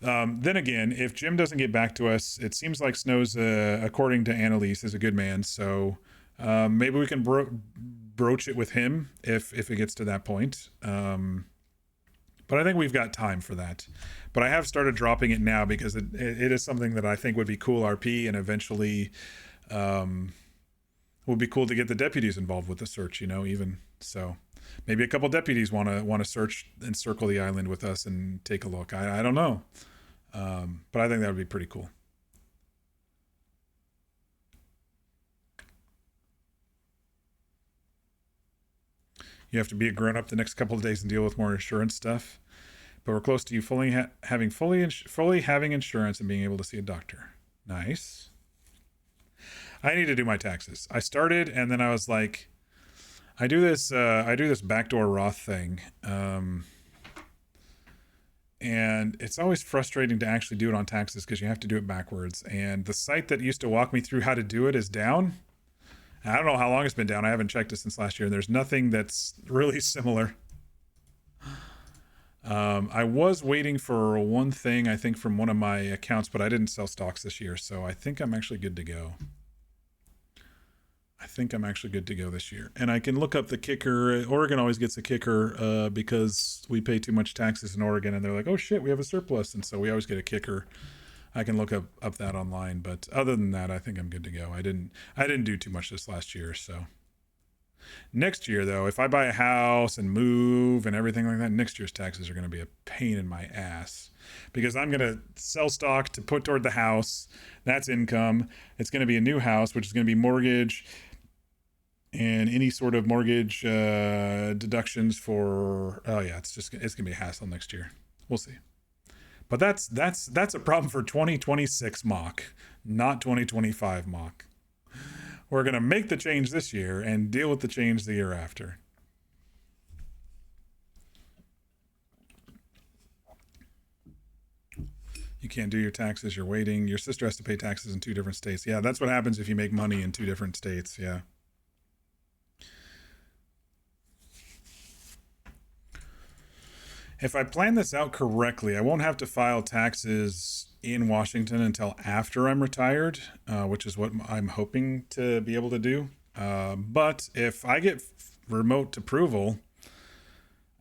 Then again, if Jim doesn't get back to us, it seems like Snow's, according to Annalise, is a good man. So maybe we can broach it with him if it gets to that point. But I think we've got time for that. But I have started dropping it now because it is something that I think would be cool RP, and eventually would be cool to get the deputies involved with the search, you know, even. So maybe a couple deputies want to search and circle the island with us and take a look. I don't know. But I think that would be pretty cool. You have to be a grown-up the next couple of days and deal with more insurance stuff. But we're close to you fully having insurance and being able to see a doctor. Nice. I need to do my taxes. I started, and then I was like, I do this backdoor Roth thing. And it's always frustrating to actually do it on taxes because you have to do it backwards. And the site that used to walk me through how to do it is down. I don't know how long it's been down. I haven't checked it since last year. There's nothing that's really similar. I was waiting for one thing, I think, from one of my accounts, but I didn't sell stocks this year, so I think I'm actually good to go. This year. And I can look up the kicker. Oregon always gets a kicker because we pay too much taxes in Oregon, and they're like, oh shit, we have a surplus, and so we always get a kicker. I can look up that online, but other than that, I think I'm good to go. I didn't do too much this last year, so. Next year, though, if I buy a house and move and everything like that, next year's taxes are going to be a pain in my ass because I'm going to sell stock to put toward the house. That's income. It's going to be a new house, which is going to be mortgage and any sort of mortgage deductions for. Oh yeah, it's going to be a hassle next year. We'll see. But that's a problem for 2026 mock, not 2025 mock. We're going to make the change this year and deal with the change the year after. You can't do your taxes. You're waiting. Your sister has to pay taxes in 2 different states. Yeah, that's what happens if you make money in 2 different states. Yeah. If I plan this out correctly, I won't have to file taxes in Washington until after I'm retired, which is what I'm hoping to be able to do. But if I get remote approval,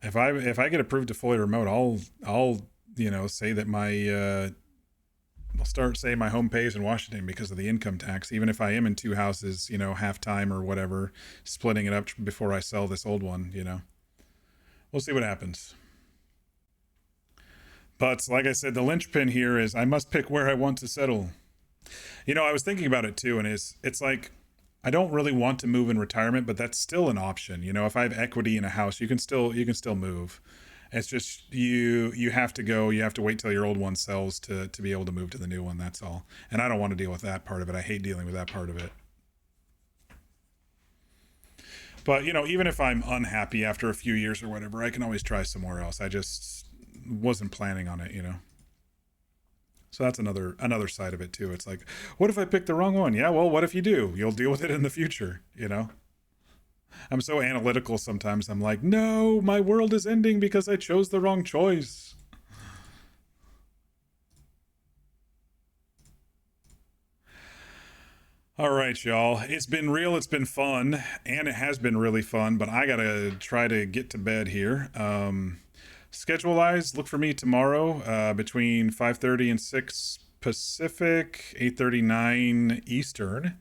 if I get approved to fully remote, I'll say that my I'll start saying my home pays in Washington because of the income tax, even if I am in 2 houses, half time or whatever, splitting it up before I sell this old one. We'll see what happens. But like I said, the linchpin here is I must pick where I want to settle. I was thinking about it too, and it's like I don't really want to move in retirement, but that's still an option. If I have equity in a house, you can still move. It's just you have to wait till your old one sells to be able to move to the new one. That's all. And I don't want to deal with that part of it. I hate dealing with that part of it. But even if I'm unhappy after a few years or whatever, I can always try somewhere else. I just wasn't planning on it, So that's another side of it too. It's like, what if I pick the wrong one? Yeah, well, what if you do? You'll deal with it in the future, I'm so analytical sometimes. I'm like, no, my world is ending because I chose the wrong choice. All right, y'all. It's been real. It's been fun. And it has been really fun, but I got to try to get to bed here. Schedule-wise, look for me tomorrow between 5:30 and 6 Pacific, 8:39 Eastern.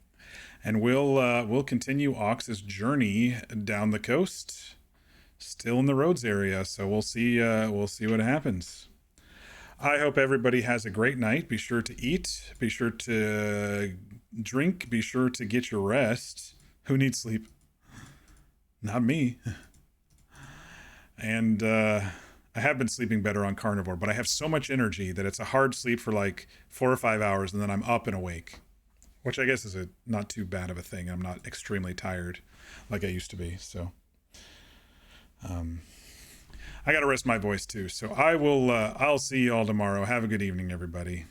And we'll continue Ox's journey down the coast, still in the Rhodes area. So we'll see what happens. I hope everybody has a great night. Be sure to eat. Be sure to drink. Be sure to get your rest. Who needs sleep? Not me. And I have been sleeping better on carnivore, but I have so much energy that it's a hard sleep for like 4 or 5 hours, and then I'm up and awake. Which I guess is not too bad of a thing. I'm not extremely tired like I used to be. So I got to rest my voice too. So I'll see you all tomorrow. Have a good evening, everybody.